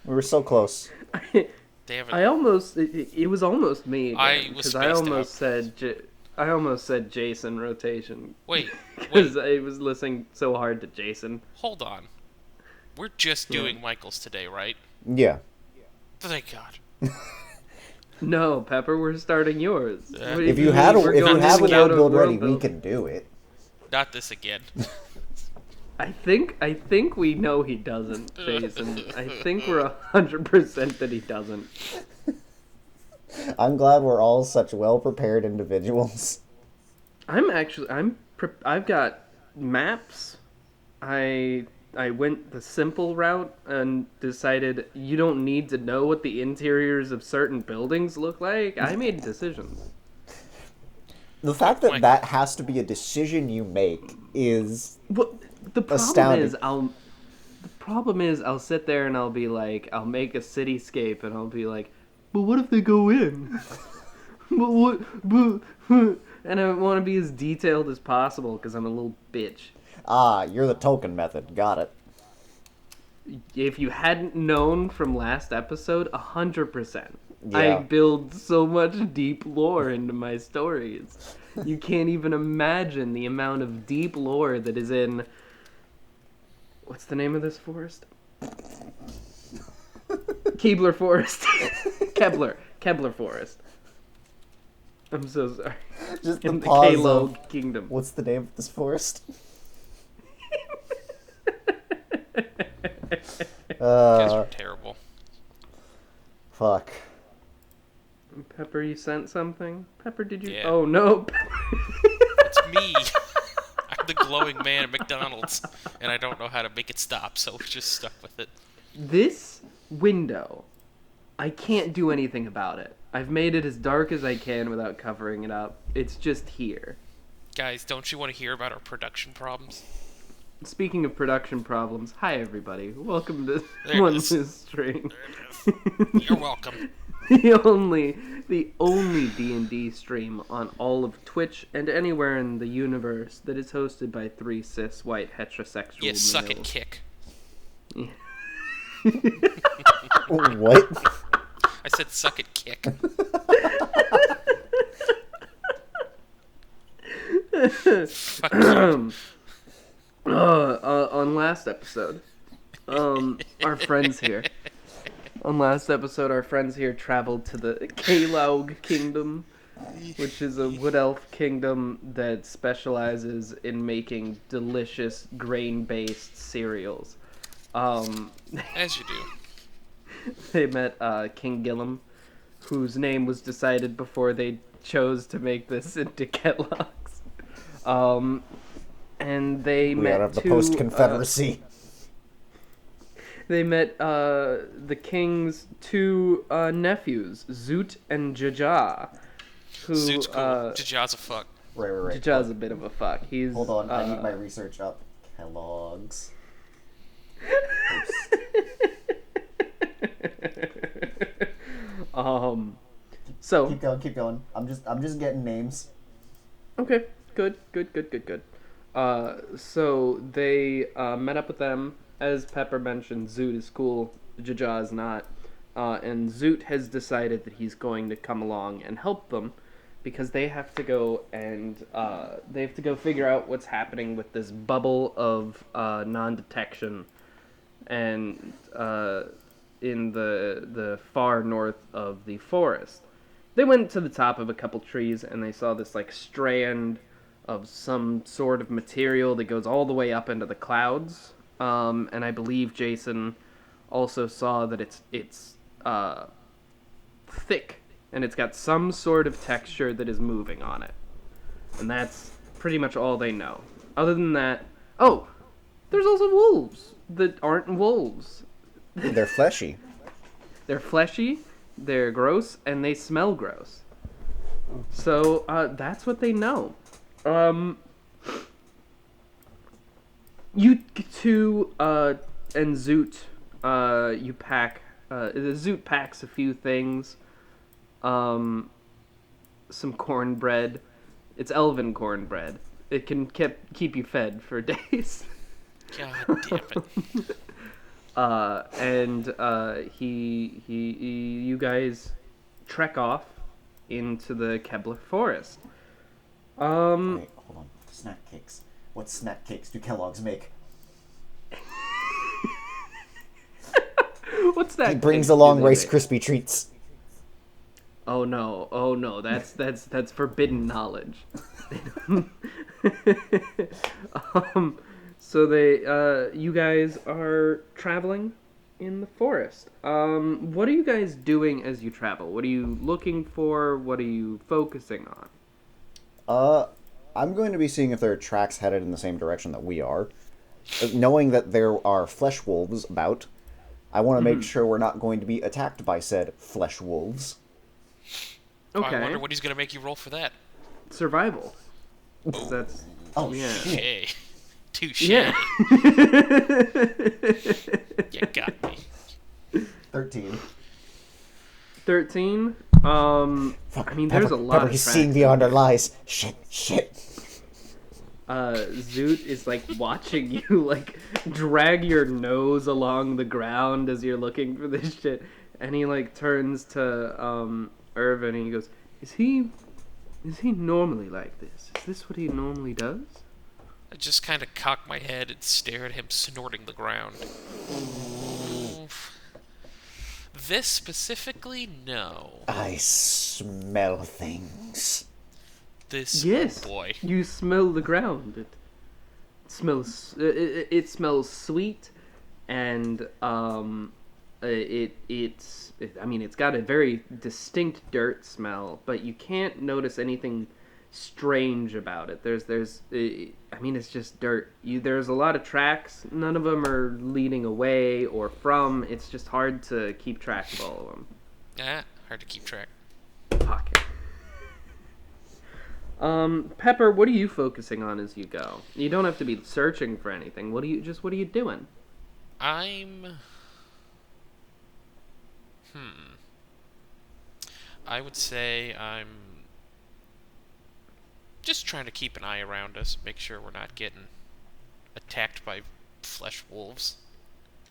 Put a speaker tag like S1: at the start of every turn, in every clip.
S1: We were so close.
S2: They haven't.
S3: I almost it was almost me
S2: I
S3: again
S2: was
S3: because I almost said Jason rotation
S2: Wait,
S3: because
S2: wait,
S3: I was listening so hard to Jason.
S2: hold on. We're just
S3: Yeah.
S2: doing Michael's today, right?
S1: Yeah.
S2: Thank God.
S3: No, Pepper, we're starting yours.
S2: Yeah.
S3: What do
S1: If you
S3: mean
S1: have a
S3: we're
S1: if you
S3: going
S1: have a
S3: without
S1: world build ready,
S3: world
S1: we
S3: build?
S1: can do it.
S2: Not this again.
S3: I think we know he doesn't, Jason. I think we're 100% that he doesn't.
S1: I'm glad we're all such well-prepared individuals.
S3: I've got maps. I went the simple route and decided you don't need to know what the interiors of certain buildings look like. I made decisions.
S1: The fact that
S2: Mike.
S1: that has to be a decision you make is
S3: Well, the problem
S1: astounding.
S3: is I'll sit there and I'll be like, I'll make a cityscape and I'll be like, but what if they go in? but what? And I want to be as detailed as possible because I'm a little bitch.
S1: You're the token method. Got it.
S3: If you hadn't known from last episode, 100%.
S1: Yeah.
S3: I build so much deep lore into my stories. You can't even imagine the amount of deep lore that is in... What's the name of this forest? Keebler Forest. Kebler Forest. I'm so sorry.
S1: Just the
S3: In the
S1: pause
S3: Kalo
S1: of,
S3: Kingdom.
S1: what's the name of this forest?
S2: You guys are terrible.
S1: Fuck.
S3: Pepper, you sent something? Pepper, did you...
S2: Yeah.
S3: Oh, no.
S2: It's me. I'm the glowing man at McDonald's, and I don't know how to make it stop, so we're just stuck with it.
S3: This window, I can't do anything about it. I've made it as dark as I can without covering it up. It's just here.
S2: Guys, don't you want to hear about our production problems?
S3: Speaking of production problems, hi everybody. Welcome to
S2: There it
S3: One
S2: is.
S3: Loose String.
S2: You're welcome.
S3: the only D&D stream on all of Twitch and anywhere in the universe that is hosted by three cis white heterosexual
S2: You
S3: males.
S2: suck at kick.
S1: What?
S2: I said suck at kick. Fuck you.
S3: On last episode, our friends here. On last episode, our friends here traveled to the Kalaug Kingdom, which is a wood elf kingdom that specializes in making delicious grain-based cereals.
S2: As you do.
S3: They met King Gillum, whose name was decided before they chose to make this into Kellogg's. And they
S1: We
S3: met
S1: gotta have the
S3: two,
S1: post-Confederacy.
S3: They met the king's two nephews, Zoot and Jaja. Who,
S2: Zoot's cool. Jaja's a fuck.
S1: Right.
S3: Jaja's a bit of a fuck. He's
S1: Hold on, I need my research up. Kellogg's.
S3: So
S1: Keep going. I'm just getting names.
S3: okay, good. So they met up with them. As Pepper mentioned, Zoot is cool. Jaja is not. And Zoot has decided that he's going to come along and help them because they have to go and figure out what's happening with this bubble of non-detection and in the far north of the forest. They went to the top of a couple trees and they saw this like strand of some sort of material that goes all the way up into the clouds. And I believe Jason also saw that it's thick and it's got some sort of texture that is moving on it. And that's pretty much all they know. Other than that, oh, there's also wolves that aren't wolves.
S1: They're fleshy.
S3: They're fleshy, they're gross, and they smell gross. So, that's what they know. You two, and Zoot, you pack, the Zoot packs a few things. Some cornbread. It's elven cornbread. It can keep you fed for days.
S2: God damn it.
S3: You guys trek off into the Kebler forest.
S1: Wait, hold on. Snack cakes. What snack cakes do Kellogg's make?
S3: What's that?
S1: He brings
S3: cake
S1: along
S3: do they
S1: Rice
S3: make?
S1: Krispie treats.
S3: Oh no, that's forbidden knowledge. So you guys are traveling in the forest. What are you guys doing as you travel? What are you looking for? What are you focusing on?
S1: I'm going to be seeing if there are tracks headed in the same direction that we are. Knowing that there are flesh wolves about, I want to make sure we're not going to be attacked by said flesh wolves.
S2: Oh,
S3: Okay.
S2: I wonder what he's gonna make you roll for that.
S3: Survival. That's
S1: Oh,
S3: yeah.
S1: shit.
S2: Hey, touche.
S3: Yeah.
S2: You got me.
S1: 13.
S3: 13.
S1: Fuck,
S3: I mean, there's
S1: Pepper,
S3: a lot
S1: Pepper,
S3: of
S1: he's
S3: tracks
S1: seeing
S3: in
S1: beyond our
S3: here.
S1: lies. Shit.
S3: Zoot is like watching you like drag your nose along the ground as you're looking for this shit, and he like turns to Irvin and he goes, "Is he normally like this? Is this what he normally does?"
S2: I just kind of cock my head and stare at him snorting the ground. This specifically, no.
S1: I smell things.
S2: This,
S3: Yes.
S2: oh boy.
S3: You smell the ground. It smells. It smells sweet, and I mean, it's got a very distinct dirt smell, but you can't notice anything strange about it. I mean, it's just dirt. There's a lot of tracks. None of them are leading away or from. It's just hard to keep track of all of them.
S2: Hard to keep track.
S3: Fuck. Pepper, what are you focusing on as you go? You don't have to be searching for anything. What are you doing?
S2: I would say I'm just trying to keep an eye around us, make sure we're not getting attacked by flesh wolves.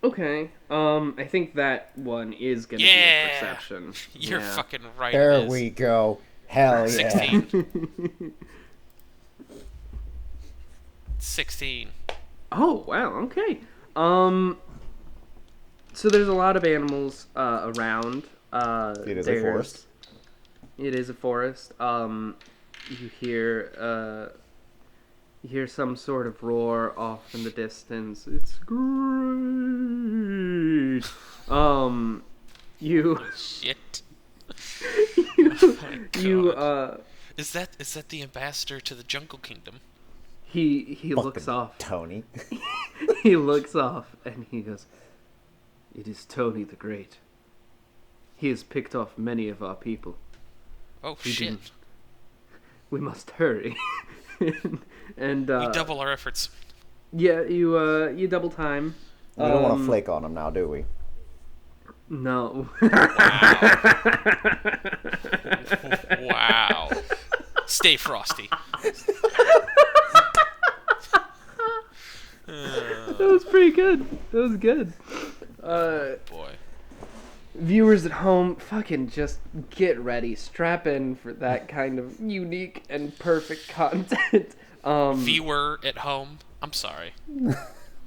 S3: Okay. I think that one is gonna be a perception.
S2: You're
S3: Yeah.
S2: fucking right.
S1: There
S2: it is.
S1: we go. Hell yeah.
S2: 16. 16.
S3: Oh wow. Okay. So there's a lot of animals around.
S1: It is a forest.
S3: It is a forest. You hear some sort of roar off in the distance. It's great. You
S2: Shit.
S3: you
S2: Is that the ambassador to the Jungle Kingdom?
S3: he looks
S1: Fucking
S3: off.
S1: Tony.
S3: He looks off and he goes, "It is Tony the Great. He has picked off many of our people.
S2: Oh
S3: We
S2: shit.
S3: didn't- We must hurry." and
S2: We double our efforts.
S3: Yeah, you double time.
S1: We don't want to flake on him now, do we?
S3: No.
S2: Wow. Stay frosty.
S3: That was pretty good. That was good.
S2: Boy.
S3: Viewers at home, fucking just get ready. Strap in for that kind of unique and perfect content.
S2: Viewer at home. I'm sorry.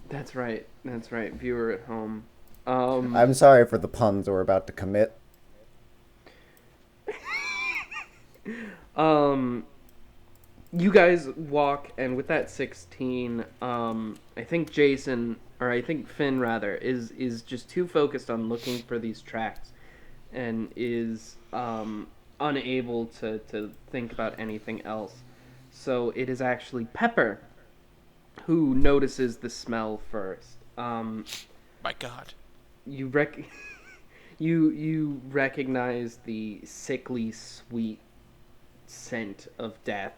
S3: That's right. That's right. Viewer at home.
S1: I'm sorry for the puns we're about to commit.
S3: You guys walk, and with that 16, I think Jason, or I think Finn rather, is just too focused on looking for these tracks, and is unable to think about anything else. So it is actually Pepper who notices the smell first.
S2: My God.
S3: You you recognize the sickly sweet scent of death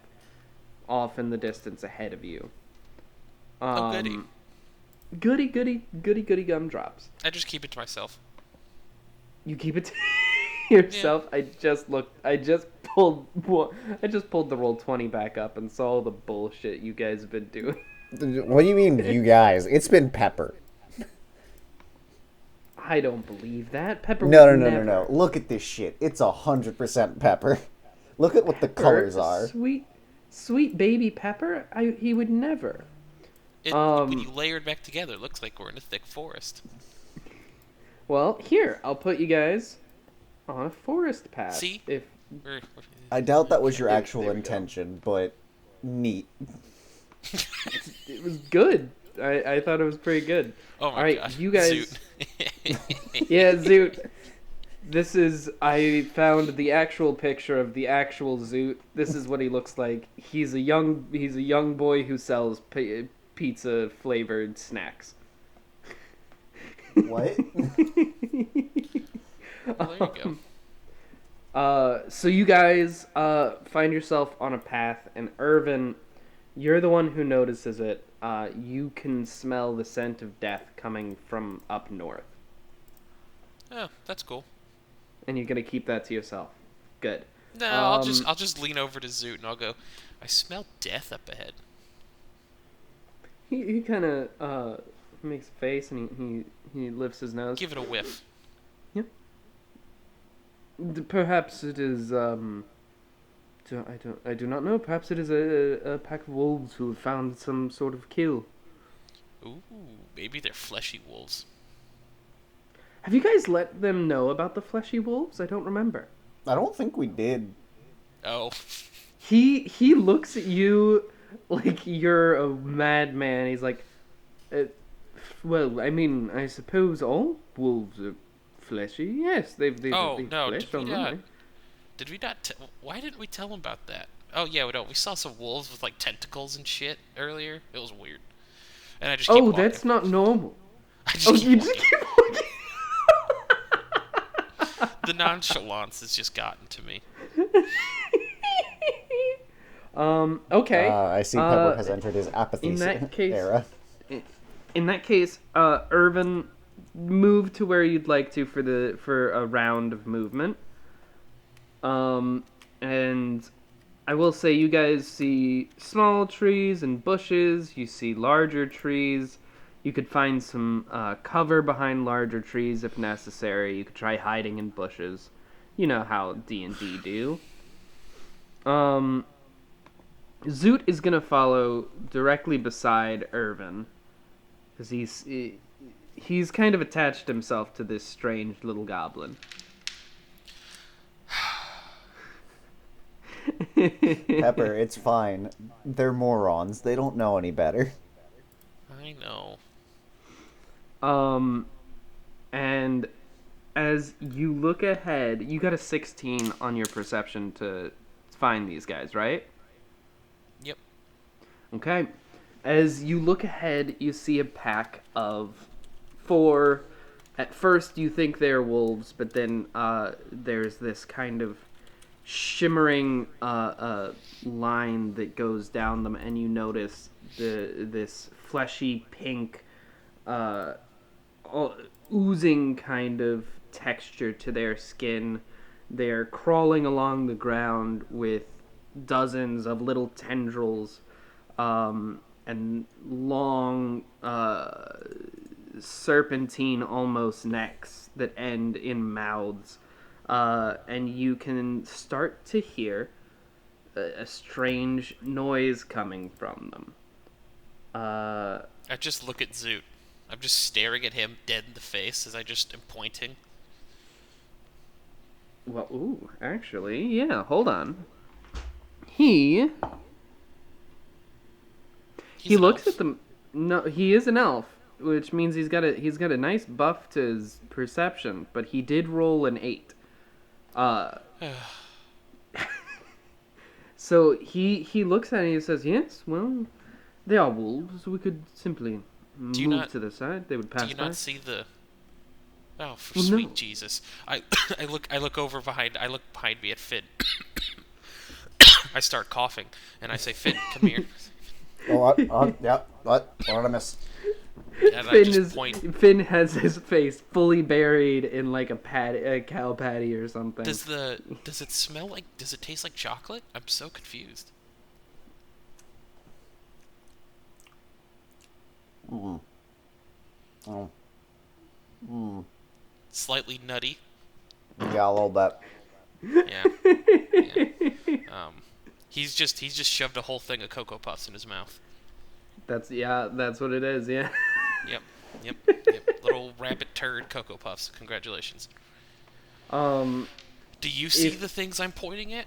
S3: off in the distance ahead of you.
S2: Oh, goody.
S3: Goody gumdrops.
S2: I just keep it to myself.
S3: You keep it to yourself. Yeah. I just pulled the roll 20 back up and saw all the bullshit you guys have been doing.
S1: What do you mean, you guys? It's been Pepper.
S3: I don't believe that. Pepper
S1: No,
S3: would
S1: no, no,
S3: never.
S1: no, no. Look at this shit. It's 100% Pepper. Look at what the
S3: Pepper?
S1: colors are.
S3: Sweet baby Pepper? He would never.
S2: When you layer it back together, it looks like we're in a thick forest.
S3: Well, here, I'll put you guys on a forest path.
S2: See?
S3: If
S1: I doubt that was your
S3: There-
S1: actual
S3: there we go.
S1: intention, but neat.
S3: it was good. I thought it was pretty good.
S2: Oh my
S3: All right,
S2: god.
S3: you guys.
S2: Zoot.
S3: Yeah, Zoot. This is. I found the actual picture of the actual Zoot. This is what he looks like. He's a young boy who sells pizza flavored snacks.
S1: What?
S2: Well, there you go.
S3: So you guys find yourself on a path, and Irvin, you're the one who notices it. You can smell the scent of death coming from up north,
S2: Oh, that's cool.
S3: and you're gonna keep that to yourself. Good.
S2: No, I'll just lean over to Zoot and I'll go, I smell death up ahead.
S3: He kind of makes a face, and he lifts his nose.
S2: Give it a whiff.
S3: Perhaps it is. I do not know. Perhaps it is a pack of wolves who have found some sort of kill.
S2: Ooh, maybe they're fleshy wolves.
S3: Have you guys let them know about the fleshy wolves? I don't remember.
S1: I don't think we did.
S2: Oh.
S3: He looks at you like you're a madman. He's like, well, I mean, I suppose all wolves are fleshy. Yes, they've
S2: Oh,
S3: they've
S2: no,
S3: flesh
S2: did
S3: on
S2: we
S3: them,
S2: not?
S3: right?
S2: Did we not? Why didn't we tell him about that? Oh yeah, we saw some wolves with like tentacles and shit earlier. It was weird. And I just keep
S3: Oh,
S2: walking.
S3: that's not normal.
S2: I just
S3: Oh,
S2: keep
S3: you
S2: walking.
S3: just keep walking.
S2: The nonchalance has just gotten to me.
S3: Okay.
S1: I see Pepper has entered his apathy
S3: in that case-
S1: era.
S3: In that case, Irvin, move to where you'd like to for a round of movement. And I will say you guys see small trees and bushes. You see larger trees. You could find some cover behind larger trees if necessary. You could try hiding in bushes. You know how D&D do. Zoot is gonna follow directly beside Irvin, because he's kind of attached himself to this strange little goblin.
S1: Pepper, it's fine. They're morons. They don't know any better.
S2: I know.
S3: And as you look ahead, you got a 16 on your perception to find these guys, right?
S2: Yep.
S3: Okay. As you look ahead, you see a pack of 4. At first, you think they're wolves, but then there's this kind of shimmering line that goes down them, and you notice this fleshy pink, oozing kind of texture to their skin. They're crawling along the ground with dozens of little tendrils and long serpentine almost necks that end in mouths. And you can start to hear a strange noise coming from them.
S2: I just look at Zoot. I'm just staring at him dead in the face as I just am pointing.
S3: Well, ooh, actually, yeah, hold on. He
S2: He's an
S3: looks
S2: elf.
S3: at them. No, he is an elf, which means he's got a nice buff to his perception, but he did roll an 8. So he looks at it and he says, "Yes, well, they are wolves. We could simply
S2: you
S3: move
S2: not-
S3: to the side. They would pass
S2: Do you
S3: by."
S2: not see the? Oh, for
S3: Well,
S2: sweet
S3: no.
S2: Jesus! I look over behind. I look behind me at Finn. I start coughing and I say, "Finn, come here."
S1: Yeah, what did I miss?
S2: And I just point.
S3: Finn has his face fully buried in like a cow patty or something.
S2: Does it smell like? Does it taste like chocolate? I'm so confused.
S1: Oh.
S2: slightly nutty.
S1: Yeah, a little bit.
S2: Yeah, yeah. Um, he's just shoved a whole thing of Cocoa Puffs in his mouth.
S3: That's what it is. Yeah.
S2: Yep, yep, yep. Little rabbit turd Cocoa Puffs. Congratulations.
S3: Um,
S2: Do you see
S3: if
S2: the things I'm pointing at?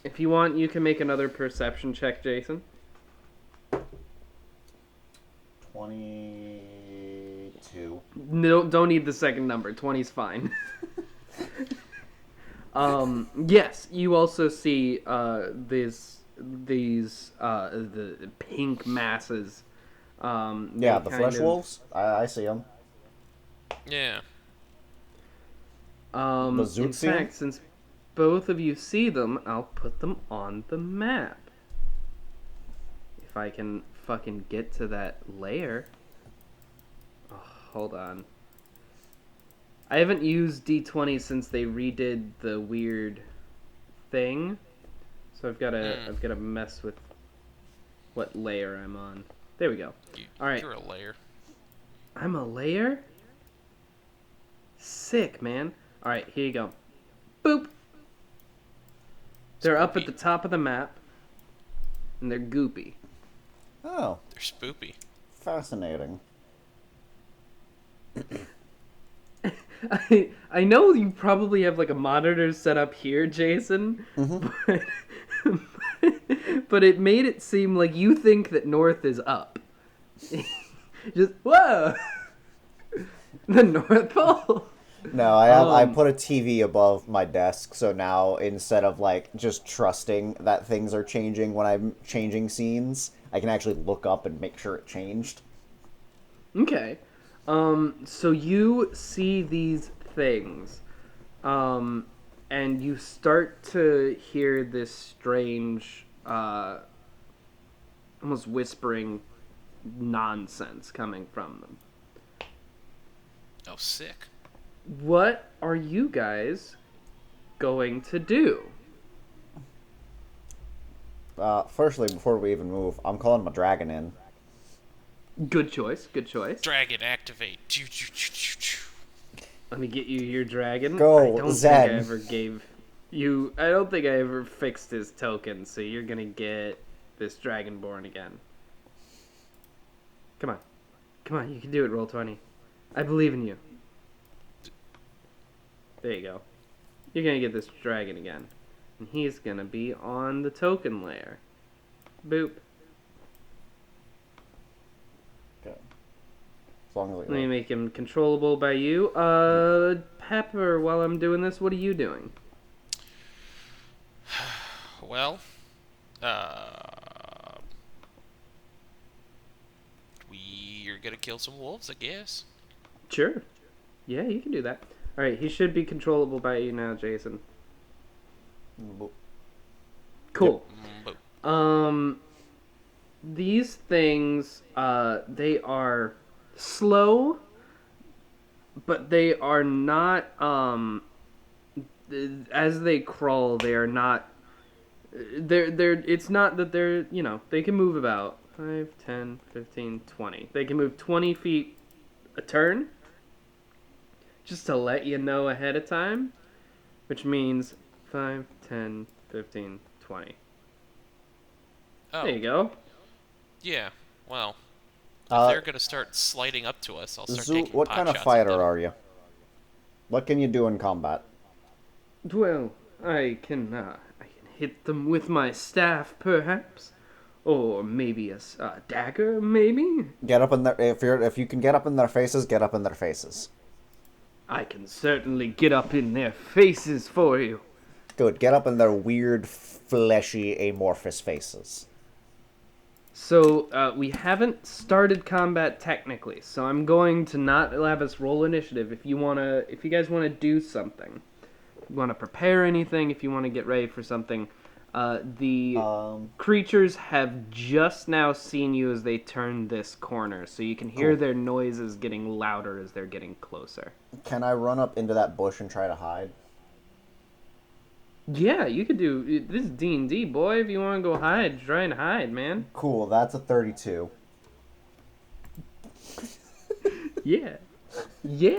S3: if you want, you can make another perception check, Jason.
S1: 22.
S3: No, don't need the second number. 20's fine. Yes, you also see these the pink masses.
S1: Yeah,
S3: they
S1: the
S3: kind
S1: flesh
S3: of,
S1: wolves. I see them.
S2: Yeah.
S1: The
S3: In
S1: Zoot see 'em?
S3: fact, since both of you see them, I'll put them on the map. If I can fucking get to that layer. Oh, hold on. I haven't used D20 since they redid the weird thing, so I've gotta mess with what layer I'm on. There we go. All right,
S2: You're a layer.
S3: I'm a layer. Sick, man. All right, here you go. Boop. They're up at
S2: Spoopy.
S3: the top of the map, and they're goopy.
S1: Oh,
S2: They're spoopy.
S1: fascinating.
S3: I know you probably have like a monitor set up here, Jason, but, but it made it seem like you think that north is up. Just whoa, the North Pole.
S1: No, I put a TV above my desk, so now instead of like just trusting that things are changing when I'm changing scenes, I can actually look up and make sure it changed.
S3: Okay, so you see these things, and you start to hear this strange, almost whispering nonsense coming from them.
S2: Oh, sick.
S3: What are you guys going to do?
S1: Firstly, before we even move, I'm calling my dragon in.
S3: Good choice, good choice.
S2: Dragon activate.
S3: Let me get you your dragon.
S1: Go,
S3: I don't
S1: Zen.
S3: think I ever gave you. I don't think I ever fixed his token, so you're gonna get this dragonborn again. Come on, you can do it. Roll 20. I believe in you. There you go. You're gonna get this dragon again, and he's gonna be on the token layer. Boop.
S1: Okay. As long as
S3: Let me make him controllable by you. Pepper, while I'm doing this, what are you doing?
S2: Well, we're gonna kill some wolves, I guess.
S3: Sure. Yeah, you can do that. Alright, he should be controllable by you now, Jason. Cool.
S2: But
S3: These things, they are slow, but they are not, as they crawl, they are not, it's not that they're, they can move about 5, 10, 15, 20. They can move 20 feet a turn, just to let you know ahead of time, which means 5, 10, 15, 20.
S2: oh,
S3: There you go.
S2: yeah. Well, if
S1: Uh,
S2: they're gonna start sliding up to us, I'll start
S1: Zoo,
S2: taking
S1: what
S2: pot
S1: kind of
S2: shots at
S1: fighter
S2: them.
S1: are you? What can you do in combat?
S3: Well, I can hit them with my staff, perhaps, or maybe a dagger, maybe.
S1: Get up in their if you can get up in their faces, get up in their faces.
S3: I can certainly get up in their faces for you.
S1: Good. Get up in their weird, fleshy, amorphous faces.
S3: So we haven't started combat technically, so I'm going to not have us roll initiative. If you guys wanna do something, if you wanna prepare anything, if you wanna get ready for something, the creatures have just now seen you as they turn this corner, so you can hear their noises getting louder as they're getting closer.
S1: Can I run up into that bush and try to hide?
S3: Yeah, you could do this is D&D, boy. If you want to go hide, try and hide, man.
S1: Cool. That's a 32.
S3: Yeah,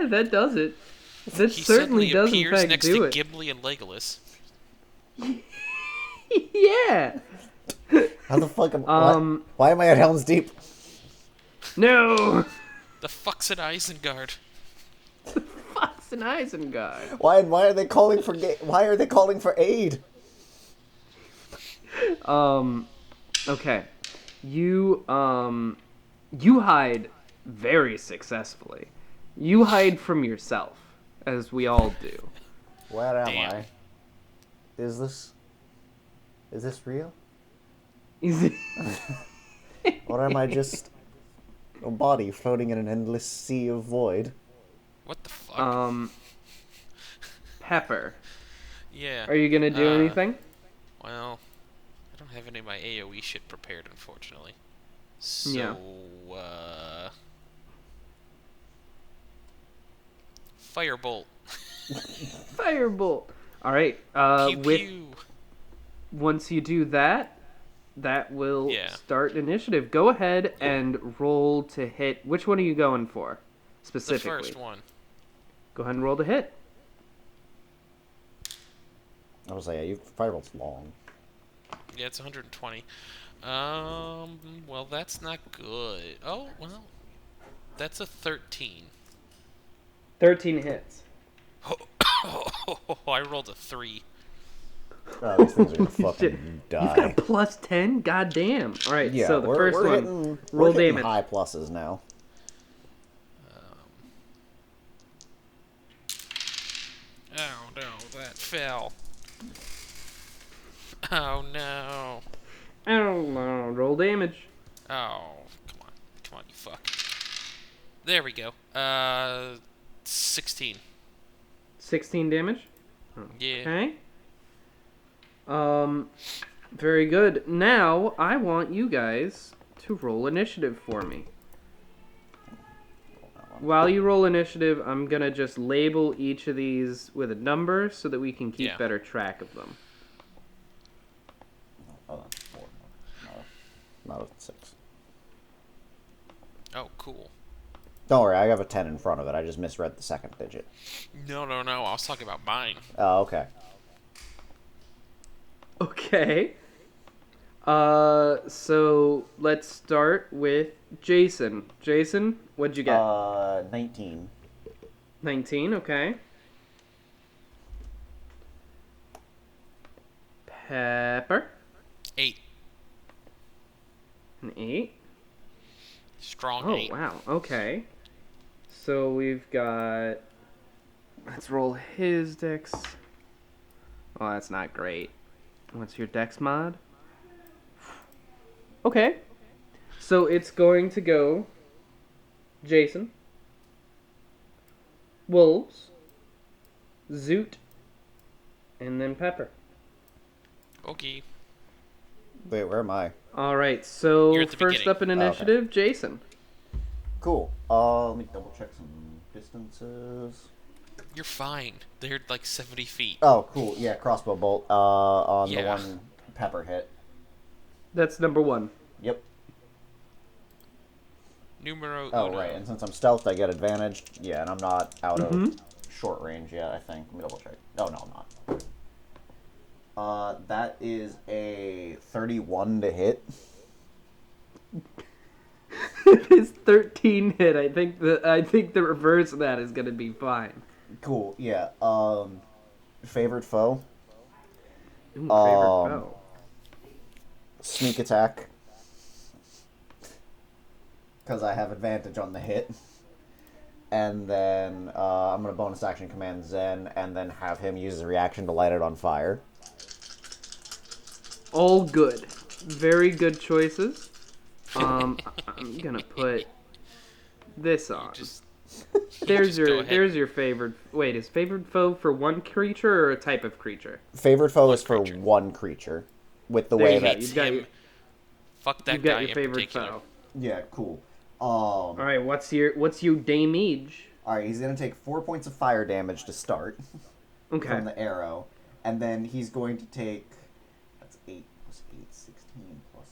S3: that does it. This
S2: He
S3: certainly
S2: suddenly
S3: does in
S2: appears
S3: fact
S2: next
S3: do
S2: to
S3: it.
S2: Gimli and Legolas.
S3: Yeah.
S1: How the fuck am
S3: Um,
S1: why am I at Helm's Deep?
S3: No.
S2: The fuck's an Isengard?
S3: Fox and Isengard.
S1: Why are they calling for why are they calling for aid?
S3: Okay. You hide very successfully. You hide from yourself, as we all do.
S1: Where am
S2: Damn.
S1: I? Is this real?
S3: Is it?
S1: Or am I just a body floating in an endless sea of void?
S2: What the fuck?
S3: Pepper.
S2: Yeah.
S3: Are you gonna do anything?
S2: Well, I don't have any of my AoE shit prepared, unfortunately.
S3: Yeah.
S2: So, Firebolt.
S3: Firebolt. All right.
S2: Pew pew.
S3: Once you do that, that will
S2: Yeah.
S3: start initiative. Go ahead and roll to hit. Which one are you going for,
S2: The
S3: specifically?
S2: first one.
S3: Go ahead and roll to hit.
S1: I was like, yeah, Firebolt's long.
S2: Yeah, it's 120. Well, that's not good. Oh, well, that's a 13.
S3: 13 hits.
S2: I rolled a 3.
S1: Oh, these things are gonna
S3: Shit.
S1: fucking
S3: You've got
S1: die.
S3: a plus 10? God damn. All right,
S1: Yeah,
S3: so the
S1: we're,
S3: first
S1: we're
S3: one.
S1: hitting,
S3: roll
S1: we're hitting
S3: damage.
S1: high pluses now.
S2: Oh no, that fell. Oh no.
S3: Oh, no. Roll damage.
S2: Oh, come on, you fuck. There we go. 16.
S3: 16 damage.
S2: Yeah.
S3: Okay. Very good. Now, I want you guys to roll initiative for me. While you roll initiative, I'm gonna just label each of these with a number so that we can keep
S2: Yeah.
S3: better track of them.
S1: Oh, that's 4. No, not a 6.
S2: Oh, cool.
S1: Don't worry, I have a 10 in front of it. I just misread the second digit.
S2: No. I was talking about mine.
S1: Oh, okay.
S3: Okay. So let's start with Jason. Jason, what'd you get?
S1: 19.
S3: 19, okay. Pepper,
S2: 8.
S3: an 8.
S2: Strong
S3: Oh,
S2: 8.
S3: wow, okay. So we've got... Let's roll his dex. Oh, that's not great. What's your dex mod? Okay. So it's going to go Jason, Wolves, Zoot, and then Pepper.
S2: Okay.
S1: Wait, where am I?
S3: All right,
S2: You're
S3: so
S2: at the
S3: first
S2: beginning.
S3: up in
S1: Oh, okay.
S3: initiative, Jason.
S1: Cool. Let me double check some distances.
S2: You're fine. They're like 70 feet.
S1: Oh, cool. Yeah, crossbow bolt. On the
S2: Yeah.
S1: one Pepper hit.
S3: That's number 1.
S1: Yep.
S2: Numero
S1: Oh,
S2: uno.
S1: right. And since I'm stealthed, I get advantage. Yeah, and I'm not out of short range yet, I think. Let me double check. Oh, no, I'm not. That is a 31 to hit.
S3: His 13 hit. I think the reverse of that is going to be fine.
S1: Cool, yeah. Favored foe.
S3: Ooh, favorite foe.
S1: Sneak attack. Because I have advantage on the hit. And then I'm going to bonus action command Zen and then have him use his reaction to light it on fire.
S3: All good. Very good choices. I'm gonna put this on.
S2: Just
S3: There's
S2: go
S3: your
S2: ahead.
S3: favored. Wait, is favored foe for one creature or a type of creature?
S1: Favored foe is for
S2: creature.
S1: one creature. With the
S3: There
S1: way
S3: you go.
S1: that...
S3: You've got
S2: him.
S3: your,
S2: Fuck that
S3: you've
S2: guy
S3: got your
S2: in
S3: favorite
S2: particular.
S3: foe.
S1: Yeah, cool.
S3: All right, what's your damage?
S1: Alright, he's going to take 4 points of fire damage to start
S3: Okay.
S1: from the arrow. And then he's going to take... That's 8 plus 8, 16 plus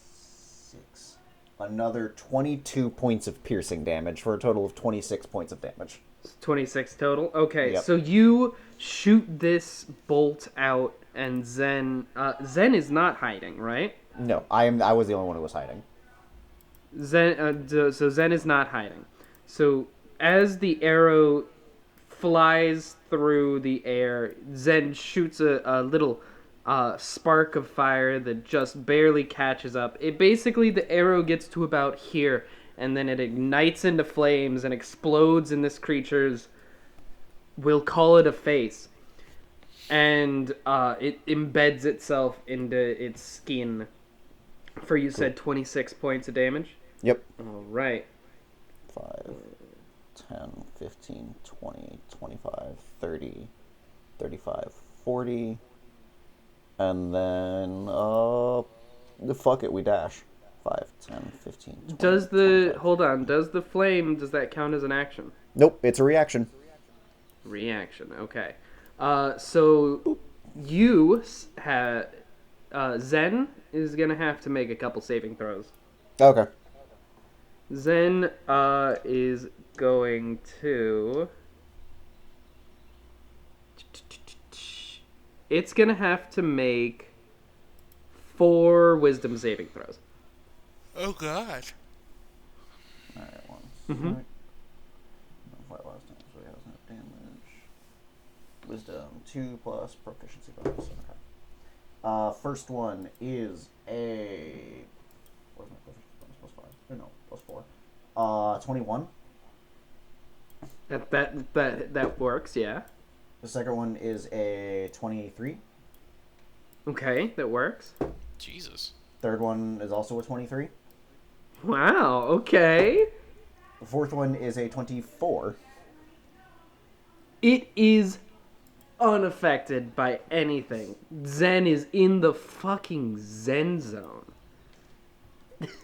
S1: 6. Another 22 points of piercing damage for a total of 26 points of damage.
S3: 26 total. Okay,
S1: Yep.
S3: so you shoot this bolt out, and Zen is not hiding, right?
S1: No, I was the only one who was hiding.
S3: So Zen is not hiding. So as the arrow flies through the air, Zen shoots a little spark of fire that just barely catches up. It basically, the arrow gets to about here, and then it ignites into flames and explodes in this creature's, we'll call it a face. And it embeds itself into its skin for, you said, 26 points of damage?
S1: Yep.
S3: All right.
S1: 5, 10, 15, 20, 25, 30, 35, 40. And then, fuck it, we dash. 5, 10, 15, 20,
S3: Does the
S1: 25.
S3: hold on? Does the flame? Does that count as an action?
S1: Nope, it's a reaction.
S3: Reaction. Okay. So you have Zen is gonna have to make a couple saving throws.
S1: Okay.
S3: Zen is going to. It's gonna have to make 4 wisdom saving throws.
S2: Oh God.
S1: Alright, one
S3: Mhm.
S1: sec. Fight last time, so he has no damage. Wisdom 2 plus proficiency bonus. Okay. First one is a. Where's my proficiency bonus? Plus 5. Or no, plus 4. 21.
S3: That works. Yeah.
S1: The second one is a 23.
S3: Okay, that works.
S2: Jesus.
S1: Third one is also a 23.
S3: Wow. Okay.
S1: The fourth one is a 24.
S3: It is unaffected by anything. Zen is in the fucking Zen zone.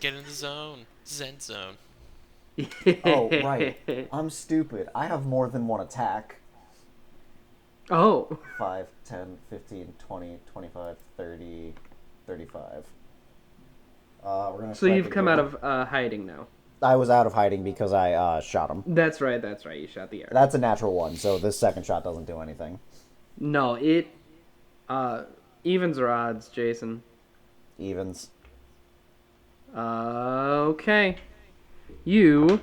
S2: Get in the zone. Zen zone.
S1: Oh, right. I'm stupid. I have more than one attack.
S3: Oh.
S1: 5, 10, 15, 20, 25, 30, 35. We're gonna
S3: So
S1: strike
S3: you've come out
S1: again.
S3: of hiding now.
S1: I was out of hiding because I shot him.
S3: That's right. You shot the arrow.
S1: That's a natural one, so this second shot doesn't do anything.
S3: No, it evens or odds, Jason.
S1: Evens.
S3: Okay. You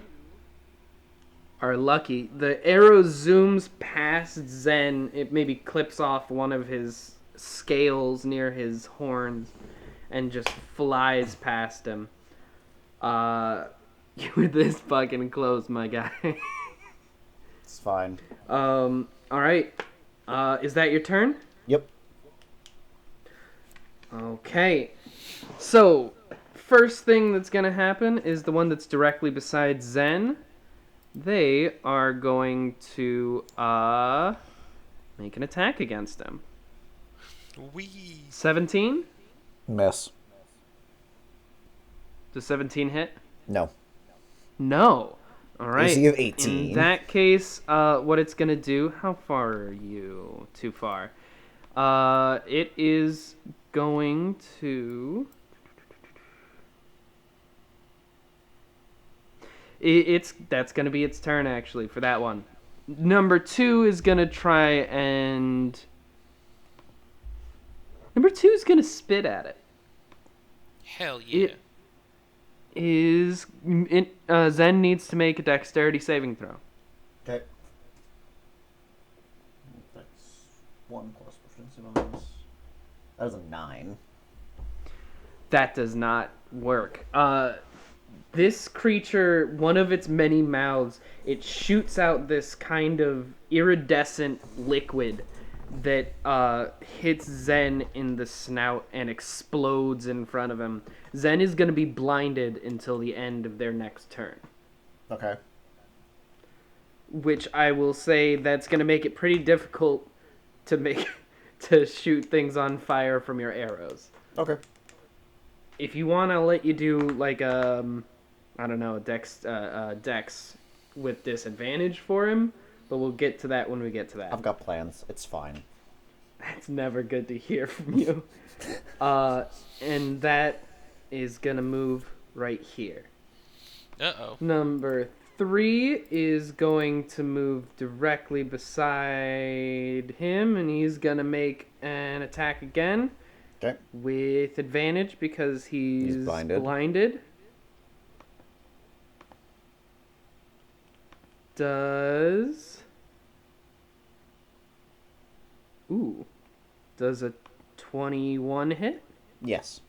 S3: are lucky. The arrow zooms past Zen. It maybe clips off one of his scales near his horns and just flies past him. You were this fucking close, my guy.
S1: It's fine.
S3: All right. Is that your turn?
S1: Yep.
S3: Okay. So, first thing that's going to happen is the one that's directly beside Zen. They are going to make an attack against him.
S2: Wee.
S3: 17?
S1: Miss.
S3: Does 17 hit?
S1: No.
S3: No. All right.
S1: AC of 18.
S3: In that case, what it's going to do... How far are you? Too far. It is going to... That's going to be its turn, actually, for that one. Number 2 is going to try and... Number 2 is going to spit at it.
S2: Hell yeah.
S3: Zen needs to make a dexterity saving throw.
S1: Okay. That's 1 plus proficiency bonus. That is a 9.
S3: That does not work. This creature, one of its many mouths, it shoots out this kind of iridescent liquid that hits Zen in the snout and explodes in front of him. Zen is going to be blinded until the end of their next turn.
S1: Okay.
S3: Which I will say that's going to make it pretty difficult to shoot things on fire from your arrows.
S1: Okay.
S3: If you want, I'll let you do like I don't know, dex with disadvantage for him, but we'll get to that when we get to that.
S1: I've got plans. It's fine.
S3: That's never good to hear from you. And that is gonna move right here.
S2: Uh-oh.
S3: Number 3 is going to move directly beside him, and he's gonna make an attack again
S1: Okay.
S3: with advantage because he's blinded. Does a 21 hit?
S1: Yes.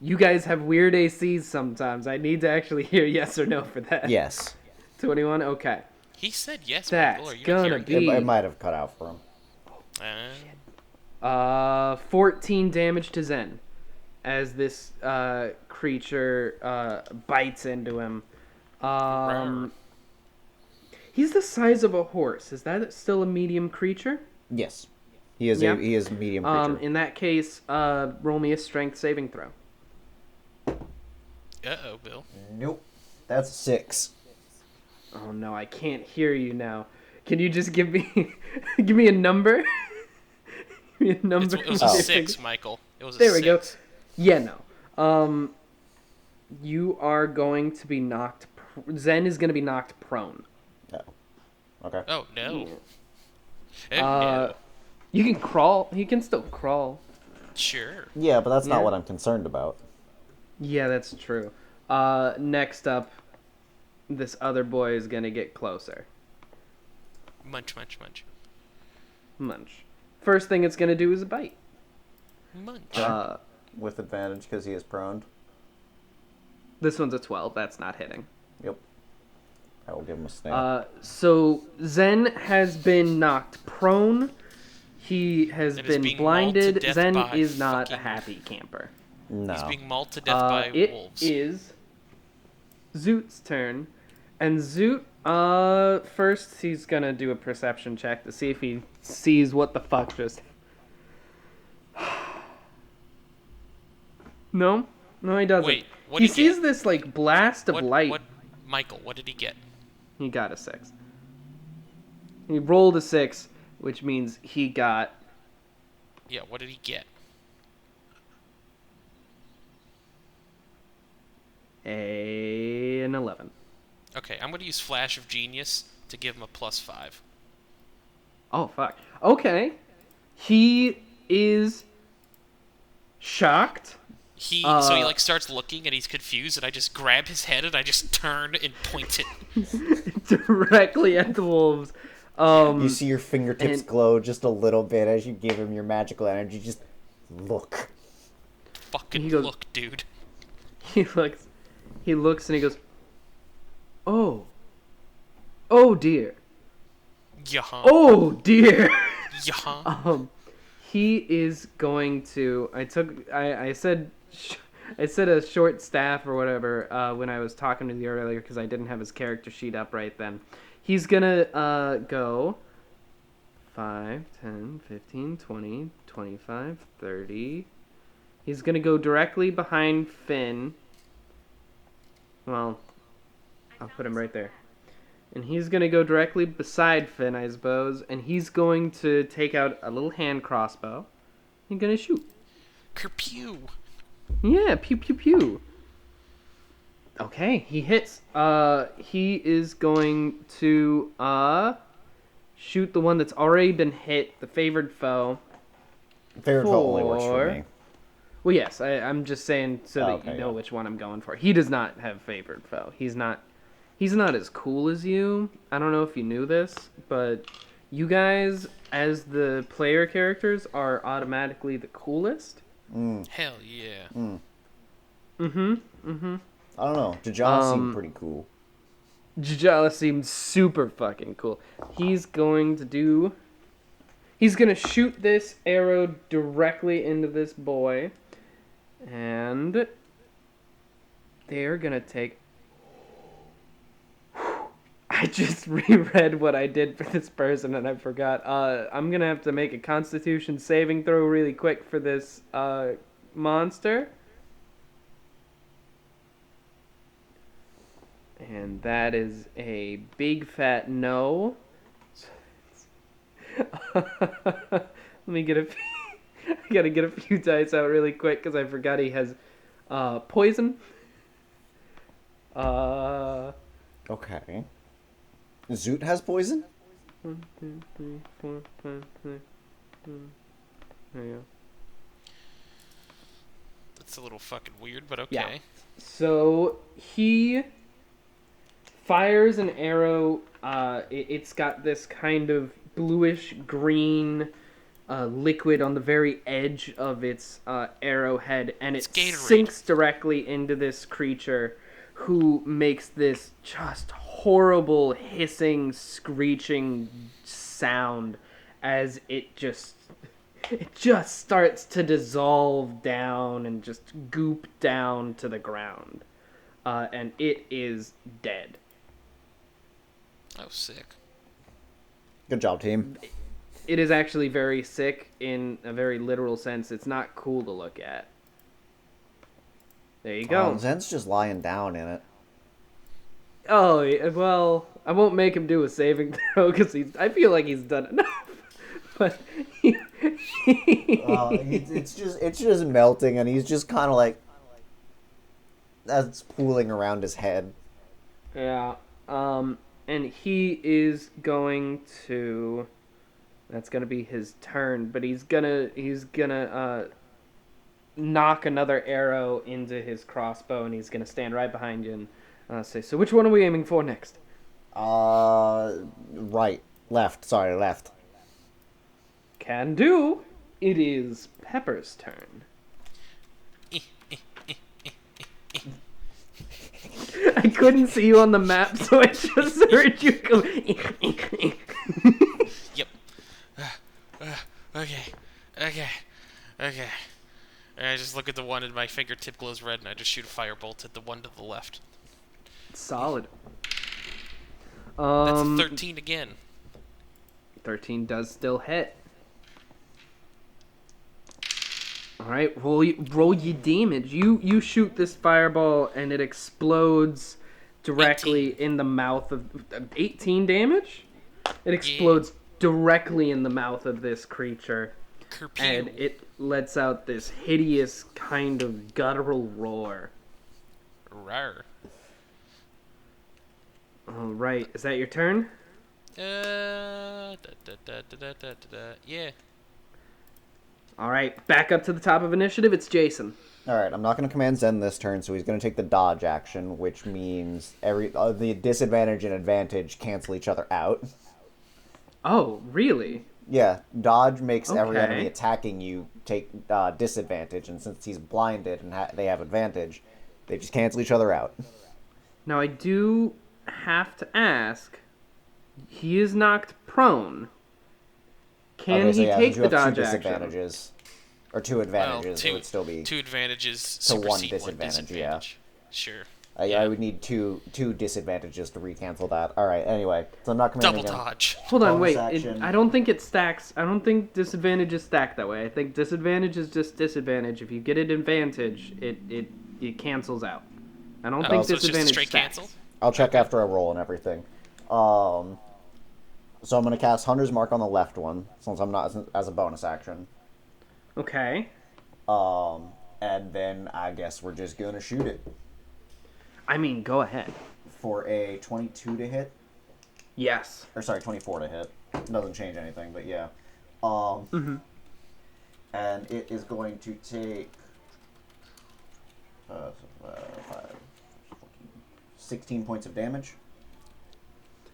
S3: You guys have weird ACs sometimes. I need to actually hear yes or no for that.
S1: Yes.
S3: 21? Okay.
S2: He said yes,
S3: That's
S2: Michael. Are you
S3: gonna
S2: hearing
S3: be-
S1: It might have cut out for him.
S2: him?
S3: 14 damage to Zen as this creature bites into him. He's the size of a horse. Is that still a medium creature?
S1: Yes. He is
S3: Yeah.
S1: he is a medium creature.
S3: In that case, roll me a strength saving throw.
S2: Uh-oh, Bill.
S1: Nope. That's 6.
S3: Oh no, I can't hear you now. Can you just give me give me a number? Give me a number.
S2: It was a 6, Michael. It was a 6.
S3: There we go. Yeah, no. You are going to be knocked. Zen is going to be knocked prone.
S1: No. Okay.
S2: Oh, no.
S3: Yeah.
S2: Oh, no.
S3: You can crawl. He can still crawl.
S2: Sure.
S1: Yeah, but that's
S3: Yeah.
S1: not what I'm concerned about.
S3: Yeah, that's true. Next up, this other boy is going to get closer.
S2: Munch, munch, munch.
S3: Munch. First thing it's going to do is a bite.
S2: Munch.
S1: With advantage because he is prone.
S3: This one's a 12. That's not hitting.
S1: Yep. I will give him a snare.
S3: So Zen has been knocked prone. He has
S2: And is
S3: been
S2: being mauled to
S3: blinded.
S2: death
S3: Zen
S2: by
S3: is not a
S2: fucking-
S3: happy camper.
S1: No.
S2: He's being mauled to death by
S3: It
S2: wolves.
S3: is Zoot's turn. And Zoot, first he's gonna do a perception check to see if he sees what the fuck just... No? No, he doesn't.
S2: Wait, what
S3: he
S2: did he
S3: sees this, like, blast of light.
S2: Michael, what did he get?
S3: He got a 6. He rolled a 6, which means he got...
S2: Yeah, what did he get?
S3: an 11.
S2: Okay, I'm gonna use Flash of Genius to give him a +5.
S3: Oh, fuck. Okay. He is shocked.
S2: So he like starts looking and he's confused, and I just grab his head and I just turn and point it.
S3: Directly at the wolves.
S1: You see your fingertips
S3: and-
S1: glow just a little bit as you give him your magical energy. Just look.
S2: Fucking
S3: He goes-
S2: look, dude.
S3: He looks and he goes, oh dear.
S2: Yeah.
S3: Oh dear.
S2: Yeah.
S3: He is going to. I said a short staff or whatever when I was talking to you earlier because I didn't have his character sheet up right then. He's gonna go 5, 10, 15, 20, 25, 30. He's gonna go directly behind Finn. Well, I'll put him right there. And he's going to go directly beside Finn, I suppose. And he's going to take out a little hand crossbow. He's going to shoot.
S2: Kerpew.
S3: Yeah, pew, pew, pew. Okay, he hits. He is going to shoot the one that's already been hit, the favored foe.
S1: Favorite foe only works for me.
S3: Well, yes, I'm just saying so that
S1: Okay,
S3: you know
S1: yeah.
S3: which one I'm going for. He does not have favored foe. He's not as cool as you. I don't know if you knew this, but you guys, as the player characters, are automatically the coolest.
S2: Hell yeah.
S1: I don't know. Jajala seemed pretty cool.
S3: Jajala seems super fucking cool. He's going to shoot this arrow directly into this boy. And they're going to take... I just reread what I did for this person and I forgot. I'm going to have to make a Constitution saving throw really quick for this monster. And that is a big fat no. Let me get I gotta get a few dice out really quick because I forgot he has poison.
S1: Okay. Zoot has poison?
S3: 1, 2, 3, 4, 5, 6. There you go.
S2: That's a little fucking weird, but
S3: Yeah.
S2: okay.
S3: So he fires an arrow. It's got this kind of bluish green liquid on the very edge of its arrowhead, and it
S2: It's Gatorade.
S3: sinks directly into this creature, who makes this just horrible hissing, screeching sound as it just starts to dissolve down and just goop down to the ground. And it is dead.
S2: Oh, sick.
S1: Good job, team.
S3: It is actually very sick in a very literal sense. It's not cool to look at. There you go.
S1: Zen's just lying down in it.
S3: Oh, yeah, well, I won't make him do a saving throw because I feel like he's done enough. But
S1: It's just melting, and he's just kind of like that's pooling around his head.
S3: yeah. And he is going to. That's gonna be his turn, but he's gonna knock another arrow into his crossbow, and he's gonna stand right behind you and say, "So which one are we aiming for next?"
S1: Right, left. Sorry, left.
S3: Can do. It is Pepper's turn. I couldn't see you on the map, so I just heard you go.
S2: Yep. Okay. And I just look at the one and my fingertip glows red and I just shoot a firebolt at the one to the left.
S3: Solid.
S2: That's a 13 again.
S3: 13 does still hit. All right, roll your damage. You shoot this fireball and it explodes directly
S2: 18.
S3: in the mouth of 18 damage. It explodes directly in the mouth of this creature,
S2: Kerpew.
S3: and it lets out this hideous kind of guttural roar.
S2: Rawr.
S3: All right, is that your turn?
S2: Yeah.
S3: All right, back up to the top of initiative. It's Jason.
S1: All right, I'm not going to command Zen this turn, so he's going to take the dodge action, which means the disadvantage and advantage cancel each other out.
S3: Oh, really?
S1: Yeah, dodge makes every
S3: Okay.
S1: enemy attacking you take disadvantage, and since he's blinded and they have advantage, they just cancel each other out.
S3: Now I do have to ask. He is knocked prone. Can
S1: Okay, so
S3: he
S1: yeah,
S3: take
S1: you
S3: the
S1: have two
S3: dodge action?
S1: disadvantages. Or two advantages,
S2: Well,
S1: it would still be...
S2: two advantages
S1: to one
S2: supersede
S1: disadvantage, yeah.
S2: Sure.
S1: I would need two disadvantages to recancel that. Alright, anyway, so I'm not commanding
S2: Double
S1: him.
S2: dodge.
S3: Hold on,
S1: Bonus
S3: wait.
S1: action.
S3: I don't think it stacks. I don't think disadvantage is stacked that way. I think disadvantage is just disadvantage. If you get an advantage, it cancels out. I don't think
S2: So it's just a
S3: disadvantage
S2: straight
S3: stacks.
S2: cancel?
S1: I'll check after I roll and everything. So I'm going to cast Hunter's Mark on the left one, since I'm not as a bonus action.
S3: Okay.
S1: And then I guess we're just going to shoot it.
S3: I mean, go ahead.
S1: For a 22 to hit.
S3: Yes.
S1: Or sorry, 24 to hit. Doesn't change anything, but yeah. And it is going to take 16 points of damage.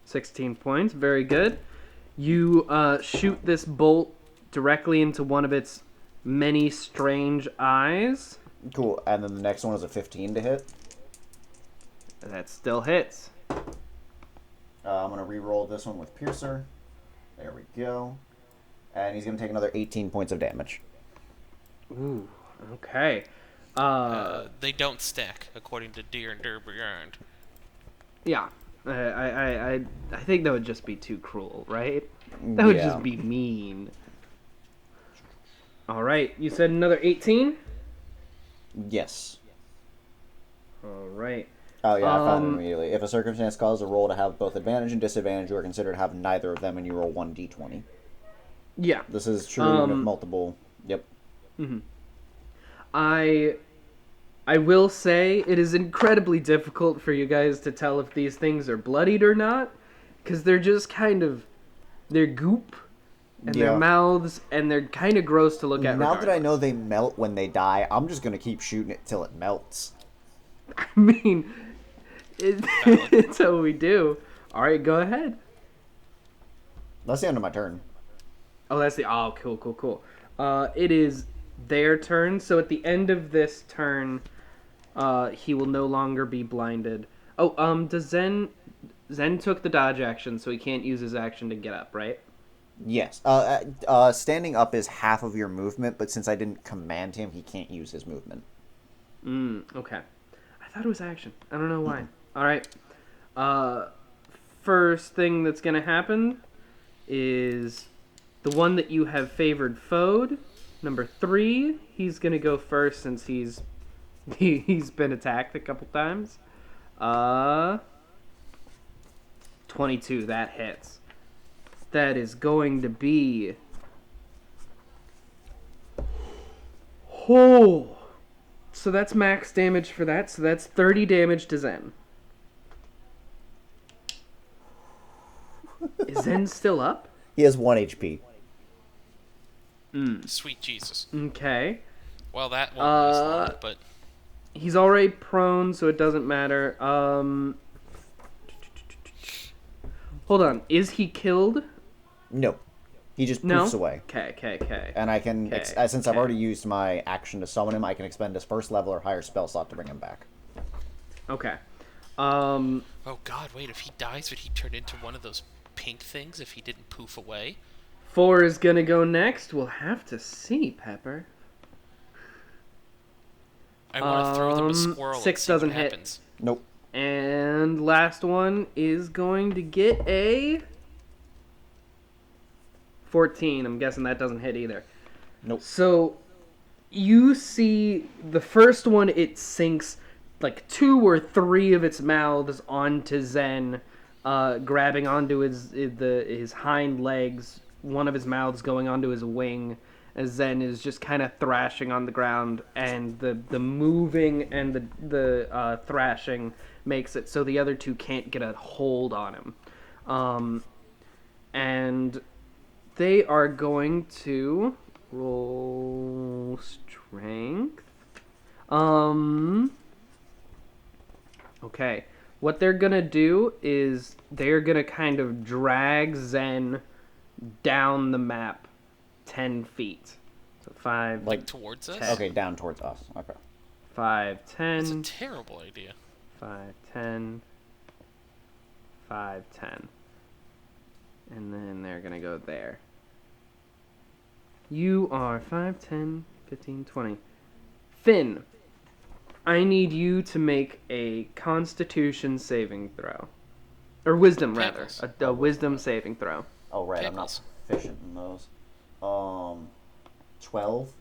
S3: 16 points. Very good. You shoot this bolt directly into one of its many strange eyes.
S1: Cool. And then the next one is a 15 to hit.
S3: That still hits.
S1: I'm going to re-roll this one with Piercer. There we go. And he's going to take another 18 points of damage.
S3: Ooh. Okay.
S2: They don't stack, according to Deer and Dur Beyond.
S3: Yeah. I think that would just be too cruel, right? That would
S1: Yeah.
S3: just be mean. All right. You said another 18?
S1: Yes.
S3: All right.
S1: Oh, yeah, I found it immediately. If a circumstance causes a roll to have both advantage and disadvantage, you are considered to have neither of them, and you roll 1d20.
S3: Yeah.
S1: This is true even if multiple... Yep.
S3: I I will say it is incredibly difficult for you guys to tell if these things are bloodied or not, because they're just kind of they're goop and their
S1: Yeah.
S3: mouths, and they're kind of gross to look at.
S1: Now that I know
S3: regardless.
S1: they melt when they die, I'm just gonna keep shooting it till it melts.
S3: I mean,
S2: Valid.
S3: it's what we do. All right, go ahead.
S1: That's the end of my turn.
S3: Oh, that's the cool. It is their turn. So at the end of this turn, he will no longer be blinded. Oh, does Zen took the dodge action, so he can't use his action to get up, right?
S1: Yes. Standing up is half of your movement, but since I didn't command him, he can't use his movement.
S3: Okay. I thought it was action. I don't know why. All right. First thing that's gonna happen is the one that you have favored foed. Number 3. He's gonna go first since he's been attacked a couple times. 22. That hits. That is going to be. Oh. So that's max damage for that. So that's 30 damage to Zen. Is Zen still up?
S1: He has 1 HP.
S2: Sweet Jesus.
S3: Okay.
S2: Well, that won't last long, but
S3: He's already prone, so it doesn't matter. Hold on. Is he killed?
S1: No. He just
S3: No?
S1: poofs away.
S3: Okay.
S1: And I can,
S3: Okay,
S1: since I've
S3: okay.
S1: already used my action to summon him, I can expend his first level or higher spell slot to bring him back.
S3: Okay.
S2: oh god, wait! If he dies, would he turn into one of those pink things if he didn't poof away?
S3: 4 is gonna go next. We'll have to see, Pepper.
S2: I want to throw them a squirrel
S3: 6
S2: and see
S3: doesn't
S2: what
S3: hit.
S2: happens.
S1: Nope.
S3: And last one is going to get a 14. I'm guessing that doesn't hit either.
S1: Nope.
S3: So you see the first one, it sinks like 2 or 3 of its mouths onto Zen, grabbing onto his hind legs, one of his mouths going onto his wing, as Zen is just kind of thrashing on the ground, and the moving and the thrashing makes it so the other 2 can't get a hold on him. And they are going to roll strength. Okay. What they're gonna do is they're gonna kind of drag Zen down the map 10 feet. So 5,
S1: Like,
S2: Towards us?
S3: Okay.
S1: okay, down towards us. Okay.
S3: 5,
S2: That's a
S3: 10,
S2: terrible idea.
S3: 5, 10, 5, 10. And then they're gonna go there. You are 5, 10, 15, 20. Finn, I need you to make a Constitution saving throw. Or Wisdom, rather.
S2: Pickles.
S3: A Wisdom saving throw.
S1: Oh, right, I'm
S2: Pickles.
S1: not efficient in those. 12.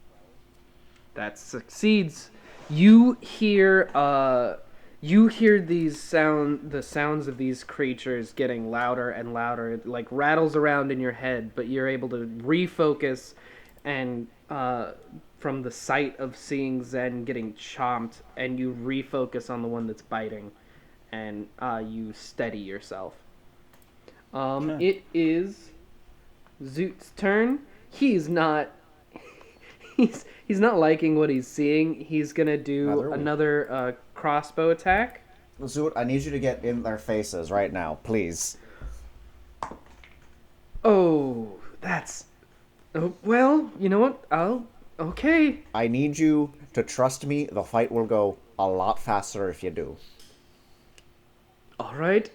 S3: That succeeds. You hear the sounds of these creatures getting louder and louder. It like rattles around in your head, but you're able to refocus and from the sight of seeing Zen getting chomped, and you refocus on the one that's biting, and you steady yourself.
S1: Okay.
S3: It is Zoot's turn. He's not he's not liking what he's seeing. He's gonna do
S1: Neither are we.
S3: another crossbow attack.
S1: Zoot, I need you to get in their faces right now, please.
S3: Oh, that's. Oh, well, you know what? Okay.
S1: I need you to trust me. The fight will go a lot faster if you do.
S3: All right.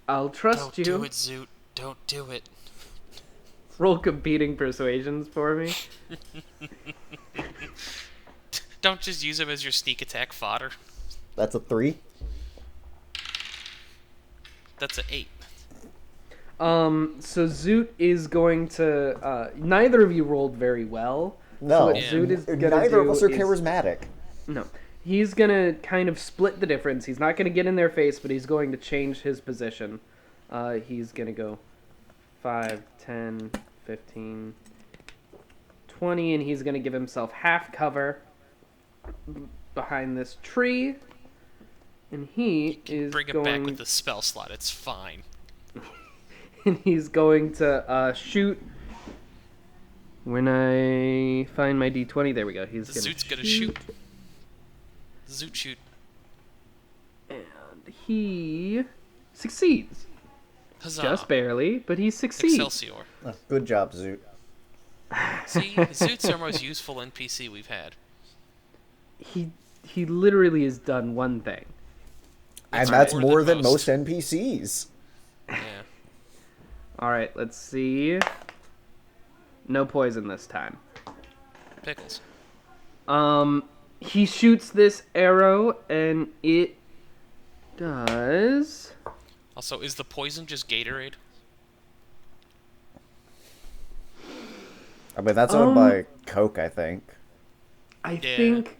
S3: I'll trust
S2: Don't
S3: you.
S2: do it, Zoot. Don't do it.
S3: Roll competing persuasions for me.
S2: Don't just use him as your sneak attack fodder.
S1: That's a 3.
S2: That's an 8.
S3: So Zoot is going to. Neither of you rolled very well.
S1: No,
S3: So what
S2: Yeah.
S3: Zoot is gonna
S1: neither of
S3: do
S1: us are
S3: is-
S1: charismatic.
S3: No. He's gonna kind of split the difference. He's not gonna get in their face, but he's going to change his position. He's gonna go 5, 10, 15, 20, and he's gonna give himself half cover. behind this tree, and he is
S2: Bring him back with the spell slot. It's fine.
S3: and he's going to shoot. When I find my D20, there we go. He's
S2: The
S3: gonna
S2: Zoot's gonna shoot. Zoot shoot.
S3: and he succeeds.
S2: Huzzah.
S3: Just barely, but he succeeds.
S2: Excelsior.
S1: Good job, Zoot.
S2: See, Zoot's our most useful NPC we've had.
S3: He literally has done one thing.
S1: And that's
S2: more
S1: more
S2: than
S1: than most NPCs.
S2: Yeah.
S3: All right, let's see. No poison this time.
S2: Pickles.
S3: He shoots this arrow and it does.
S2: Also, is the poison just Gatorade?
S1: I mean, that's owned by Coke, I think.
S3: I
S2: Yeah.
S3: think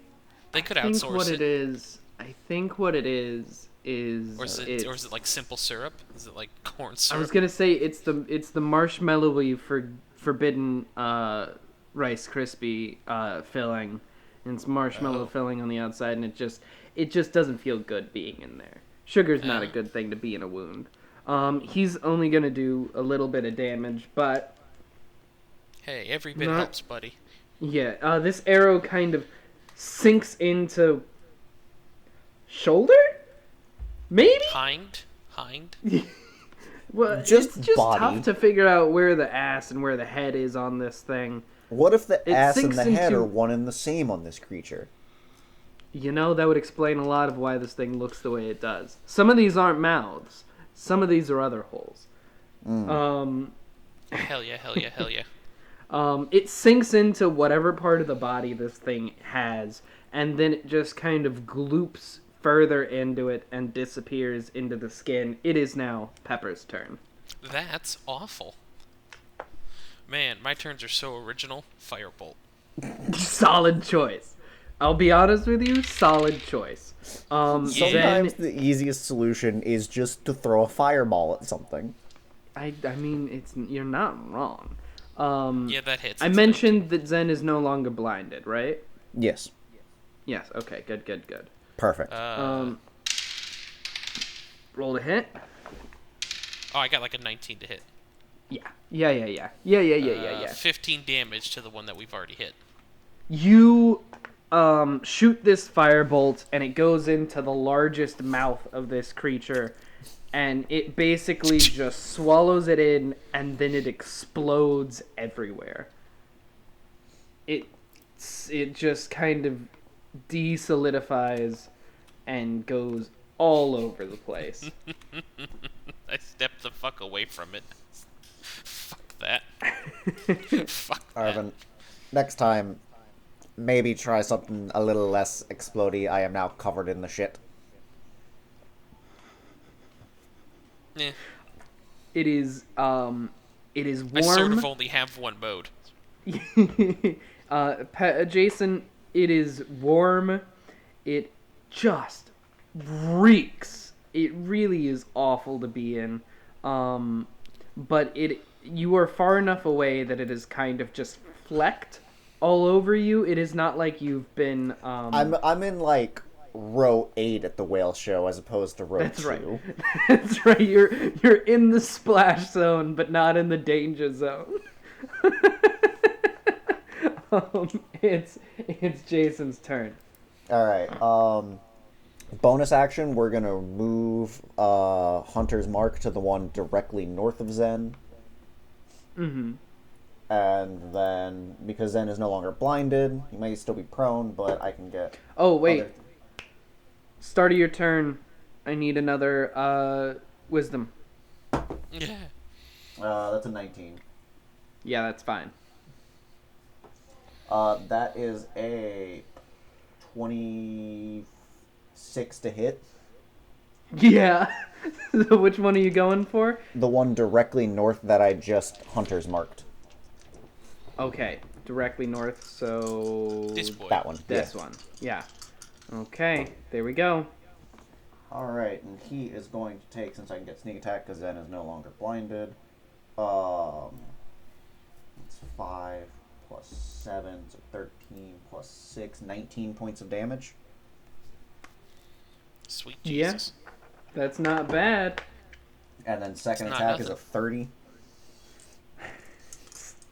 S2: They could
S3: I think
S2: outsource
S3: what
S2: it.
S3: it is. I think what it is
S2: Or is it like simple syrup? Is it like corn
S3: I
S2: syrup?
S3: was gonna say it's the marshmallowy forbidden Rice Krispie filling. And it's marshmallow filling on the outside, and it just doesn't feel good being in there. Sugar's not a good thing to be in a wound. He's only gonna do a little bit of damage, but
S2: Hey, every bit
S3: Not-
S2: helps, buddy.
S3: yeah, this arrow kind of sinks into shoulder, maybe.
S2: Hind?
S3: Well,
S1: Just
S3: it's just
S1: body.
S3: tough to figure out where the ass and where the head is on this thing.
S1: What if the
S3: It
S1: ass and
S3: sinks
S1: the head
S3: into-
S1: are one and the same on this creature?
S3: You know, that would explain a lot of why this thing looks the way it does. Some of these aren't mouths. Some of these are other holes.
S2: Hell yeah, hell yeah, hell yeah.
S3: It sinks into whatever part of the body this thing has, and then it just kind of gloops further into it and disappears into the skin. It is now Pepper's turn.
S2: That's awful. Man, my turns are so original. Firebolt.
S3: Solid choice. I'll be honest with you, solid choice.
S1: Sometimes the easiest solution is just to throw a fireball at something.
S3: I mean, you're not wrong.
S2: Yeah, that hits.
S3: I
S2: It's
S3: mentioned that Zen is no longer blinded, right?
S1: Yes.
S3: Yes. Okay. Good.
S1: Perfect.
S3: Roll to hit.
S2: Oh, I got like a 19 to hit.
S3: Yeah.
S2: 15 damage to the one that we've already hit.
S3: You shoot this firebolt, and it goes into the largest mouth of this creature, and it basically just swallows it in, and then it explodes everywhere. It just kind of desolidifies and goes all over the place.
S2: I stepped the fuck away from it. Fuck that. Fuck that.
S1: Arvin, next time, maybe try something a little less explodey. I am now covered in the shit.
S2: Eh,
S3: It is warm.
S2: I sort of only have one mode.
S3: Jason, it is warm. It just reeks. It really is awful to be in. But you are far enough away that it is kind of just flecked all over you. It is not like you've been.
S1: I'm in like row 8 at the whale show as opposed to row
S3: That's
S1: 2.
S3: right. That's right. You're in the splash zone, but not in the danger zone. It's Jason's turn.
S1: Alright, bonus action, we're gonna move Hunter's Mark to the one directly north of Zen.
S3: Mm-hmm.
S1: And then, because Zen is no longer blinded, he may still be prone, but I can get...
S3: Oh, wait. Start of your turn. I need another wisdom.
S2: Yeah.
S1: That's a 19.
S3: Yeah, that's fine.
S1: That is a 26 to hit.
S3: Yeah. So which one are you going for?
S1: The one directly north that I just Hunter's marked.
S3: Okay. Directly north, so...
S2: This boy.
S1: That one.
S3: This one. Yeah. Okay. There we go.
S1: Alright, and he is going to take, since I can get sneak attack because Zen is no longer blinded, it's 5 plus 7, so 13 plus 6, 19 points of damage.
S2: Sweet
S3: Yeah.
S2: Jesus.
S3: That's not bad.
S1: And then second
S2: It's not
S1: attack is a
S2: nothing.
S1: 30.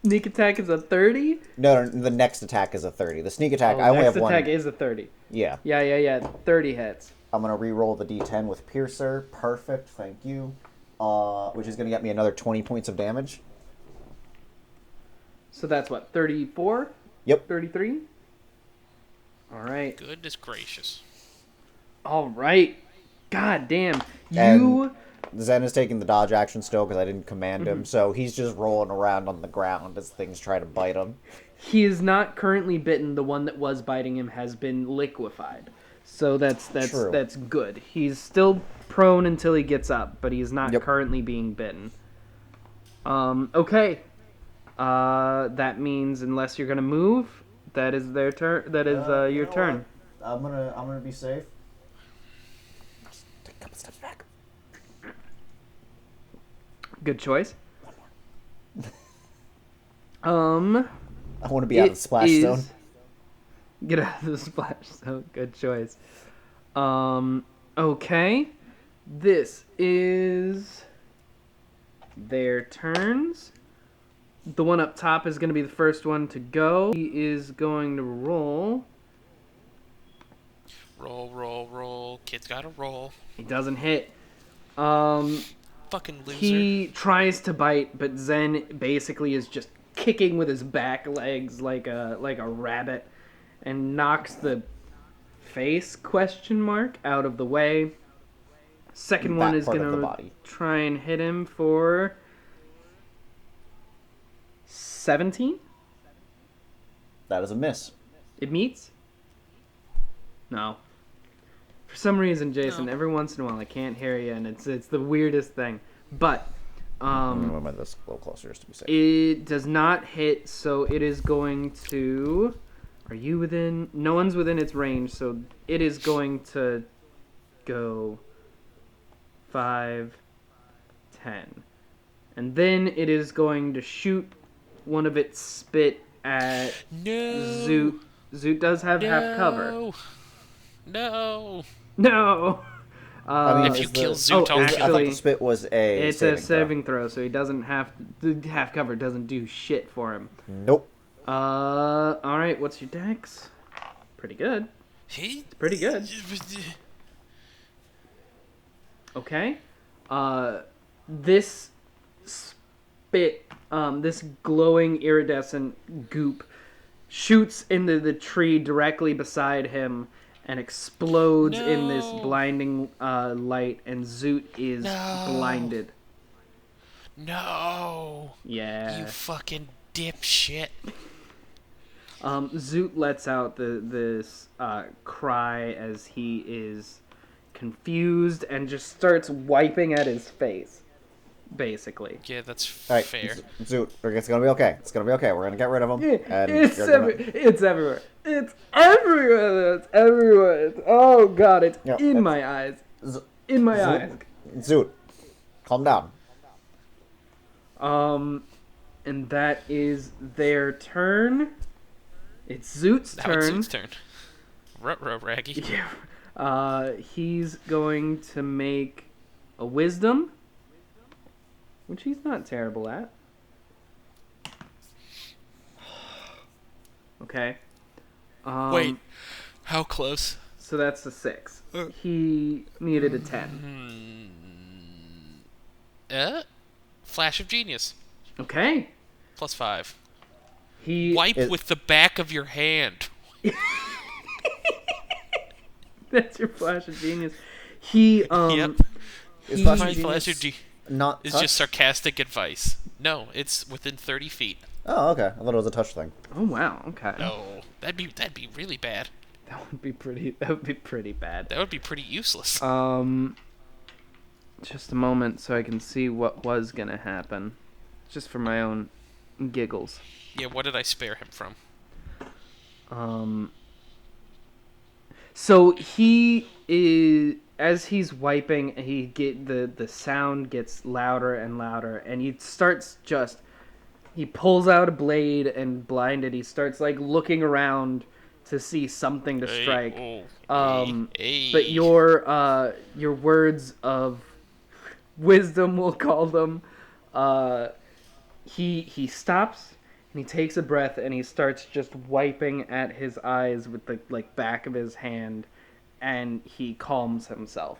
S3: Sneak attack is a 30?
S1: No, the next attack is a 30. The sneak attack, I only
S3: next
S1: have one.
S3: attack is a 30.
S1: Yeah.
S3: Yeah. 30 hits.
S1: I'm going to re-roll the d10 with Piercer. Perfect, thank you. Which is going to get me another 20 points of damage.
S3: So that's what, 34?
S1: Yep.
S3: 33? Alright.
S2: Goodness gracious.
S3: Alright. God damn.
S1: And Zen is taking the dodge action still because I didn't command him, so he's just rolling around on the ground as things try to bite him.
S3: He is not currently bitten. The one that was biting him has been liquefied. So that's
S1: True.
S3: that's good. He's still prone until he gets up, but he's not
S1: Yep.
S3: currently being bitten. Okay. That means unless you're gonna move, that is their turn. That is
S1: You
S3: your
S1: know
S3: turn.
S1: what? I'm gonna be safe. Just take a couple steps back.
S3: Good choice.
S1: I want to be out of the splash zone.
S3: Get out of the splash zone. Good choice. Okay. This is their turns. The one up top is going to be the first one to go. He is going to roll.
S2: Roll. Kid's gotta roll.
S3: He doesn't hit.
S2: Fucking loser.
S3: He tries to bite, but Zen basically is just kicking with his back legs like a rabbit and knocks the face ? Out of the way. Second one
S1: That
S3: is
S1: part of
S3: going
S1: the
S3: to
S1: body.
S3: try and hit him for 17.
S1: That is a miss.
S3: It meets? No. For some reason, Jason,
S2: No.
S3: every once in a while I can't hear you, and it's the weirdest thing. But
S1: I'm gonna move this a little closer just to be safe.
S3: it does not hit, so it is going to... Are you within... No one's within its range, so it is going to go 5, 10. And then it is going to shoot one of its spit at
S2: No.
S3: Zoot. Zoot does have half cover.
S2: No.
S3: No!
S2: If you
S1: is
S2: kill
S1: the-
S2: Zoot, I'll
S1: I
S3: actually-
S1: thought
S2: kill
S1: the spit was a
S3: It's a
S1: throw.
S3: saving throw, so he doesn't have... The half cover doesn't do shit for him.
S1: Nope.
S3: Alright, what's your dex? Pretty good. Pretty good. Okay. This spit, this glowing iridescent goop shoots into the tree directly beside him and explodes in this
S2: No.
S3: blinding light, and Zoot is
S2: No.
S3: blinded.
S2: No.
S3: Yeah.
S2: You fucking dipshit.
S3: Zoot lets out this cry as he is confused and just starts wiping at his face, basically.
S2: Yeah, that's
S1: All right,
S2: fair.
S1: Zoot, it's gonna be okay. It's gonna be okay. We're gonna get rid of him. And
S3: It's
S1: you're gonna-
S3: it's everywhere. It's everywhere. It's everywhere. Oh god, it's
S1: Yeah,
S3: in
S1: that's-
S3: my eyes.
S1: Z-
S3: In my
S1: Zoot,
S3: eyes.
S1: Zoot, calm down.
S3: And that is their turn. It's Zoot's
S2: Now it's
S3: turn.
S2: Zoot's turn. Ruh-roh, Raggy.
S3: Yeah. He's going to make a wisdom, which he's not terrible at. Okay.
S2: Wait, how close?
S3: So that's a 6. He needed a 10.
S2: Flash of genius.
S3: Okay.
S2: +5.
S3: He
S2: Wipe
S1: It-
S2: with the back of your hand.
S3: That's your flash of genius. He
S2: Yep.
S1: Is
S3: he-
S1: Flash
S2: My
S1: of
S2: flash
S1: Genius
S2: of genius
S1: not
S2: is
S1: touch?
S2: just sarcastic advice. No, it's within 30 feet.
S1: Oh, okay. I thought it was a touch thing.
S3: Oh wow. Okay.
S2: No, that'd be really bad.
S3: That would be pretty bad.
S2: That would be pretty useless.
S3: Just a moment so I can see what was gonna happen. Just for my own giggles.
S2: Yeah, what did I spare him from?
S3: So he is, as he's wiping, the sound gets louder and louder, and he starts he pulls out a blade, and blinded, he starts like looking around to see something to
S2: Hey,
S3: strike.
S2: oh, hey,
S3: But
S2: hey.
S3: your words of wisdom, we'll call them, he stops and he takes a breath and he starts just wiping at his eyes with the back of his hand, and he calms himself.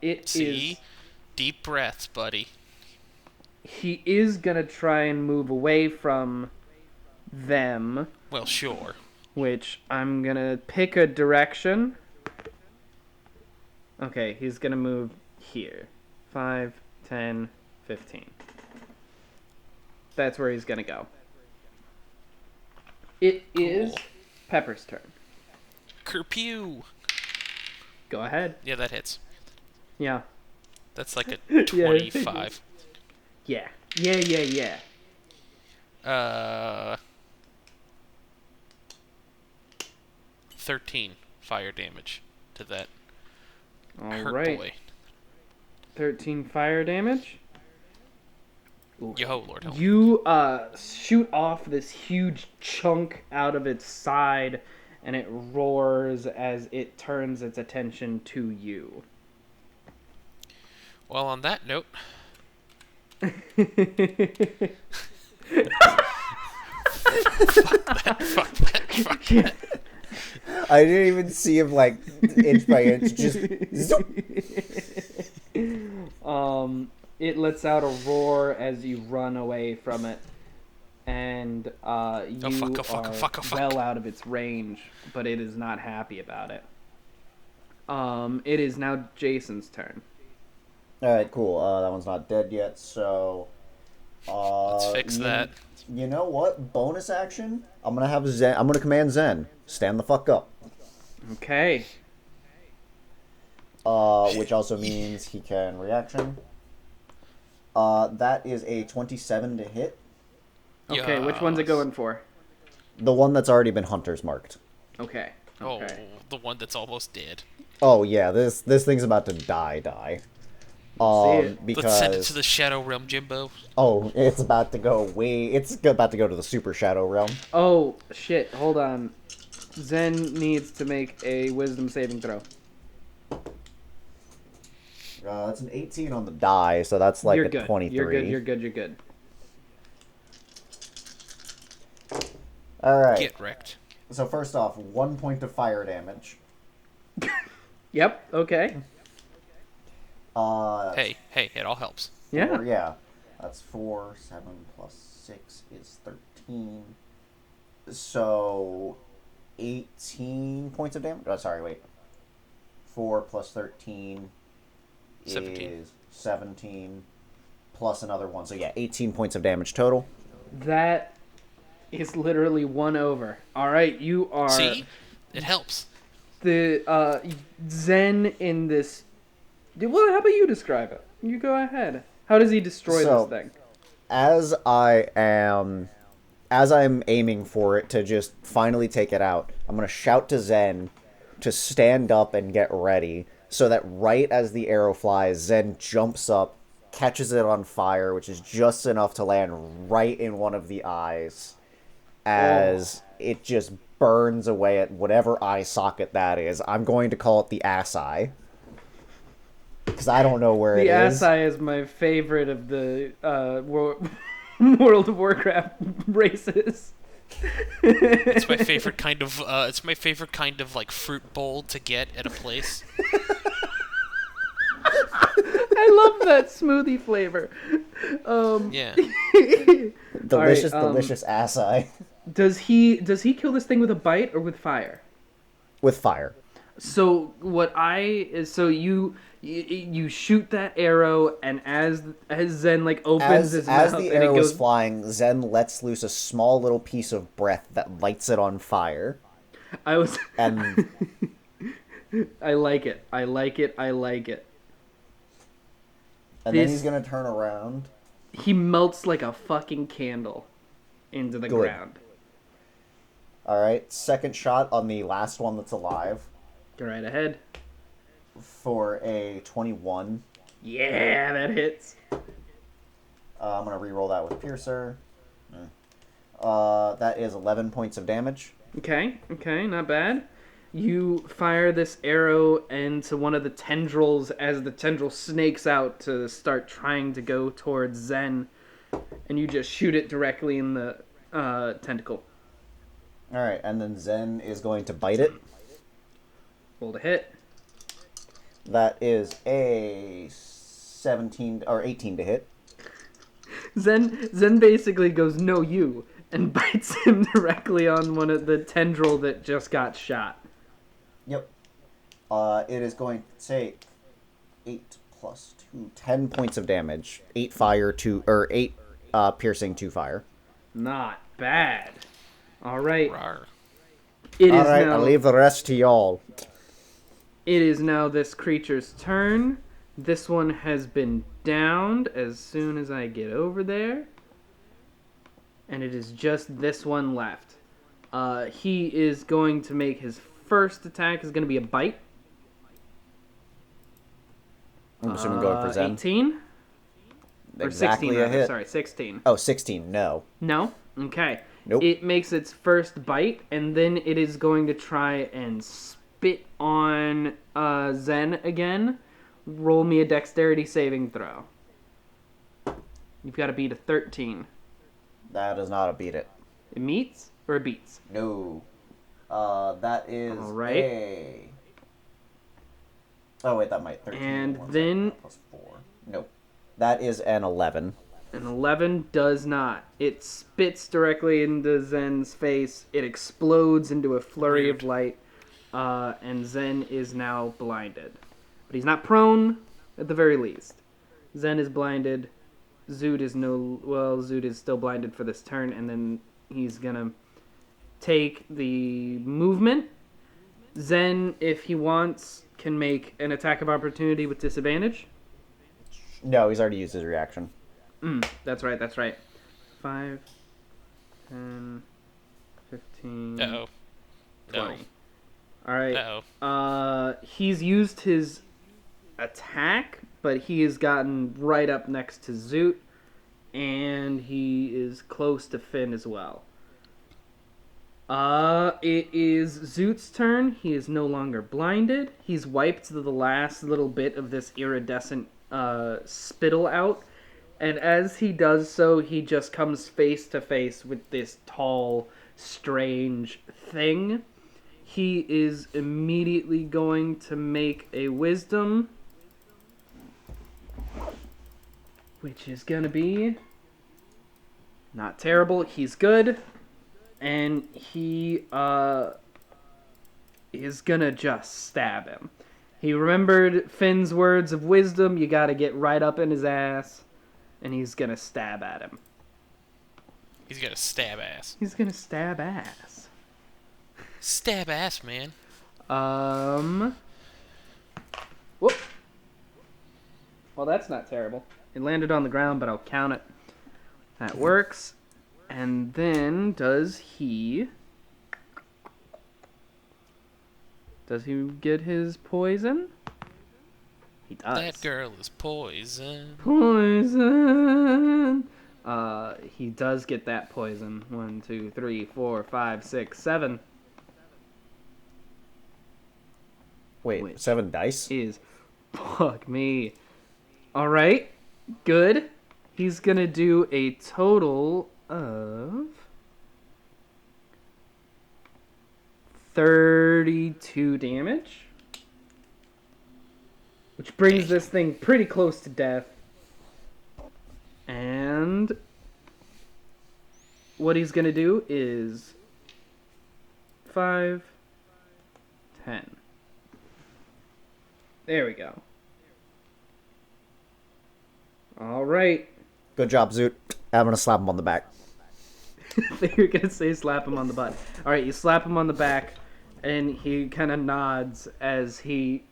S3: It
S2: See?
S3: is
S2: Deep breaths, buddy.
S3: he is gonna try and move away from them,
S2: Well, sure.
S3: which I'm gonna pick a direction. Okay, he's gonna move here. 5, 10, 15. That's where he's gonna go. It is
S2: Cool.
S3: Pepper's turn.
S2: Kerpew.
S3: Go ahead.
S2: Yeah, that hits.
S3: Yeah.
S2: That's like a
S3: Yeah,
S2: 25.
S3: Yeah. Yeah.
S2: 13 fire damage to that
S3: All
S2: hurt
S3: right.
S2: boy.
S3: 13 fire damage. Ooh.
S2: Yo, Lord help.
S3: You shoot off this huge chunk out of its side, and it roars as it turns its attention to you.
S2: Well, on that note, fuck that.
S1: I didn't even see him like inch by inch. Just zoop.
S3: It lets out a roar as you run away from it, and you
S2: fuck.
S3: are well out of its range, but it is not happy about it. It is now Jason's turn.
S1: All right, cool. That one's not dead yet, so
S2: Let's fix that.
S1: You know what? Bonus action. I'm gonna have Zen. I'm gonna command Zen. Stand the fuck up.
S3: Okay.
S1: Which also means he can reaction. That is a 27 to hit.
S3: Okay, which one's it
S2: Yes.
S3: going for?
S1: The one that's already been Hunter's marked.
S3: Okay.
S2: Oh,
S3: Okay.
S2: the one that's almost dead.
S1: Oh yeah, this thing's about to die.
S3: See it.
S1: Because
S2: Let's send it to the Shadow Realm, Jimbo.
S1: it's about to go way. It's about to go to the Super Shadow Realm.
S3: Oh, shit. Hold on. Zen needs to make a wisdom saving throw.
S1: That's an 18 on the die, so that's like
S3: You're
S1: a
S3: good.
S1: 23.
S3: You're good.
S1: All right.
S2: Get wrecked.
S1: So first off, 1 point of fire damage.
S3: Yep, okay.
S2: Hey, it all helps.
S3: Yeah.
S1: Yeah. That's 4. 7 plus 6 is 13. So 18 points of damage. Oh, sorry, wait. 4 plus 13
S2: 17.
S1: is 17. Plus another one. So yeah, 18 points of damage total.
S3: That is literally one over. All right, you are
S2: See? It helps.
S3: the Zen in this. Well, how about you describe it? You go ahead. How does he destroy
S1: So-
S3: this thing?
S1: As I'm aiming for it to just finally take it out, I'm gonna shout to Zen to stand up and get ready, so that right as the arrow flies, Zen jumps up, catches it on fire, which is just enough to land right in one of the eyes, as it just burns away at whatever eye socket that is. I'm going to call it the ass eye, because I don't know where
S3: The
S1: it is.
S3: Assai is my favorite of the World of Warcraft races.
S2: It's my favorite kind of. It's my favorite kind of like fruit bowl to get at a place.
S3: I love that smoothie flavor.
S2: Yeah.
S1: Delicious,
S3: All right,
S1: delicious ass eye.
S3: Does he kill this thing with a bite or with fire?
S1: With fire.
S3: So you shoot that arrow, and as Zen like opens his
S1: As
S3: mouth
S1: the
S3: and he
S1: arrow
S3: goes,
S1: is flying, Zen lets loose a small little piece of breath that lights it on fire.
S3: I was
S1: And
S3: I like it.
S1: then
S3: This-
S1: he's gonna turn around.
S3: He melts like a fucking candle into the
S1: Good.
S3: ground.
S1: Alright, second shot on the last one that's alive
S3: Go right ahead.
S1: for a 21.
S3: Yeah, that hits.
S1: I'm gonna re-roll that with Piercer. That is 11 points of damage.
S3: Okay, not bad. You fire this arrow into one of the tendrils as the tendril snakes out to start trying to go towards Zen, and you just shoot it directly in the tentacle.
S1: Alright, and then Zen is going to bite it.
S3: Roll to hit.
S1: That is a 17 or 18 to hit.
S3: Zen basically goes, "No, you," and bites him directly on one of the tendril that just got shot.
S1: Yep. It is going to take 8 plus 2, 10 points of damage. 8 fire, 8 piercing, 2 fire.
S3: Not bad. All right.
S2: Rawr.
S1: Alright, I'll leave the rest to y'all.
S3: It is now this creature's turn. This one has been downed as soon as I get over there. And it is just this one left. He is going to make his first attack is going to be a bite.
S1: I'm assuming going for Zen.
S3: 18? Or
S1: Exactly
S3: 16
S1: a
S3: rather.
S1: hit.
S3: Sorry, 16.
S1: Oh, 16, no.
S3: No? Okay.
S1: Nope.
S3: It makes its first bite, and then it is going to try and spit on Zen again. Roll me a dexterity saving throw. You've got to beat a 13.
S1: That does not beat it.
S3: It meets or it beats?
S1: No. That is
S3: All right.
S1: a... Oh, wait, that might... 13
S3: And
S1: one
S3: then-
S1: second, plus 4. Nope. That is an 11.
S3: An 11 does not. It spits directly into Zen's face. It explodes into a flurry of light. And Zen is now blinded. But he's not prone, at the very least. Zen is blinded. Zoot is still blinded for this turn, and then he's gonna take the movement. Zen, if he wants, can make an attack of opportunity with disadvantage.
S1: No, he's already used his reaction.
S3: That's right. 5, 10, 15,
S2: Uh-oh.
S3: 20.
S2: No.
S3: All right.
S2: Uh-oh.
S3: He's used his attack, but he has gotten right up next to Zoot, and he is close to Finn as well. It is Zoot's turn. He is no longer blinded. He's wiped the last little bit of this iridescent spittle out, and as he does so, he just comes face to face with this tall, strange thing. He is immediately going to make a wisdom, which is going to be not terrible. He's good. And he is going to just stab him. He remembered Finn's words of wisdom. You got to get right up in his ass. And he's going to stab at him.
S2: He's got a stab ass.
S3: He's going to stab ass.
S2: Stab ass, man.
S3: Whoop. Well, that's not terrible. It landed on the ground, but I'll count it. That works. And then, does he get his poison? He does.
S2: That girl is poison.
S3: Poison! He does get that poison. 1, 2, 3, 4, 5, 6, 7.
S1: Wait,
S3: Which
S1: 7 dice?
S3: Is fuck me. Alright, good. He's gonna do a total of 32 damage. Which brings this thing pretty close to death. And what he's gonna do is 5, 10. There we go. Alright.
S1: Good job, Zoot. I'm gonna slap him on the back.
S3: I think you're gonna say slap him on the butt. Alright, you slap him on the back, and he kind of nods as he...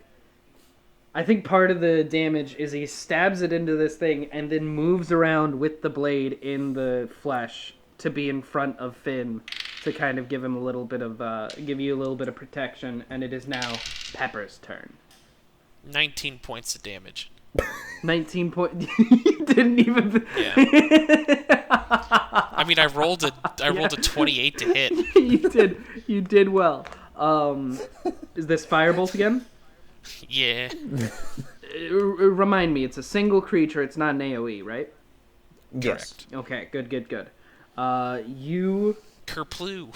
S3: I think part of the damage is he stabs it into this thing and then moves around with the blade in the flesh to be in front of Finn to kind of give him a little bit of, give you a little bit of protection, and it is now Pepper's turn.
S2: 19 points of damage.
S3: 19 point. You didn't even.
S2: Yeah. I mean, I rolled a 28 to hit.
S3: You did well. Is this firebolt again?
S2: Yeah.
S3: Remind me, it's a single creature. It's not an AOE, right?
S1: Yes.
S2: Correct.
S3: Okay, good. You.
S2: Kerploo.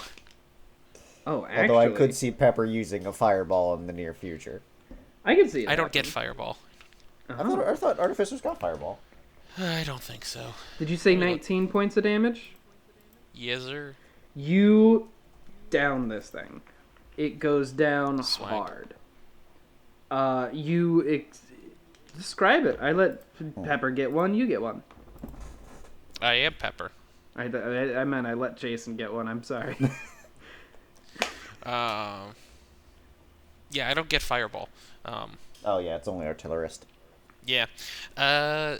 S3: Oh, actually,
S1: Although I could see Pepper using a fireball in the near future.
S3: I can see it.
S2: I don't get
S3: happening.
S2: fireball.
S1: I thought Artificers got fireball.
S2: I don't think so.
S3: Did you say 19 points of damage?
S2: Yes, sir.
S3: You down this thing. It goes down
S2: Swag.
S3: hard. Describe it. I let Pepper get one. You get one.
S2: I am Pepper.
S3: I meant I let Jason get one. I'm sorry.
S2: Yeah, I don't get fireball.
S1: Oh yeah, it's only artillerist.
S2: Yeah.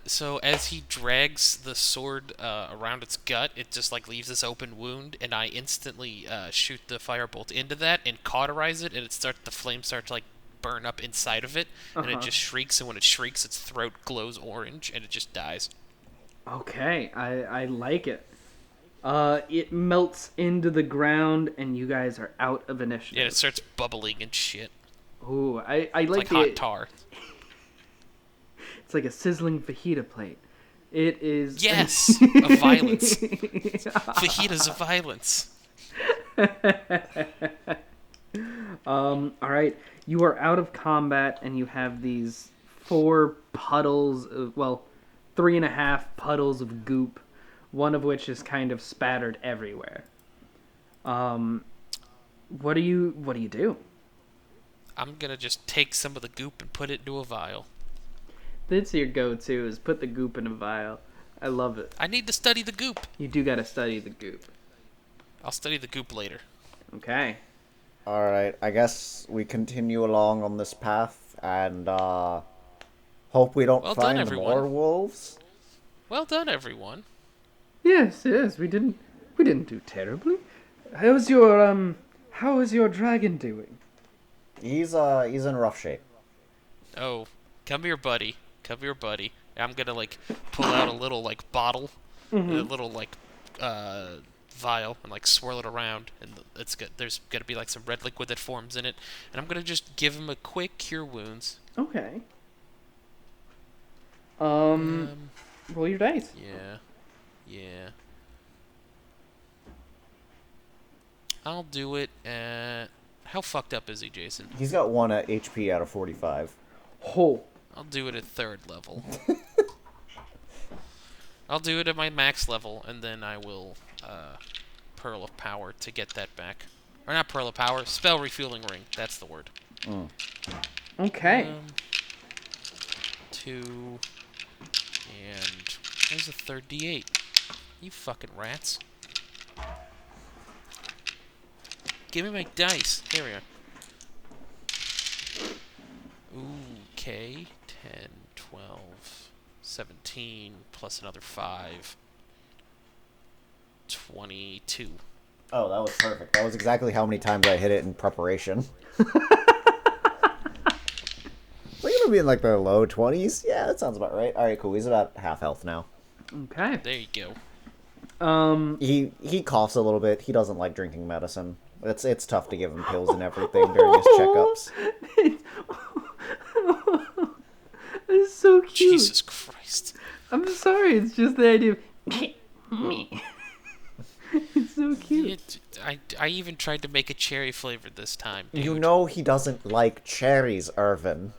S2: So as he drags the sword around its gut, it just like leaves this open wound, and I instantly shoot the firebolt into that and cauterize it, and the flames start to like burn up inside of it, and it just shrieks, and when it shrieks, its throat glows orange, and it just dies.
S3: Okay, I like it. It melts into the ground, and you guys are out of initiative.
S2: Yeah, it starts bubbling and shit.
S3: Ooh, I
S2: It's
S3: like
S2: like
S3: the
S2: hot tar.
S3: It's like a sizzling fajita plate. It is.
S2: Yes, of violence. Fajitas of violence.
S3: All right, you are out of combat, and you have these 4 puddles. 3.5 puddles of goop, one of which is kind of spattered everywhere. What do you do?
S2: I'm gonna just take some of the goop and put it into a vial.
S3: That's your go-to, is put the goop in a vial. I love it.
S2: I need to study the goop.
S3: You do gotta study the goop.
S2: I'll study the goop later.
S3: Okay.
S1: Alright, I guess we continue along on this path and hope we don't
S2: Well done,
S1: find
S2: everyone.
S1: more wolves.
S2: Well done, everyone.
S3: Yes, we didn't do terribly. How is your dragon doing?
S1: He's in rough shape.
S2: Oh, come here, buddy. Come here, buddy. I'm gonna like pull out a little like bottle, a little like vial, and like swirl it around, and it's good. There's gonna be like some red liquid that forms in it, and I'm gonna just give him a quick cure wounds.
S3: Okay. Roll your dice.
S2: Yeah. I'll do it at... How fucked up is he, Jason?
S1: He's got 1 HP out of 45.
S3: Oh.
S2: I'll do it at 3rd level. I'll do it at my max level, and then I will Pearl of Power to get that back. Or not Pearl of Power, Spell Refueling Ring. That's the word.
S3: Okay.
S2: 2... And... Where's the 3rd D8? You fucking rats. Give me my dice. Here we are. Okay. 10, 12, 17, plus another 5. 22.
S1: Oh, that was perfect. That was exactly how many times I hit it in preparation. We're gonna be in like the low 20s. Yeah, that sounds about right. Alright, cool. He's about half health now.
S3: Okay.
S2: There you go.
S1: He coughs a little bit. He doesn't like drinking medicine. It's tough to give him pills and everything during his checkups.
S3: It's so cute.
S2: Jesus Christ.
S3: I'm sorry. It's just the idea of it's so cute.
S2: I even tried to make a cherry flavored this time, dude.
S1: You know he doesn't like cherries, Irvin.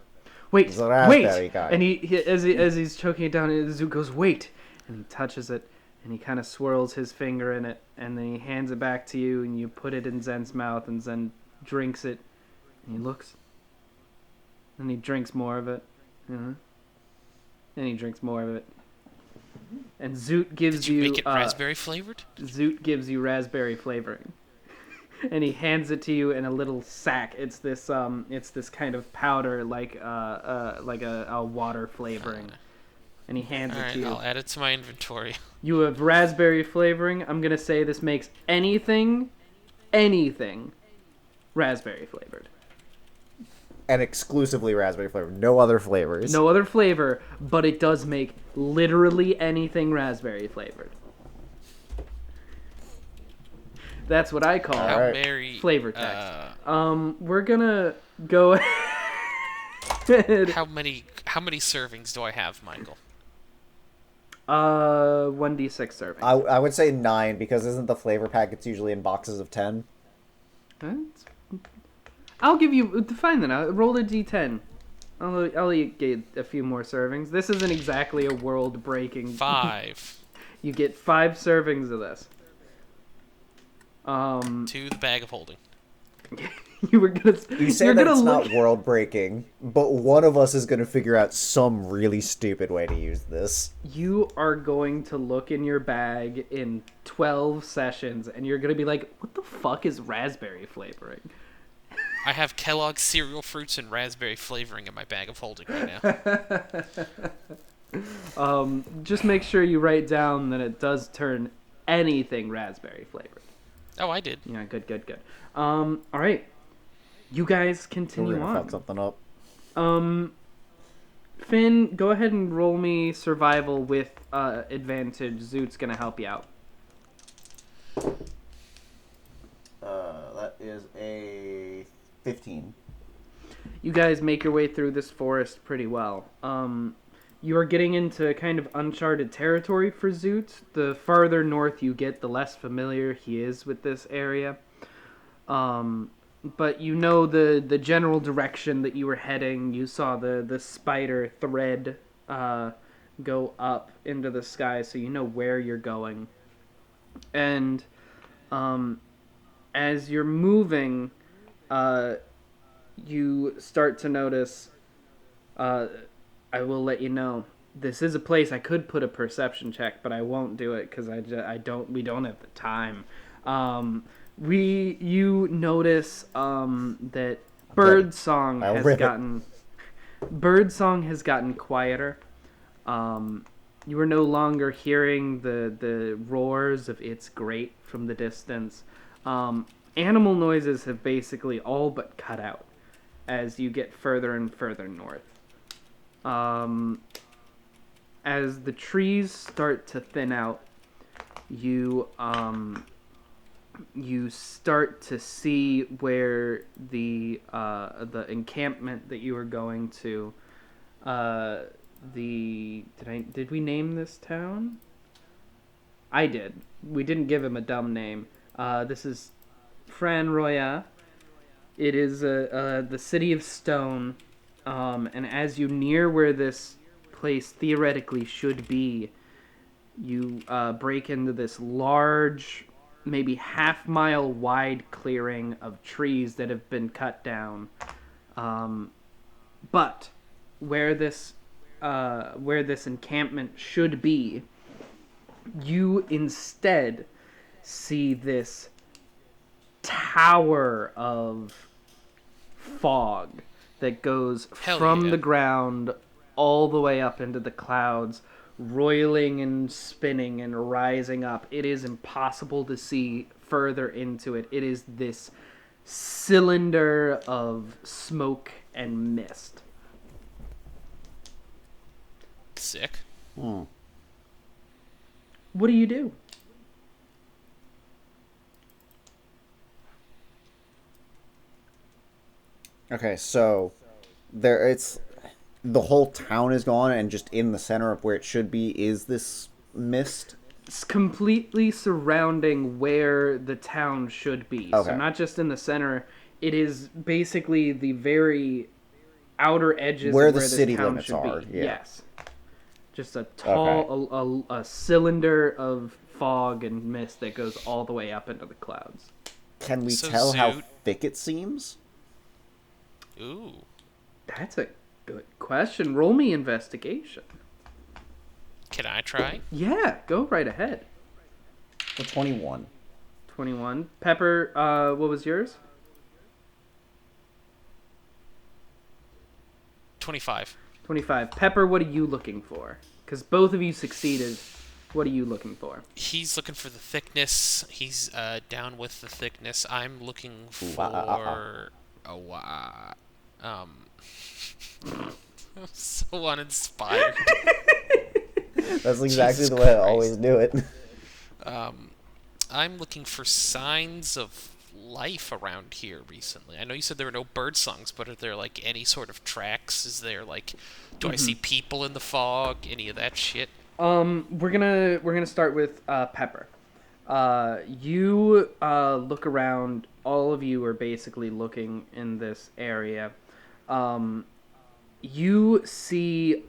S3: Wait,
S1: He's a raspberry
S3: wait.
S1: guy.
S3: And as he's choking it down, Zoot goes, "Wait," and he touches it, and he kind of swirls his finger in it, and then he hands it back to you, and you put it in Zen's mouth, and Zen drinks it, and he looks, and he drinks more of it, and he drinks more of it, and Zoot gives
S2: Did you make it raspberry flavored?
S3: Zoot gives you raspberry flavoring, and he hands it to you in a little sack. It's this kind of powder like a water flavoring. And he hands it to you.
S2: I'll add it to my inventory.
S3: You have raspberry flavoring. I'm going to say this makes anything raspberry flavored.
S1: And exclusively raspberry flavor. No other flavors.
S3: No other flavor, but it does make literally anything raspberry flavored. That's what I call
S2: How
S1: Alright.
S2: merry?
S3: flavor text. We're gonna go ahead.
S2: How many servings do I have, Michael?
S3: 1d6 serving.
S1: I would say 9 because isn't the flavor packets usually in boxes of 10?
S3: I'll give you fine then. I'll roll a d10. I'll get a few more servings. This isn't exactly a world-breaking.
S2: 5.
S3: You get 5 servings of this.
S2: To the bag of holding.
S3: You were gonna.
S1: You say
S3: you're
S1: that
S3: gonna
S1: it's
S3: look.
S1: not world breaking, but one of us is going to figure out some really stupid way to use this.
S3: You are going to look in your bag in 12 sessions, and you're gonna be like, "What the fuck is raspberry flavoring?"
S2: I have Kellogg's cereal fruits and raspberry flavoring in my bag of holding right now.
S3: Just make sure you write down that it does turn anything raspberry flavored.
S2: Oh, I did.
S3: Yeah, good. All right, you guys
S1: We're
S3: continue
S1: going to fuck
S3: on.
S1: something up.
S3: Finn, go ahead and roll me survival with advantage. Zoot's gonna help you out.
S1: That is a 15.
S3: You guys make your way through this forest pretty well. You are getting into kind of uncharted territory for Zoot. The farther north you get, the less familiar he is with this area. But you know the general direction that you were heading. You saw the spider thread go up into the sky, so you know where you're going. And as you're moving, you start to notice. I will let you know. This is a place I could put a perception check, but I won't do it because we don't have the time. You notice that birdsong has gotten quieter. You are no longer hearing the roars of its grate from the distance. Animal noises have basically all but cut out as you get further and further north. As the trees start to thin out, you start to see where the encampment that you were going to. Did we name this town? I did. We didn't give him a dumb name. This is Fran Roya. It is the city of stone. And as you near where this place theoretically should be, you break into this large, maybe half-mile wide clearing of trees that have been cut down. But where this encampment should be, you instead see this tower of fog that goes from the ground all the way up into the clouds, roiling and spinning and rising up. It is impossible to see further into it. It is this cylinder of smoke and mist.
S2: Sick.
S3: What do you do?
S1: Okay, so the whole town is gone, and just in the center of where it should be is this mist.
S3: It's completely surrounding where the town should be.
S1: Okay.
S3: So not just in the center. It is basically the very outer edges
S1: Where
S3: of
S1: the
S3: where
S1: city
S3: this town
S1: limits
S3: should
S1: are,
S3: be.
S1: yeah.
S3: Yes. Just a tall, a cylinder of fog and mist that goes all the way up into the clouds.
S1: Can we
S2: So
S1: tell how
S2: Zoot-
S1: thick it seems?
S2: Ooh.
S3: That's a good question. Roll me investigation.
S2: Can I try?
S3: Yeah, go right ahead.
S1: The 21.
S3: 21. Pepper, what was yours?
S2: 25.
S3: 25. Pepper, what are you looking for? Because both of you succeeded. What are you looking for?
S2: He's looking for the thickness. He's down with the thickness. I'm looking for Um, so uninspired.
S1: That's exactly
S2: Jesus
S1: the way I
S2: Christ.
S1: always do it.
S2: Um, I'm looking for signs of life around here recently. I know you said there were no bird songs, but are there like any sort of tracks? Is there like, do I see people in the fog? Any of that shit?
S3: We're gonna start with Pepper. You look around. All of you are basically looking in this area. Um, you see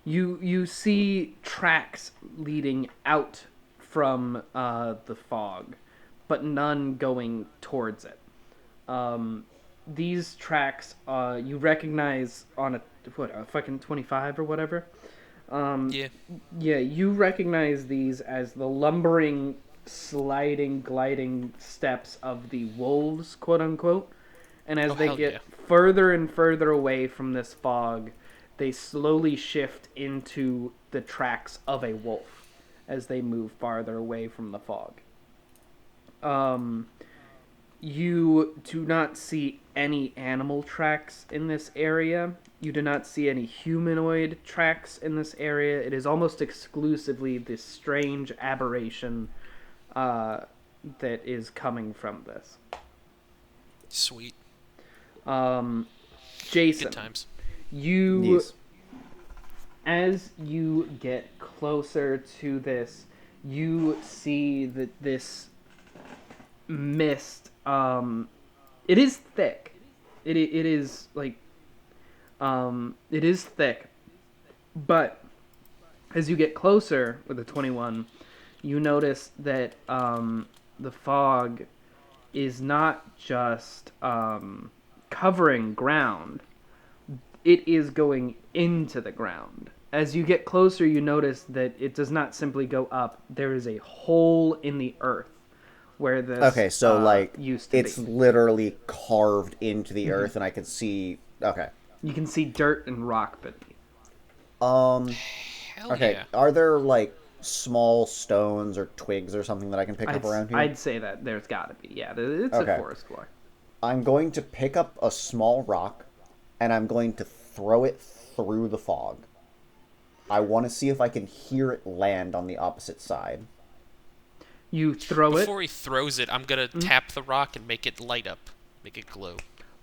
S3: you see tracks leading out from the fog, but none going towards it. These tracks you recognize on a fucking 25 or whatever.
S2: Yeah.
S3: Yeah, you recognize these as the lumbering, sliding, gliding steps of the wolves, quote unquote. And as
S2: Oh
S3: they
S2: hell yeah.
S3: get further and further away from this fog, they slowly shift into the tracks of a wolf as they move farther away from the fog. Um, you do not see any animal tracks in this area. You do not see any humanoid tracks in this area. It is almost exclusively this strange aberration uh, that is coming from this.
S2: Sweet.
S3: Um,
S2: Good
S3: Jason,
S2: times.
S3: you
S1: Yes.
S3: as you get closer to this, you see that this mist, it is thick. It is like, it is thick, but as you get closer with the 21, you notice that the fog is not just covering ground, it is going into the ground. As you get closer, you notice that it does not simply go up. There is a hole in the earth where this
S1: Okay, so like
S3: used to be.
S1: it's literally carved into the earth, and I can see. Okay.
S3: You can see dirt and rock beneath.
S1: Um.
S2: Hell
S1: Okay.
S2: yeah.
S1: Are there like small stones or twigs or something that I can pick up around here?
S3: I'd say that there's got to be. Yeah, it's
S1: Okay.
S3: a forest floor.
S1: I'm going to pick up a small rock, and I'm going to throw it through the fog. I want to see if I can hear it land on the opposite side.
S3: You throw
S2: Before he throws it, I'm gonna tap the rock and make it light up. Make it glow.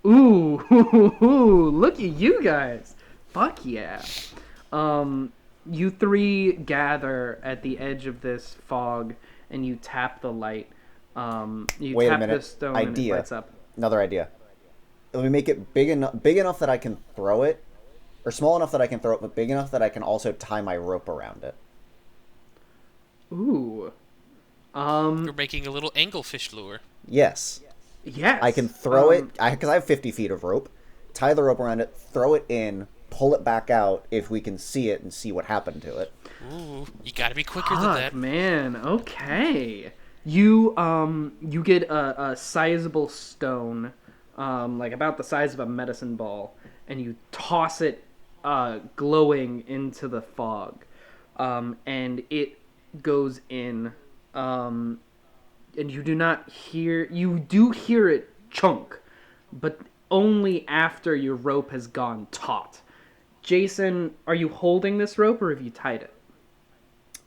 S3: it. Ooh, look at you guys. Fuck yeah. You three gather at the edge of this fog, and you tap the light. You
S1: Wait a
S3: tap
S1: minute.
S3: the stone and it
S1: Idea.
S3: lights up.
S1: Another idea. Let me make it big enough that I can throw it, or small enough that I can throw it, but big enough that I can also tie my rope around it.
S3: Ooh.
S2: We're making a little anglefish lure.
S1: Yes.
S3: Yes.
S1: I can throw it, because I have 50 feet of rope, tie the rope around it, throw it in, pull it back out if we can see it and see what happened to it.
S2: Ooh, you gotta be quicker than
S3: Fuck,
S2: that.
S3: man. Okay. You get a sizable stone, like about the size of a medicine ball, and you toss it, glowing into the fog, and it goes in, and you do not hear. You do hear it chunk, but only after your rope has gone taut. Jason, are you holding this rope or have you tied it?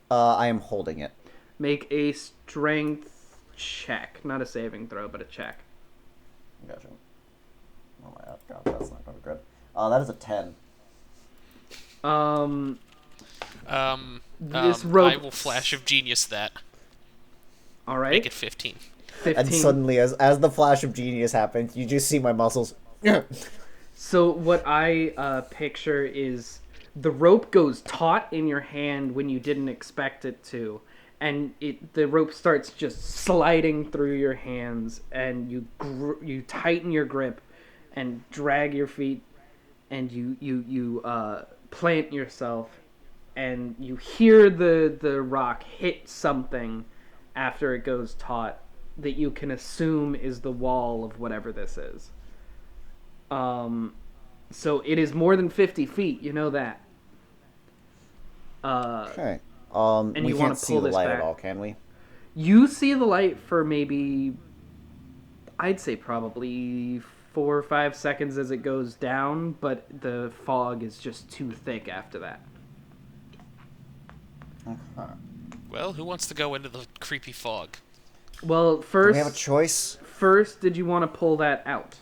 S1: I am holding it.
S3: Make a strength check. Not a saving throw, but a check.
S1: Gotcha. Oh my god, that's not going to be good. That is a 10.
S3: This rope.
S2: I will flash of genius that.
S3: All right.
S2: Make it 15.
S3: 15.
S1: And suddenly, as the flash of genius happens, you just see my muscles.
S3: So what I picture is the rope goes taut in your hand when you didn't expect it to, and the rope starts just sliding through your hands, and you tighten your grip and drag your feet, and you plant yourself, and you hear the rock hit something after it goes taut that you can assume is the wall of whatever this is. So it is more than 50 feet. You know that.
S1: Okay.
S3: And
S1: We
S3: you wanna
S1: can't see
S3: pull
S1: the
S3: this
S1: light
S3: back.
S1: at all, can we?
S3: You see the light for maybe, I'd say probably 4 or 5 seconds as it goes down, but the fog is just too thick after that.
S1: Okay.
S2: Well, who wants to go into the creepy fog?
S3: Well,
S1: Do we have a choice?
S3: first, did you want to pull that out?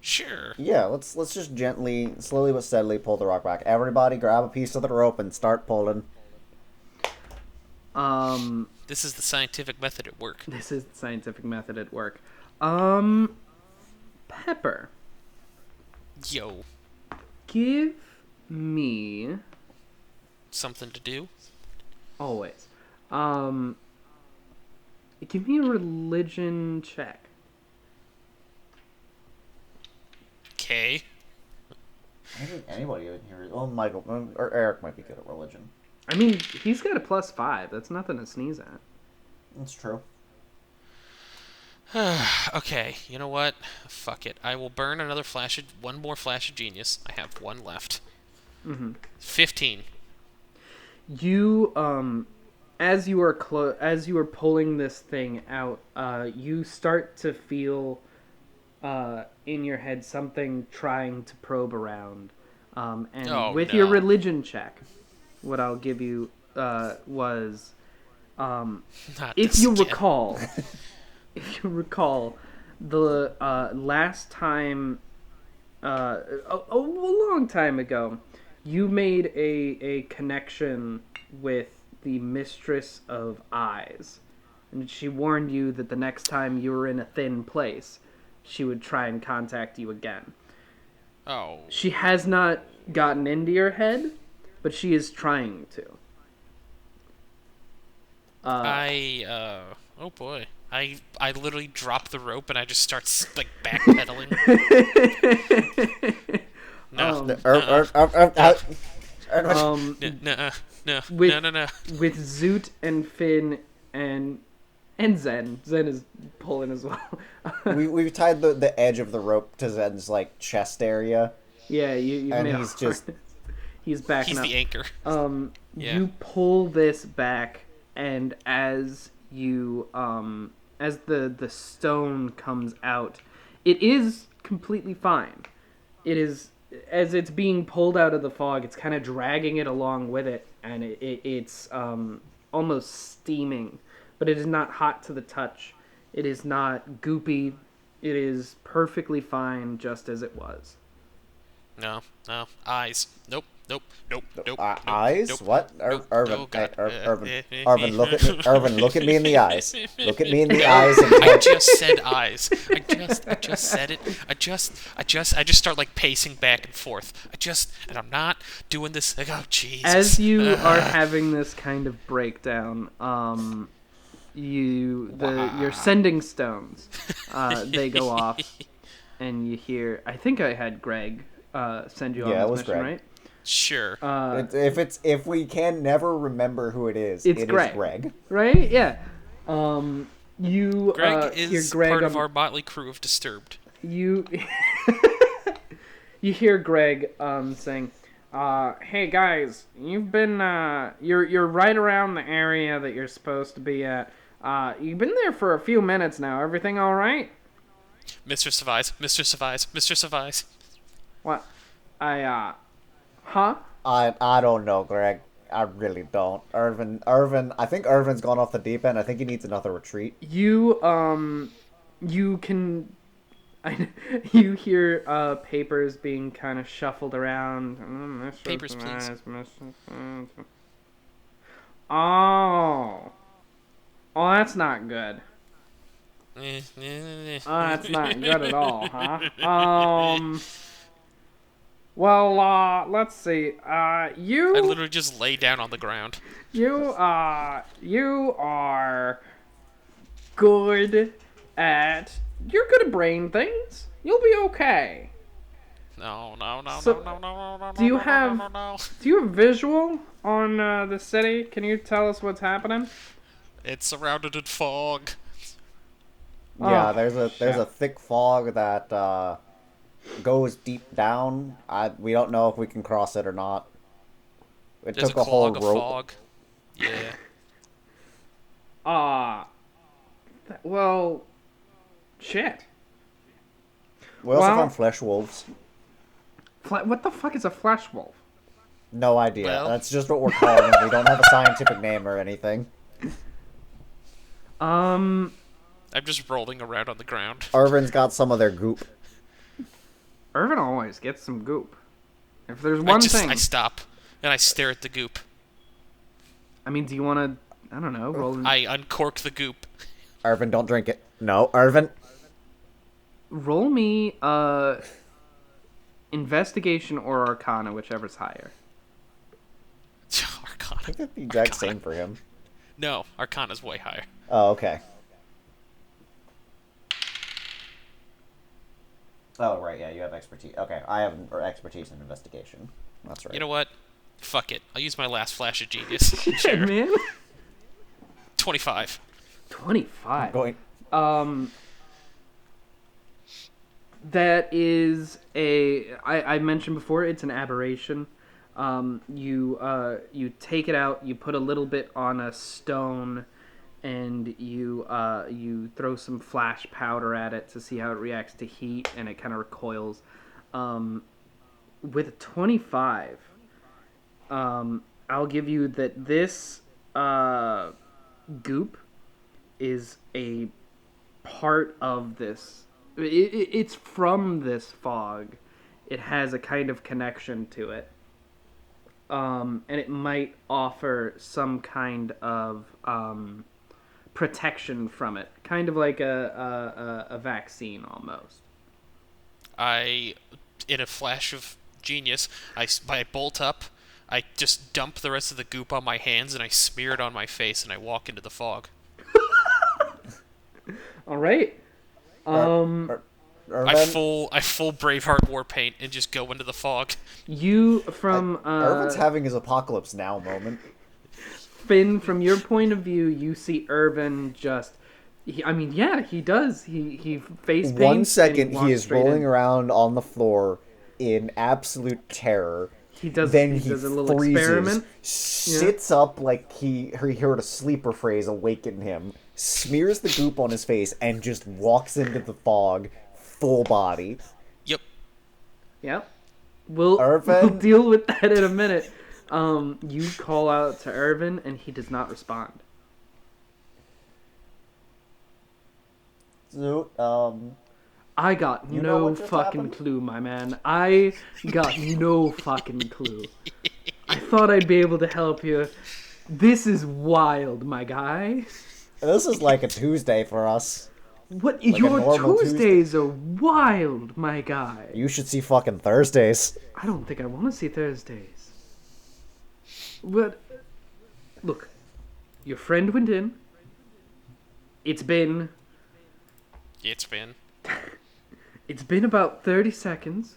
S2: Sure.
S1: Yeah, let's just gently, slowly but steadily pull the rock back. Everybody grab a piece of the rope and start pulling.
S2: This is the scientific method at work.
S3: This is the scientific method at work. Pepper,
S2: Yo.
S3: give me
S2: Something to do?
S3: always. Give me a religion check.
S2: Okay.
S1: I think anybody in here. Oh, Michael or Eric might be good at religion.
S3: I mean, he's got a +5. That's nothing to sneeze at.
S1: That's true.
S2: Okay, you know what? Fuck it. I will burn one more flash of genius. I have one left. 15.
S3: You as you are pulling this thing out, you start to feel in your head something trying to probe around. And
S2: Oh,
S3: with
S2: no.
S3: your religion check, what I'll give you was
S2: Not
S3: if
S2: this
S3: you
S2: again.
S3: recall, the last time, a long time ago, you made a connection with the Mistress of Eyes, and she warned you that the next time you were in a thin place, she would try and contact you again.
S2: Oh.
S3: She has not gotten into your head, but she is trying to.
S2: Oh boy. I literally drop the rope and I just start like backpedaling. No. No.
S3: With Zoot and Finn and Zen. Zen is pulling as well.
S1: We've tied the edge of the rope to Zen's like chest area.
S3: Yeah, you
S1: And
S3: made
S1: he's
S3: a
S1: just-
S3: he's backing
S2: He's
S3: up.
S2: the anchor. Yeah.
S3: You pull this back, and as you as the stone comes out, it is completely fine. It is, as it's being pulled out of the fog, it's kind of dragging it along with it, and it's almost steaming, but it is not hot to the touch. It is not goopy. It is perfectly fine, just as it was.
S2: No. Eyes. Nope.
S1: Eyes?
S2: Nope.
S1: What?
S2: Nope.
S1: Irvin,
S2: Oh, God.
S1: Irvin, look at me. Irvin, look at me in the eyes. Look at me in the eyes. And
S2: I just said eyes. I just said it. I just start like pacing back and forth. And I'm not doing this. Like, oh Jesus.
S3: As you are having this kind of breakdown, your sending stones, they go off, and you hear. I think I had Greg send you on
S1: Yeah, it
S3: this
S1: was
S3: mission,
S1: Greg.
S3: right?
S2: Sure.
S1: if we can never remember who it is,
S3: It's
S1: it
S3: Greg.
S1: is Greg.
S3: Right? Yeah. You
S2: Greg
S3: hear
S2: is
S3: Greg
S2: part
S3: on-
S2: of our motley crew of Disturbed.
S3: You you hear Greg saying, "Hey guys, you've been you're right around the area that you're supposed to be at. You've been there for a few minutes now. Everything all right?"
S2: Mistress of Eyes.
S3: What? Huh?
S1: I don't know, Greg. I really don't. Irvin. I think Irvin's gone off the deep end. I think he needs another retreat.
S3: You can. You hear papers being kind of shuffled around.
S2: Papers, please.
S3: Oh, that's not good.
S2: Eh.
S3: That's not good at all, huh? Well, let's see.
S2: I literally just lay down on the ground.
S3: You are good at. You're good at brain things. You'll be okay.
S2: No.
S3: Do you have visual on the city? Can you tell us what's happening?
S2: It's surrounded in fog.
S1: Yeah,
S3: Oh,
S1: there's a thick fog that goes deep down. We don't know if we can cross it or not. It
S2: There's
S1: took
S2: a
S1: a whole
S2: clog of
S1: rope.
S2: fog. Yeah.
S3: Well, shit.
S1: We also
S3: Well-
S1: found flesh wolves.
S3: What the fuck is a flesh wolf?
S1: No idea.
S2: Well-
S1: That's just what we're calling them. We don't have a scientific name or anything.
S3: Um,
S2: I'm just rolling around on the ground.
S1: Arvin's got some of their goop.
S3: Irvin always gets some goop. If there's
S2: I
S3: one thing,
S2: I stop and I stare at the goop.
S3: I mean, do you want to? I don't know. Roll.
S2: I uncork the goop.
S1: Arvin, don't drink it. No, Arvin.
S3: Roll me investigation or arcana, whichever's higher.
S2: Arcana.
S1: I think that's the exact
S2: Arcana.
S1: same for him.
S2: No, Arcana's way higher.
S1: Oh, okay. Oh, right, yeah, you have expertise. Okay, I have expertise in investigation. That's right.
S2: You know what? Fuck it. I'll use my last flash of genius.
S3: Shit,
S2: Sure.
S3: man.
S2: 25.
S3: 25.
S1: Going.
S3: That is I mentioned before, it's an aberration. You take it out, you put a little bit on a stone, and you throw some flash powder at it to see how it reacts to heat, and it kind of recoils. With a 25, I'll give you that this goop is a part of this. It's from this fog. It has a kind of connection to it. And it might offer some kind of protection from it. Kind of like a vaccine, almost.
S2: In a flash of genius, I bolt up, I just dump the rest of the goop on my hands, and I smear it on my face, and I walk into the fog.
S3: All right.
S1: Arvin,
S2: I full Braveheart war paint and just go into the fog.
S3: You from
S1: Arvin's having his apocalypse now moment.
S3: Finn, from your point of view, you see Irvin just. He does. He face paints.
S1: 1 second,
S3: and
S1: he is rolling around on the floor in absolute terror.
S3: He does.
S1: Then
S3: he
S1: he
S3: does a little
S1: freezes,
S3: experiment.
S1: sits up like he heard a sleeper phrase awaken him, smears the goop on his face, and just walks into the fog, full body.
S2: Yep.
S3: Yep. We'll
S1: Irvin?
S3: deal with that in a minute. You call out to Irvin, and he does not respond.
S1: So,
S3: I got
S1: You know
S3: no
S1: what just
S3: fucking
S1: happened?
S3: clue, my man. I got no fucking clue. I thought I'd be able to help you. This is wild, my guy.
S1: this is like a Tuesday for us.
S3: What?
S1: Like a
S3: Your
S1: normal
S3: Tuesdays are wild, my guy.
S1: You should see fucking Thursdays.
S3: I don't think I want to see Thursdays. But, look, your friend went in. It's been about 30 seconds.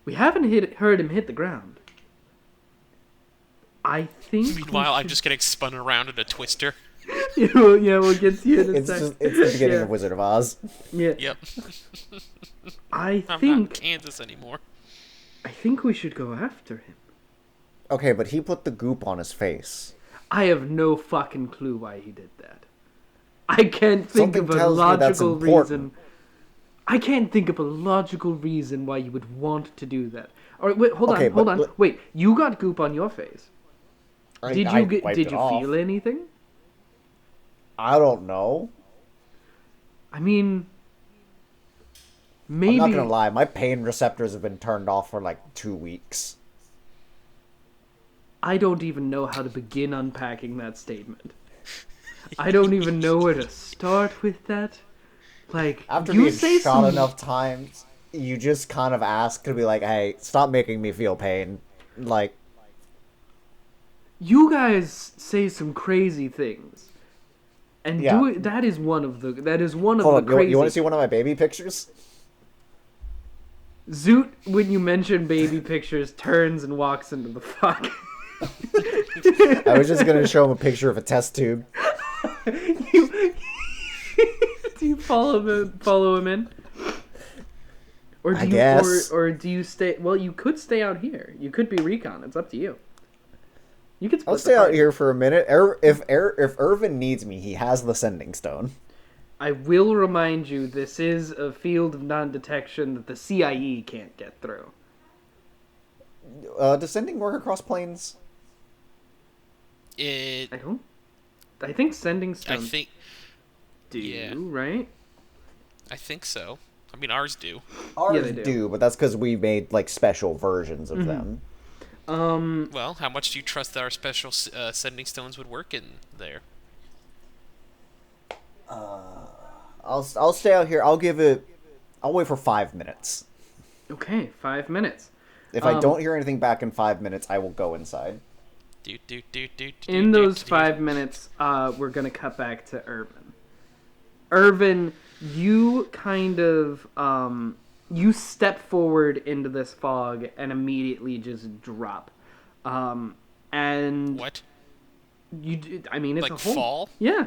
S3: We haven't heard him hit the ground. I think.
S2: Meanwhile, I'm just getting spun around in a twister.
S3: We'll get to you in a
S1: It's
S3: second.
S1: just it's the beginning
S3: Yeah.
S1: of Wizard of Oz.
S3: Yeah.
S2: Yep.
S3: I
S2: I'm not in
S3: think
S2: Kansas anymore.
S3: we should go after him.
S1: Okay, but he put the goop on his face.
S3: I have no fucking clue why he did that. I can't think
S1: Something
S3: of a
S1: tells me that's
S3: logical
S1: important.
S3: reason. I can't think of a logical reason why you would want to do that. All right, wait, hold
S1: Okay,
S3: on.
S1: but-
S3: Wait, you got goop on your face. Did you
S1: wiped
S3: did
S1: it
S3: you
S1: off.
S3: feel anything?
S1: I don't know.
S3: I mean, maybe
S1: I'm not gonna lie, my pain receptors have been turned off for like 2 weeks.
S3: I don't even know how to begin unpacking that statement. I don't even know where to start with that. Like,
S1: After
S3: you
S1: being
S3: say
S1: shot
S3: some,
S1: enough times, you just kind of ask to be like, "Hey, stop making me feel pain." Like,
S3: you guys say some crazy things, and
S1: Yeah.
S3: do it. That is one of the
S1: hold on,
S3: crazy.
S1: you want to see one of my baby pictures?
S3: Zoot, when you mention baby pictures, turns and walks into the fuck.
S1: I was just gonna show him a picture of a test tube.
S3: you, do you follow him in? Or do
S1: I
S3: you,
S1: guess.
S3: Or do you stay? Well, you could stay out here. You could be recon. It's up to you. You could. Split
S1: I'll
S3: the
S1: stay out
S3: party.
S1: here for a minute. If Irvin needs me, he has the sending stone.
S3: I will remind you, this is a field of non-detection that the CIE can't get through.
S1: Does sending work across planes?
S2: It,
S3: I don't. I think sending
S2: I
S3: stones
S2: think, yeah,
S3: do, right?
S2: I think so. I mean, ours do.
S3: Yeah,
S1: Ours
S3: they do.
S1: do, but that's because we made like special versions of
S3: Mm-hmm.
S1: them.
S2: Well, how much do you trust that our special sending stones would work in there?
S1: I'll stay out here. I'll give it. I'll wait for 5 minutes.
S3: Okay, 5 minutes.
S1: If I don't hear anything back in 5 minutes, I will go inside.
S2: Do do do do do
S3: In
S2: do
S3: those
S2: do.
S3: 5 minutes, we're gonna cut back to Irvin. Irvin, you kind of you step forward into this fog and immediately just drop. And
S2: What?
S3: I mean, it's
S2: Like
S3: a hole.
S2: fall?
S3: Yeah.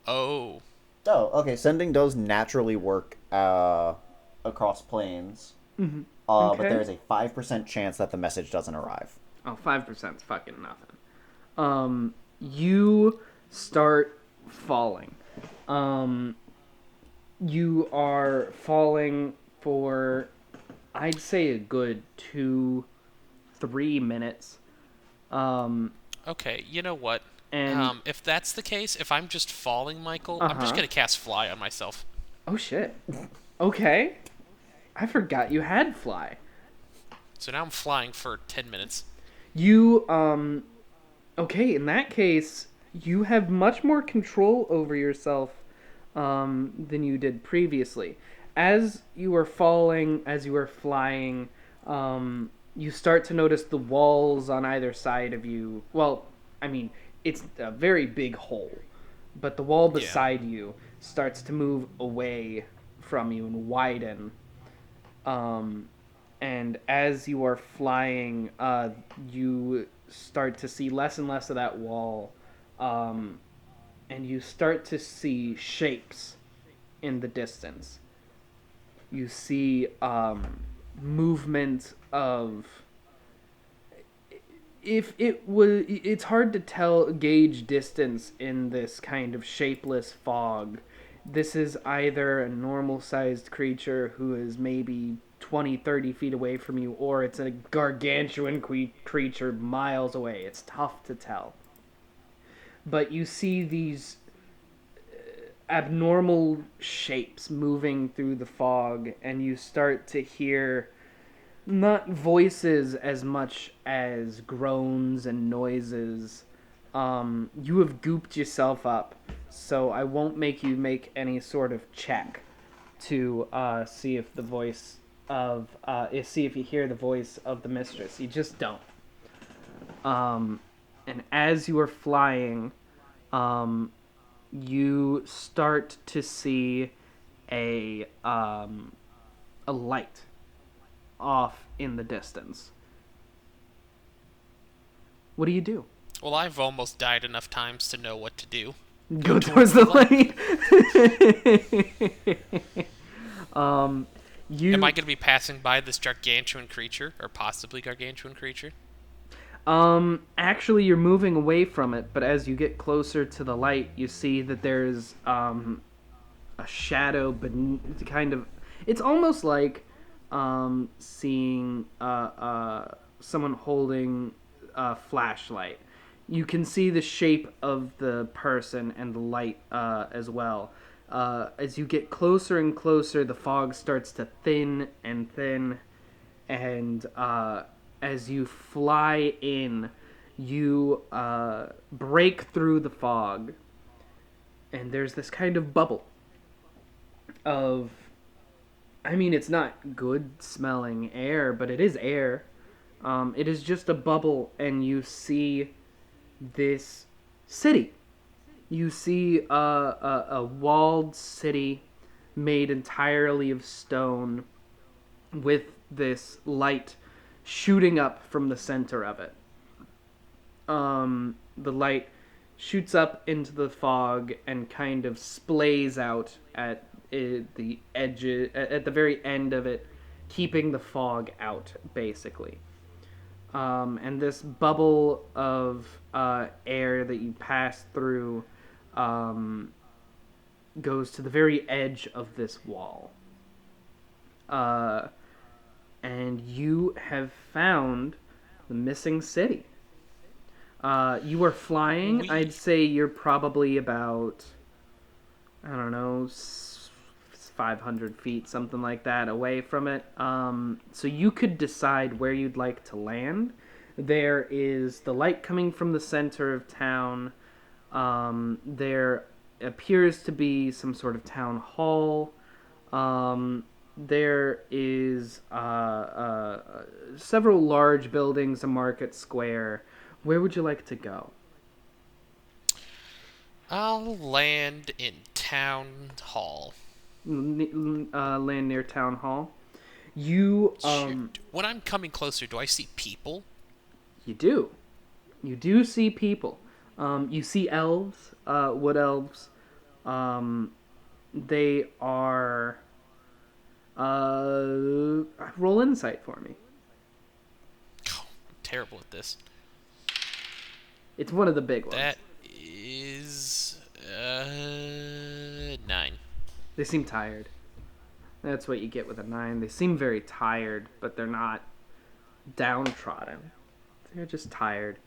S2: Oh,
S1: Oh, okay. Sending does naturally work across planes.
S3: Mm-hmm.
S1: But
S3: Okay.
S1: there is a 5% chance that the message doesn't arrive.
S3: Oh, 5% is fucking nothing. You start falling. You are falling for, I'd say, a good 2-3 minutes.
S2: okay. You know what?
S3: And
S2: If that's the case, if I'm just falling, Michael, I'm just
S3: Uh-huh.
S2: gonna cast fly on myself.
S3: oh shit. Okay. I forgot you had fly.
S2: So now I'm flying for 10 minutes.
S3: You okay, in that case, you have much more control over yourself than you did previously. As you were falling, as you were flying, you start to notice the walls on either side of you. Well, I mean, it's a very big hole, but the wall
S2: Yeah.
S3: beside you starts to move away from you and widen. And as you are flying, you start to see less and less of that wall, and you start to see shapes in the distance. You see movement of. If it was, it's hard to gauge distance in this kind of shapeless fog. This is either a normal-sized creature who is maybe 20-30 feet away from you, or it's a gargantuan creature miles away. It's tough to tell. But you see these abnormal shapes moving through the fog, and you start to hear not voices as much as groans and noises. You have gooped yourself up, so I won't make you make any sort of check to see if the voice of see if you hear the voice of the mistress. You just don't. And as you are flying, you start to see a light off in the distance. What do you do?
S2: Well, I've almost died enough times to know what to do.
S3: Go towards the light. You
S2: Am I going to be passing by this gargantuan creature, or possibly gargantuan creature?
S3: actually you're moving away from it, but as you get closer to the light, you see that there's a shadow beneath, kind of. It's almost like seeing someone holding a flashlight. You can see the shape of the person and the light as well. As you get closer and closer, the fog starts to thin and thin, and as you fly in, you break through the fog, and there's this kind of bubble of, I mean, it's not good smelling air, but it is air. It is just a bubble, and you see this city. You see a walled city made entirely of stone with this light shooting up from the center of it. The light shoots up into the fog and kind of splays out at the edge, at the very end of it, keeping the fog out, basically. And this bubble of air that you pass through goes to the very edge of this wall. And you have found the missing city. You are flying. I'd say you're probably about, I don't know, 500 feet, something like that, away from it. So you could decide where you'd like to land. There is the light coming from the center of town. There appears to be some sort of town hall. There is several large buildings, a market square. Where would you like to go?
S2: I'll land in town hall.
S3: Land near town hall. You
S2: When I'm coming closer, do I see people?
S3: you do. You do see people. You see elves, wood elves. They are. Roll insight for me.
S2: Oh, I'm terrible at this.
S3: It's one of the big ones.
S2: That is 9.
S3: They seem tired. That's what you get with a 9. They seem very tired, but they're not downtrodden. They're just tired.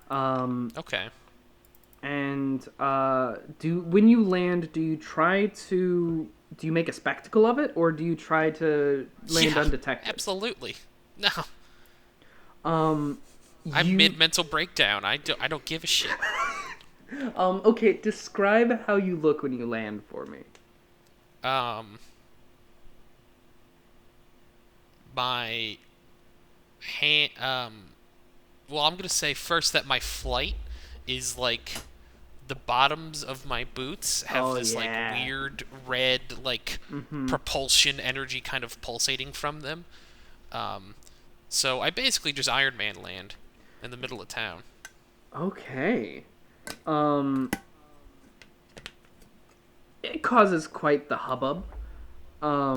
S2: Okay.
S3: And when you land, do you make a spectacle of it, or do you try to land undetected?
S2: Absolutely. No.
S3: I'm
S2: mid mental breakdown. I don't give a shit.
S3: Okay, describe how you look when you land for me.
S2: My hand. Well, I'm gonna say first that my flight is like the bottoms of my boots have like weird red propulsion energy kind of pulsating from them. So I basically just Iron Man land in the middle of town.
S3: Okay. It causes quite the hubbub.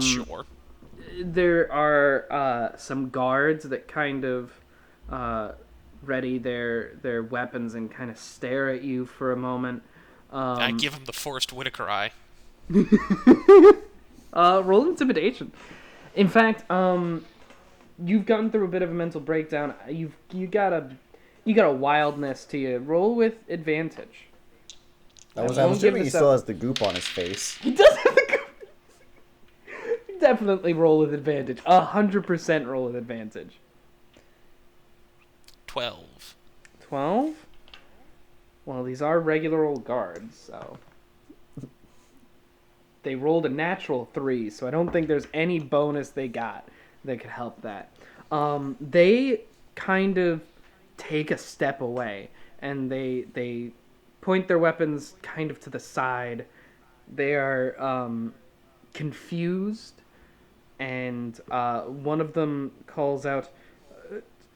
S2: Sure.
S3: There are some guards that kind of ready their weapons and kind of stare at you for a moment.
S2: I give him the Forrest Whitaker eye.
S3: Roll intimidation. In fact, you've gone through a bit of a mental breakdown. You got a wildness to you. Roll with advantage.
S1: I'm assuming he still has the goop on his face.
S3: He does have the goop. Definitely roll with advantage. 100% roll with advantage.
S2: 12.
S3: 12? Well, these are regular old guards, so... They rolled a natural 3, so I don't think there's any bonus they got that could help that. They kind of take a step away, and they point their weapons kind of to the side. They are confused, and one of them calls out,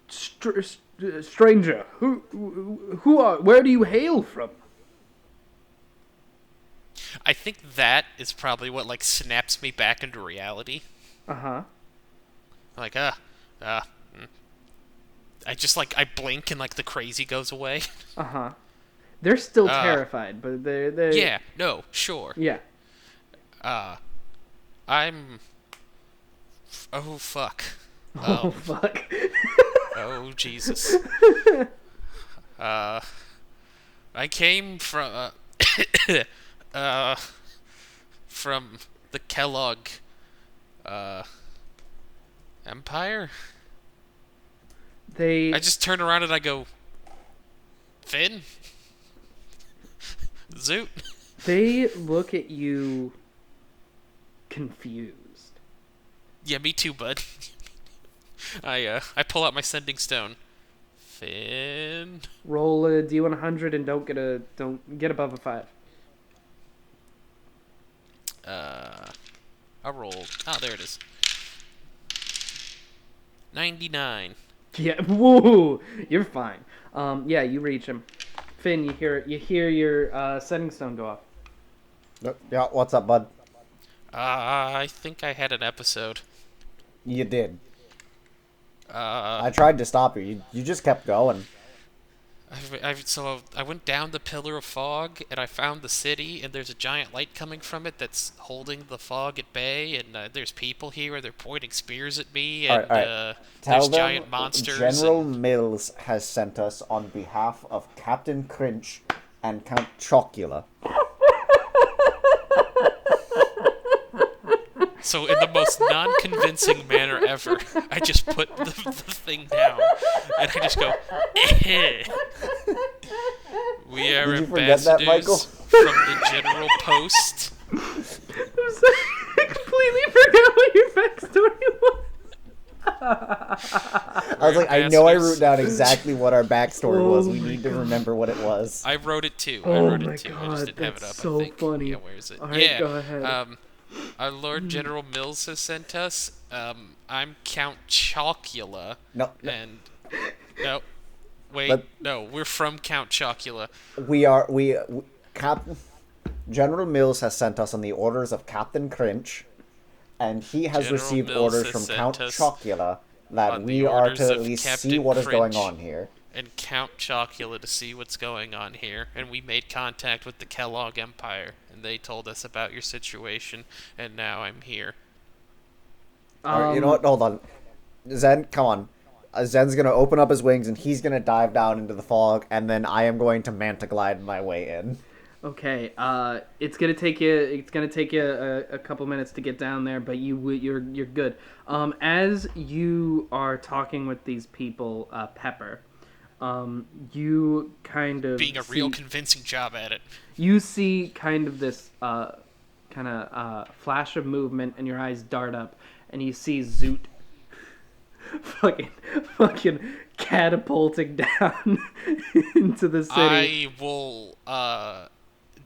S3: "Stranger, who are? Where do you hail from?"
S2: I think that is probably what like snaps me back into reality.
S3: Uh-huh.
S2: Like I just I blink and like the crazy goes away.
S3: Uh-huh. They're still terrified, but they're
S2: Yeah, no, sure.
S3: Yeah.
S2: I'm Oh fuck.
S3: Oh fuck.
S2: Oh Jesus. I came from from the Kellogg Empire. I just turn around and I go, Finn? Zoot?
S3: They look at you confused.
S2: Yeah, me too, bud. I pull out my sending stone. Finn.
S3: Roll a D100 and don't get above a 5.
S2: I rolled. Oh, there it is. 99.
S3: Yeah, whoa, you're fine. Yeah, you reach him. Finn, you hear your sending stone go off.
S1: Yeah, what's up, bud?
S2: I think I had an episode.
S1: You did. I tried to stop you. You just kept going.
S2: So I went down the pillar of fog and I found the city, and there's a giant light coming from it that's holding the fog at bay, and there's people here, they're pointing spears at me,
S1: All right,
S2: and
S1: all right. Tell
S2: there's
S1: them
S2: giant monsters,
S1: General
S2: and
S1: Mills has sent us on behalf of Captain Crinch and Count Chocula.
S2: so in the most non-convincing manner ever, I just put the thing down, and I just go, eh. We are
S1: Did you forget that, Michael?
S2: ambassadors from the General Post.
S3: I'm sorry, I completely forgot what your backstory was.
S1: I was like, I know I wrote down exactly what our backstory was. We need to remember what it was.
S2: I wrote it too. I
S3: Oh
S2: wrote
S3: my
S2: it too. I
S3: God,
S2: just didn't have it
S3: that's
S2: up.
S3: so
S2: I think.
S3: funny.
S2: Yeah, where is it?
S3: All right,
S2: yeah.
S3: go ahead.
S2: Our Lord General Mills has sent us. I'm Count Chocula.
S1: No,
S2: And no, wait,
S1: But-
S2: no, we're from Count Chocula.
S1: General Mills has sent us on the orders of Captain Crinch, and he has
S2: General
S1: received
S2: Mills
S1: orders
S2: has
S1: from
S2: sent
S1: Count
S2: us
S1: Chocula that
S2: on
S1: we
S2: the
S1: are
S2: orders
S1: to at
S2: of
S1: least see
S2: Captain
S1: what is going
S2: Crinch.
S1: on here.
S2: And Count Chocula to see what's going on here. And we made contact with the Kellogg Empire, and they told us about your situation, and now I'm here.
S1: All right, you know what? Hold on. Zen, come on. Zen's going to open up his wings, and he's going to dive down into the fog, and then I am going to manta glide my way in.
S3: Okay, it's gonna take you a couple minutes to get down there, but you're good. As you are talking with these people, Pepper, you kind of
S2: Being a real convincing job at it.
S3: you see kind of this flash of movement, and your eyes dart up, and you see Zoot fucking catapulting down into the city.
S2: I will,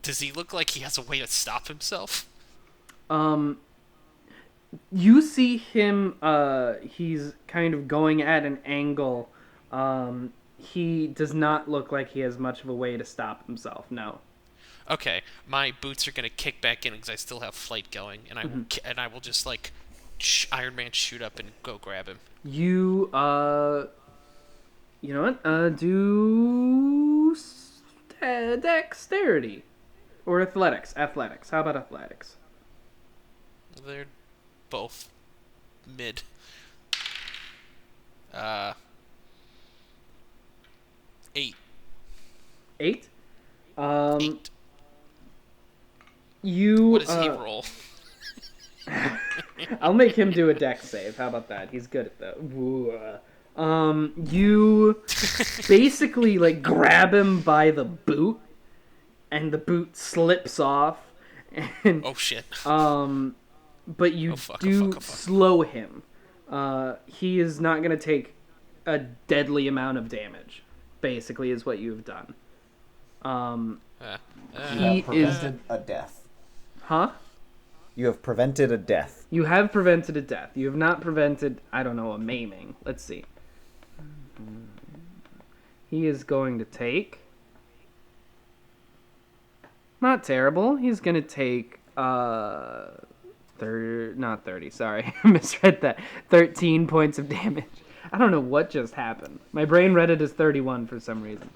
S2: does he look like he has a way to stop himself?
S3: You see him, he's kind of going at an angle. He does not look like he has much of a way to stop himself, no.
S2: Okay, my boots are gonna kick back in because I still have flight going, and I will just like Iron Man shoot up and go grab him.
S3: You know what? Do dexterity or athletics. Athletics. How about athletics?
S2: They're both mid. 8.
S3: 8.
S2: 8.
S3: You.
S2: What does he roll?
S3: I'll make him do a dex save. How about that? He's good at that. You basically like grab him by the boot, and the boot slips off, and
S2: Oh shit.
S3: but you
S2: fuck.
S3: slow him. He is not gonna take a deadly amount of damage. Basically, is what you've done. He is
S1: a death.
S3: huh?
S1: You have prevented a death.
S3: You have prevented a death. You have not prevented, I don't know, a maiming. Let's see. He is going to take... Not terrible. He's going to take... Not 30, sorry. I misread that. 13 points of damage. I don't know what just happened. My brain read it as 31 for some reason.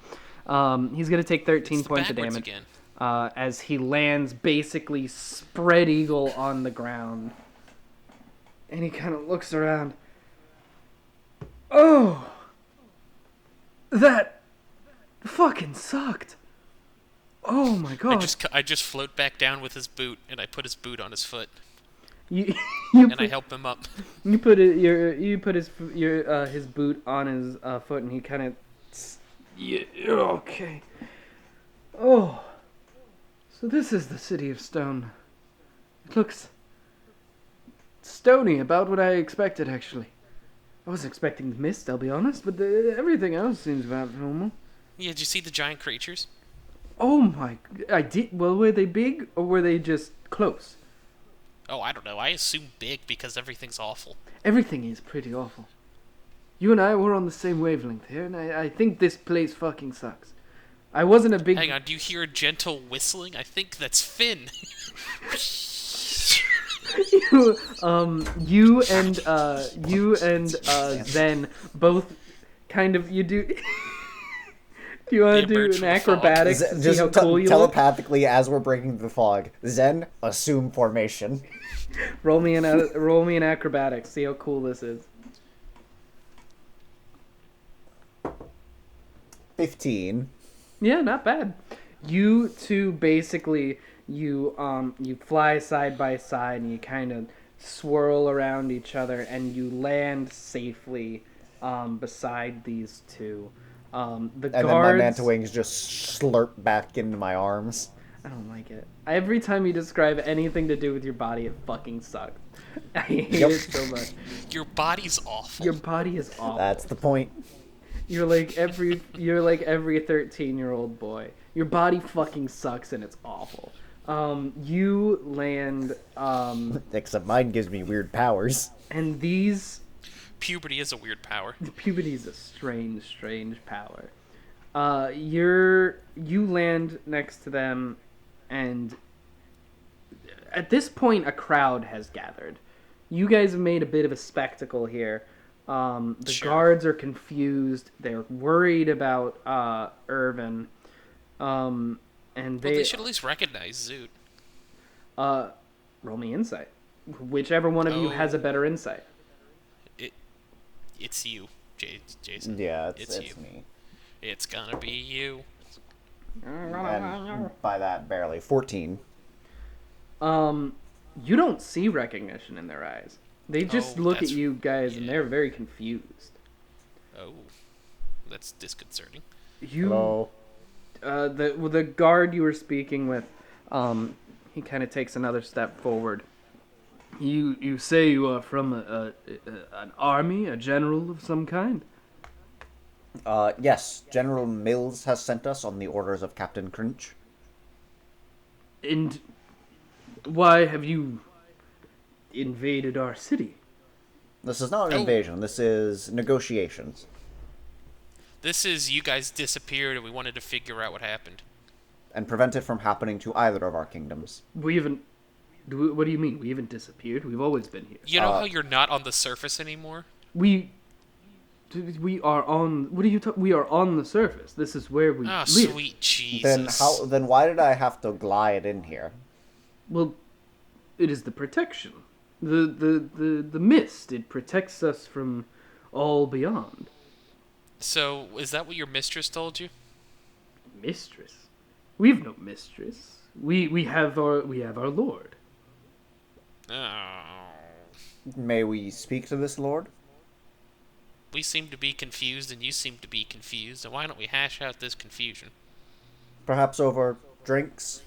S3: He's going to take 13 points of damage.
S2: Again.
S3: As he lands basically spread eagle on the ground. And he kind of looks around. Oh! That fucking sucked. Oh my god.
S2: I just float back down with his boot, and I put his boot on his foot,
S3: You
S2: I help him up.
S3: You put his boot on his foot, and he kind of. Yeah, okay. Oh. So this is the city of stone. It looks stony, about what I expected, actually. I wasn't expecting the mist, I'll be honest, but everything else seems about normal.
S2: Yeah, did you see the giant creatures?
S3: Oh my! I did. Well, were they big or were they just close?
S2: Oh, I don't know. I assume big because everything's awful.
S3: Everything is pretty awful. You and I were on the same wavelength here, and I think this place fucking sucks. I wasn't a big...
S2: Hang on, do you hear a gentle whistling? I think that's Finn.
S3: you and Zen both kind of... You do... Do you want
S2: They
S3: to do
S2: emerge
S3: an
S2: from the fog.
S3: acrobatics to see
S1: Just
S3: how cool you look?
S1: telepathically as we're breaking the fog. Zen, assume formation.
S3: Roll me an acrobatics. See how cool this is.
S1: 15.
S3: Yeah, not bad. You two basically you fly side by side and you kind of swirl around each other and you land safely beside these two. The
S1: And then my
S3: guards.
S1: manta wings just slurp back into my arms.
S3: I don't like it. Every time you describe anything to do with your body, it fucking sucks. I hate
S1: Yep.
S3: it so much.
S2: Your body's awful.
S3: Your body is awful.
S1: That's the point.
S3: You're like every 13-year-old boy. Your body fucking sucks and it's awful. You land
S1: Except mine gives me weird powers.
S3: and these
S2: Puberty is a weird power.
S3: puberty is a strange power. You land next to them, and at this point, a crowd has gathered. You guys have made a bit of a spectacle here. The
S2: Sure.
S3: guards are confused. They're worried about Irvin, and
S2: Well,
S3: they
S2: they should at least recognize Zoot.
S3: roll me insight. Whichever one of you
S2: Oh.
S3: has a better insight.
S2: It's you, Jason.
S1: Yeah, it's
S2: you.
S1: me.
S2: It's gonna be you.
S1: And by that, barely. 14.
S3: You don't see recognition in their eyes. They just
S2: Oh,
S3: look at
S2: that's-
S3: you guys and
S2: yeah.
S3: they're very confused.
S2: Oh, that's disconcerting.
S3: You,
S1: Hello.
S3: the guard you were speaking with, he kind of takes another step forward. You say you are from an army, a general of some kind?
S1: Yes, General Mills has sent us on the orders of Captain Crinch.
S3: And why have you invaded our city?
S1: This is not an
S2: Oh.
S1: invasion, this is negotiations.
S2: This is you guys disappeared and we wanted to figure out what happened.
S1: And prevent it from happening to either of our kingdoms.
S3: We haven't. What do you mean? We haven't disappeared. We've always been here.
S2: You know how you're not on the surface anymore?
S3: We are on. What are you talking? We are on the surface. This is where we
S2: Ah,
S3: live.
S2: sweet Jesus.
S1: Then why did I have to glide in here?
S3: Well, it is the protection. The mist. It protects us from all beyond.
S2: So, is that what your mistress told you?
S3: Mistress. We've no mistress. We have our lord.
S2: Oh.
S1: May we speak to this lord?
S2: We seem to be confused and you seem to be confused, and why don't we hash out this confusion?
S1: Perhaps over drinks?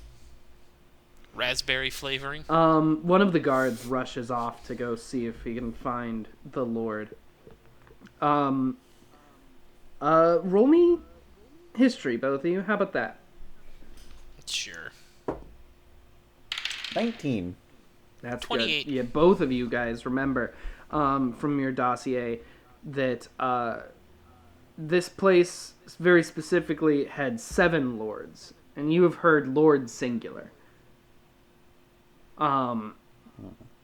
S2: Raspberry flavoring?
S3: One of the guards rushes off to go see if he can find the lord. Roll me history, both of you. How about that?
S2: Sure.
S1: 19.
S3: That's
S2: 28.
S3: good. Yeah, both of you guys remember from your dossier that this place very specifically had 7 lords, and you have heard lord singular.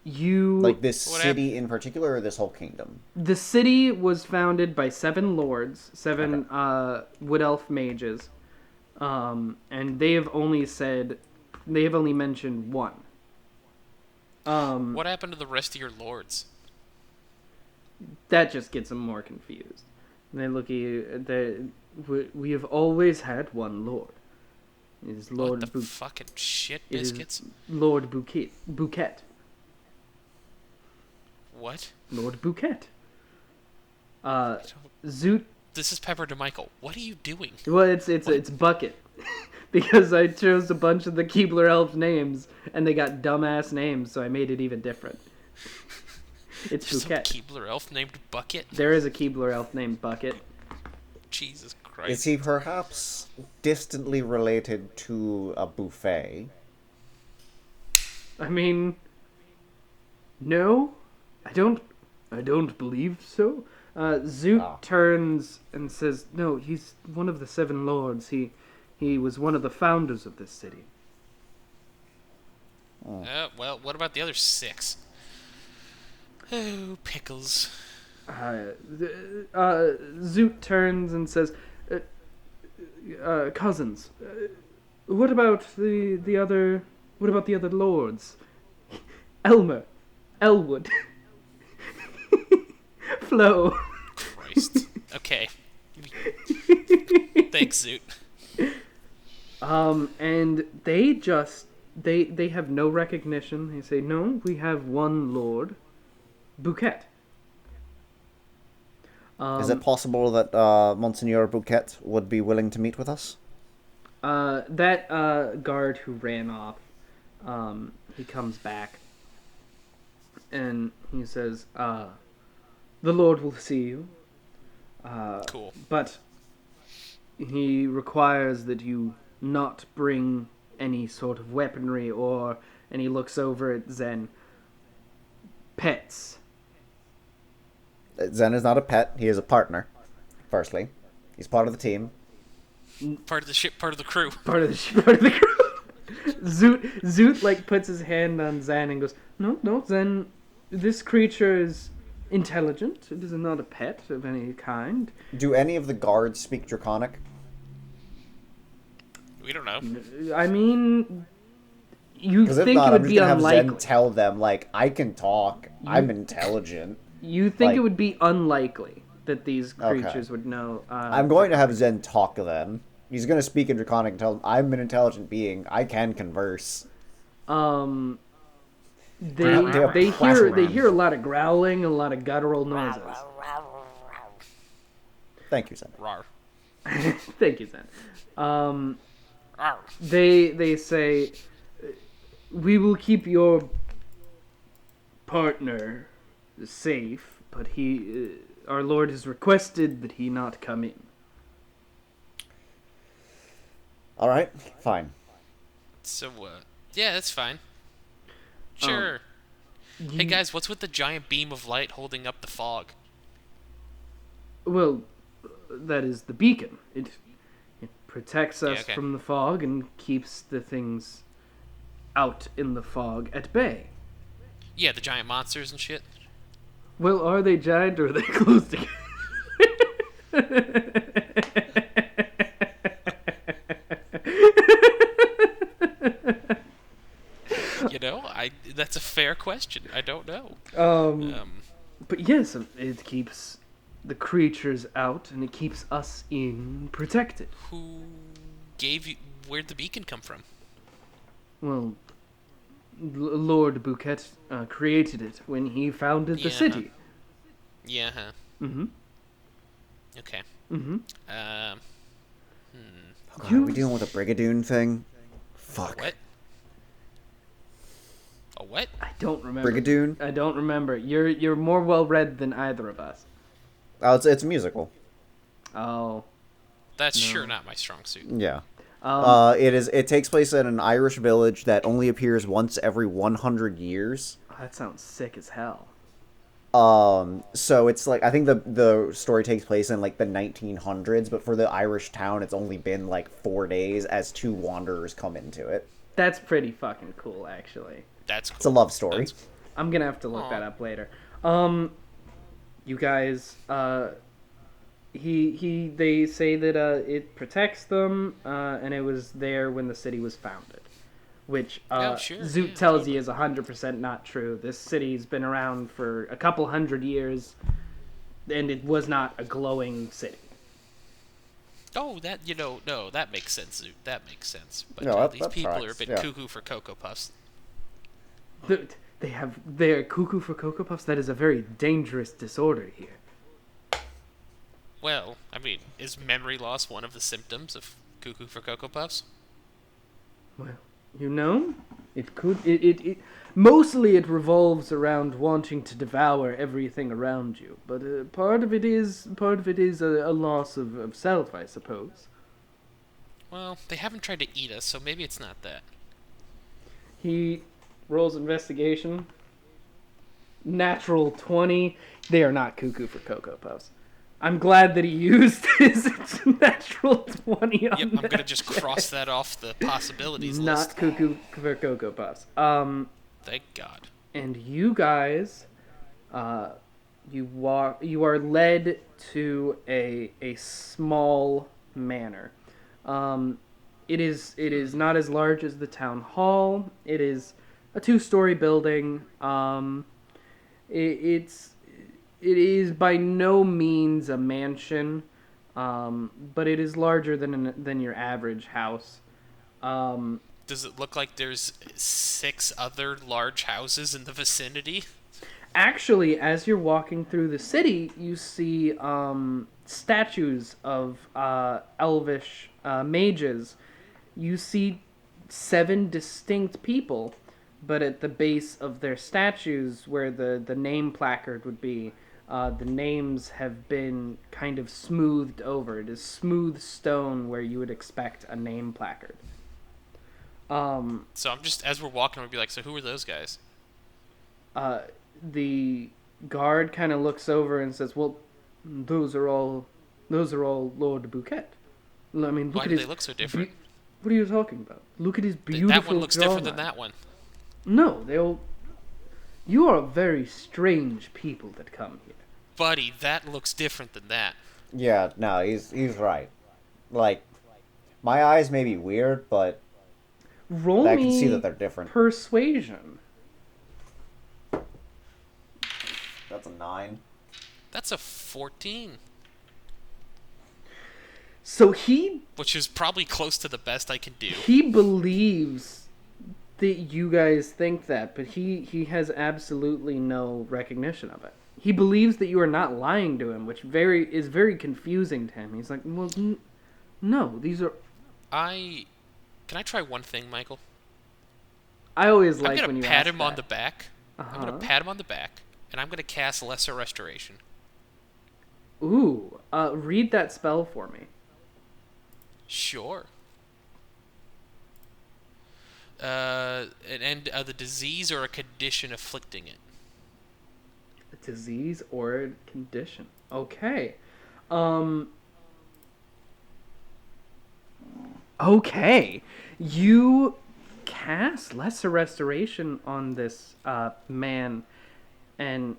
S3: You
S1: Like this
S2: What
S1: city in particular, or this whole kingdom?
S3: The city was founded by 7 lords, 7 wood elf mages, and they have only mentioned one.
S2: What happened to the rest of your lords?
S3: That just gets them more confused. And they look at you. We have always had one lord. It is Lord
S2: What the fucking shit
S3: it is
S2: biscuits?
S3: Lord Bouquet.
S2: What?
S3: Lord Bouquet. Zoot.
S2: This is Pepper DeMichael. What are you doing?
S3: Well, it's Bucket. Because I chose a bunch of the Keebler elf names, and they got dumbass names, so I made it even different. It's
S2: There's
S3: Bouquet.
S2: some Keebler elf named Bucket?
S3: There is a Keebler elf named Bucket.
S2: Jesus Christ.
S1: Is he perhaps distantly related to a buffet?
S3: I mean, no, I don't believe so. Zoot turns and says, "No, he's one of the 7 lords. He was one of the founders of this city."
S2: Well, what about the other 6? Oh, pickles.
S3: Zoot turns and says, cousins. What about the other? What about the other lords? Elmer, Elwood, Flo.
S2: Christ. Okay. Thanks, Zoot.
S3: And they have no recognition. They say, no, we have one lord, Bouquet.
S1: Is it possible that Monseigneur Bouquet would be willing to meet with us?
S3: That guard who ran off, he comes back, and he says, the Lord will see you.
S2: Cool.
S3: But he requires that you not bring any sort of weaponry or, and he looks over at Zen, pets.
S1: Zen is not a pet. He is a partner, firstly. He's part of the team.
S2: Part of the ship, part of the crew.
S3: Part of the crew. Zoot like puts his hand on Zen and goes, no, Zen, this creature is intelligent. It is not a pet of any kind.
S1: Do any of the guards speak Draconic?
S2: We don't know.
S3: I mean, you
S1: Because if
S3: think
S1: not,
S3: it would
S1: I'm just
S3: be
S1: gonna have
S3: unlikely.
S1: Zen tell them, like, I can talk. I'm intelligent.
S3: You think
S1: like-
S3: it would be unlikely that these
S1: Okay.
S3: creatures would know.
S1: I'm going to have Zen talk to them. He's going to speak in Draconic and tell them, I'm an intelligent being. I can converse.
S3: They
S1: They
S3: hear a lot of growling, a lot of guttural noises.
S1: Thank you, Zen.
S2: Rar.
S3: Thank you, Zen.
S2: Rar.
S3: They say, we will keep your partner safe, but our Lord has requested that he not come in.
S1: All right, fine.
S2: So, yeah, that's fine. Sure. Hey guys, what's with the giant beam of light holding up the fog?
S3: Well, that is the beacon. It protects us
S2: okay.
S3: from the fog and keeps the things out in the fog at bay.
S2: Yeah, the giant monsters and shit.
S3: Well, are they giant or are they close together?
S2: You know, that's a fair question. I don't know.
S3: But yes, it keeps the creatures out and it keeps us in protected.
S2: Who gave you... Where'd the beacon come from?
S3: Well, Lord Bouquet created it when he founded the
S2: Yeah.
S3: city.
S2: Yeah, huh.
S3: Mm-hmm.
S2: Okay.
S3: Mm-hmm.
S1: Oh, God, are we dealing with a Brigadoon thing? Fuck.
S2: What? A what?
S3: I don't remember.
S1: Brigadoon?
S3: I don't remember. You're more well read than either of us.
S1: Oh, it's a musical.
S3: Oh.
S2: That's sure not my strong suit.
S1: Yeah. It takes place in an Irish village that only appears once every 100 years.
S3: That sounds sick as hell.
S1: So it's like, I think the story takes place in like the 1900s, but for the Irish town, it's only been like 4 days as two wanderers come into it.
S3: That's pretty fucking cool, actually.
S2: That's cool.
S1: It's a love story.
S2: That's-
S3: I'm gonna have to look
S2: Aw.
S3: that up later. You guys, they say that it protects them, and it was there when the city was founded, which
S2: Oh, sure,
S3: Zoot
S2: yeah,
S3: tells you is 100% not true. This city's been around for a couple hundred years, and it was not a glowing city.
S2: Oh, no, that makes sense, Zoot. That makes sense. But
S1: No,
S2: these
S1: that
S2: people are a
S1: tracks,
S2: bit
S1: yeah.
S2: cuckoo for Cocoa Puffs.
S3: They're cuckoo for Cocoa Puffs. That is a very dangerous disorder here.
S2: Well, I mean, is memory loss one of the symptoms of cuckoo for Cocoa Puffs?
S3: Well, it could. It mostly it revolves around wanting to devour everything around you, but part of it is a loss of self, I suppose.
S2: Well, they haven't tried to eat us, so maybe it's not that.
S3: He rolls investigation. Natural 20. They are not cuckoo for Cocoa Puffs. I'm glad that he used his natural 20 on
S2: Yep, I'm
S3: that.
S2: gonna just cross that off the possibilities
S3: Not
S2: list.
S3: cuckoo for Cocoa Puffs.
S2: Thank God.
S3: And you guys, you are led to a small manor. It is not as large as the town hall. It is a 2-story building. It's it is by no means a mansion, but it is larger than your average house. Um,
S2: Does it look like there's 6 other large houses in the vicinity?
S3: Actually, as you're walking through the city, you see statues of elvish mages. You see 7 distinct people, but at the base of their statues, where the name placard would be, the names have been kind of smoothed over. It is smooth stone where you would expect a name placard.
S2: So I'm just, as we're walking, I'm gonna be like, so who are those guys?
S3: The guard kind of looks over and says, "Well, those are all Lord Bouquet. I mean, look
S2: Why
S3: at
S2: do
S3: his.
S2: they look so different?
S3: What are you talking about? Look at his beautiful.
S2: That one looks different than
S3: jawline."
S2: that one.
S3: No, they all. You are very strange people that come here.
S2: Buddy, that looks different than that.
S1: Yeah, no, he's right. Like, my eyes may be weird, but
S3: Roll
S1: I
S3: me
S1: can see that they're different.
S3: persuasion.
S1: That's a 9.
S2: That's a 14,
S3: So he
S2: which is probably close to the best I can do.
S3: he believes that you guys think that, but he has absolutely no recognition of it. He believes that you are not lying to him, which is very confusing to him. He's like, "Well, no, these are."
S2: Can I try one thing, Michael?
S3: I always
S2: I'm
S3: like
S2: gonna
S3: when you
S2: pat
S3: ask
S2: him on
S3: that.
S2: the back. I'm
S3: Uh-huh.
S2: gonna pat him on the back, and I'm gonna cast Lesser Restoration.
S3: Ooh, read that spell for me.
S2: Sure. An end of the disease or a condition afflicting it.
S3: A disease or a condition. Okay. Um. Okay. You cast Lesser Restoration on this man, and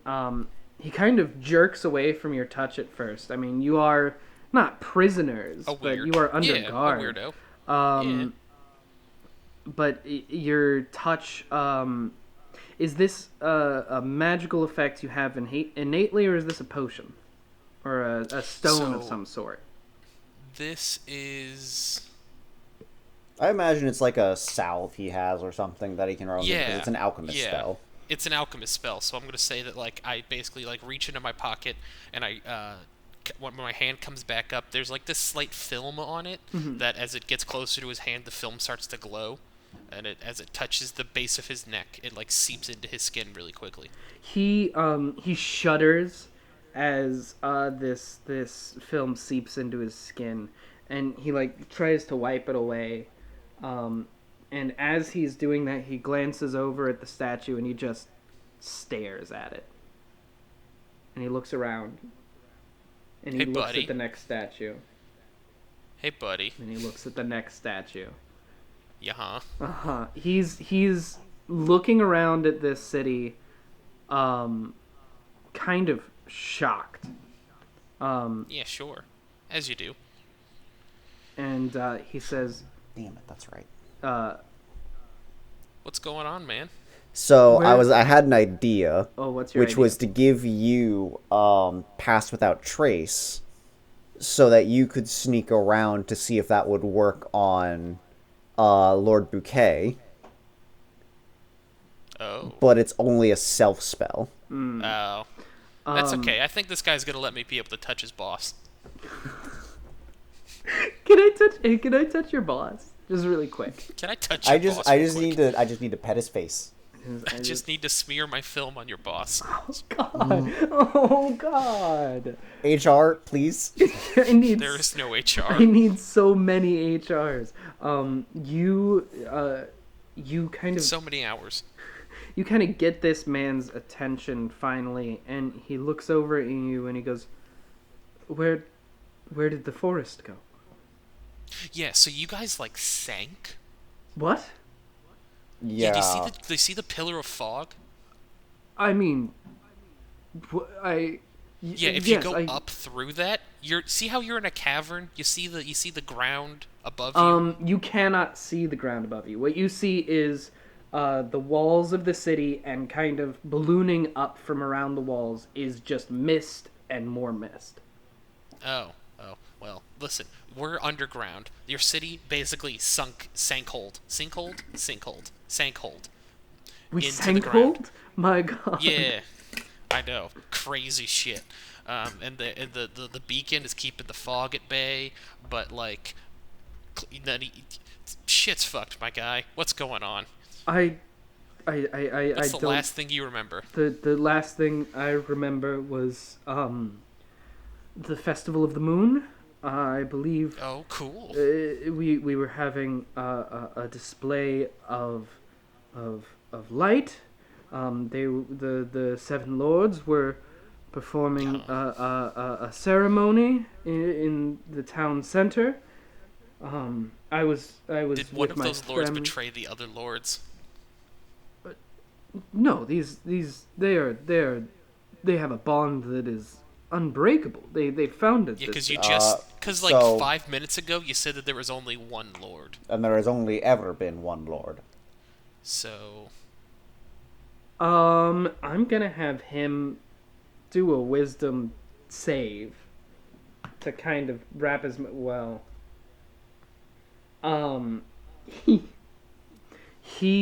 S3: he kind of jerks away from your touch at first. I mean, you are not prisoners,
S2: A
S3: but
S2: weird.
S3: you are under
S2: Yeah,
S3: guard.
S2: a weirdo.
S3: Um, But your touch, is this a magical effect you have innately, or is this a potion? Or a stone of
S2: So-
S3: some sort?
S2: This is...
S1: I imagine it's like a salve he has or something that he can run with, because
S2: Yeah.
S1: it's an alchemist
S2: yeah.
S1: spell.
S2: It's an alchemist spell, so I'm gonna say that like I basically like reach into my pocket and when my hand comes back up, there's like this slight film on it that as it gets closer to his hand, the film starts to glow, and as it touches the base of his neck, it like seeps into his skin really quickly.
S3: He shudders as this film seeps into his skin, and he like tries to wipe it away. And as he's doing that, he glances over at the statue and he just stares at it. And he looks around. And he
S2: Hey,
S3: looks
S2: buddy.
S3: at the next statue.
S2: Hey, buddy.
S3: And he looks at the next statue.
S2: Yeah, huh?
S3: Uh-huh. He's looking around at this city, kind of shocked.
S2: Yeah, sure. As you do.
S3: And he says,
S1: Damn it, that's right.
S2: What's going on, man?
S1: So
S3: Where-
S1: I had an idea,
S3: "Oh, what's your
S1: which
S3: idea?"
S1: was to give you pass without trace, so that you could sneak around to see if that would work on Lord Bouquet.
S2: Oh.
S1: But it's only a self spell.
S2: Oh. That's okay. I think this guy's gonna let me be able to touch his boss.
S3: Can I touch your boss? Just really quick.
S2: Can I touch your boss real quick?
S1: I just need to pet his face.
S2: I just need to smear my film on your boss.
S3: God. Oh God.
S1: HR, please.
S3: I need
S2: There is no
S3: I
S2: HR.
S3: need so many HRs. You kind of
S2: So many hours.
S3: you kind of get this man's attention finally, and he looks over at you and he goes, where did the forest go?"
S2: Yeah, so you guys like sank?
S3: What?
S1: Yeah.
S2: Do you see the pillar of fog?
S3: I mean,
S2: Yeah, if
S3: yes,
S2: you go up through that, see how you're in a cavern? You see the ground above you?
S3: You cannot see the ground above you. What you see is the walls of the city, and kind of ballooning up from around the walls is just mist and more mist.
S2: Oh, oh. Well, listen. We're underground. Your city basically sank hold, sank hold
S3: We
S2: into the
S3: sank
S2: ground.
S3: hold? My god.
S2: Yeah, I know. Crazy shit. And the beacon is keeping the fog at bay, but like, shit's fucked, my guy. What's going on?
S3: I I
S2: What's the
S3: don't.
S2: last thing you remember?
S3: The last thing I remember was the Festival of the Moon. I believe
S2: Oh, cool.
S3: we were having a display of light. The seven lords were performing a ceremony in the town center. I was
S2: Did one
S3: with
S2: of
S3: my
S2: those lords
S3: family.
S2: betray the other lords?
S3: No, these they have a bond that is unbreakable. They founded
S2: Yeah,
S3: this.
S2: because like
S1: So,
S2: 5 minutes ago you said that there was only one lord.
S1: and there has only ever been one lord.
S2: So,
S3: I'm gonna have him do a wisdom save to kind of wrap his well. Um, he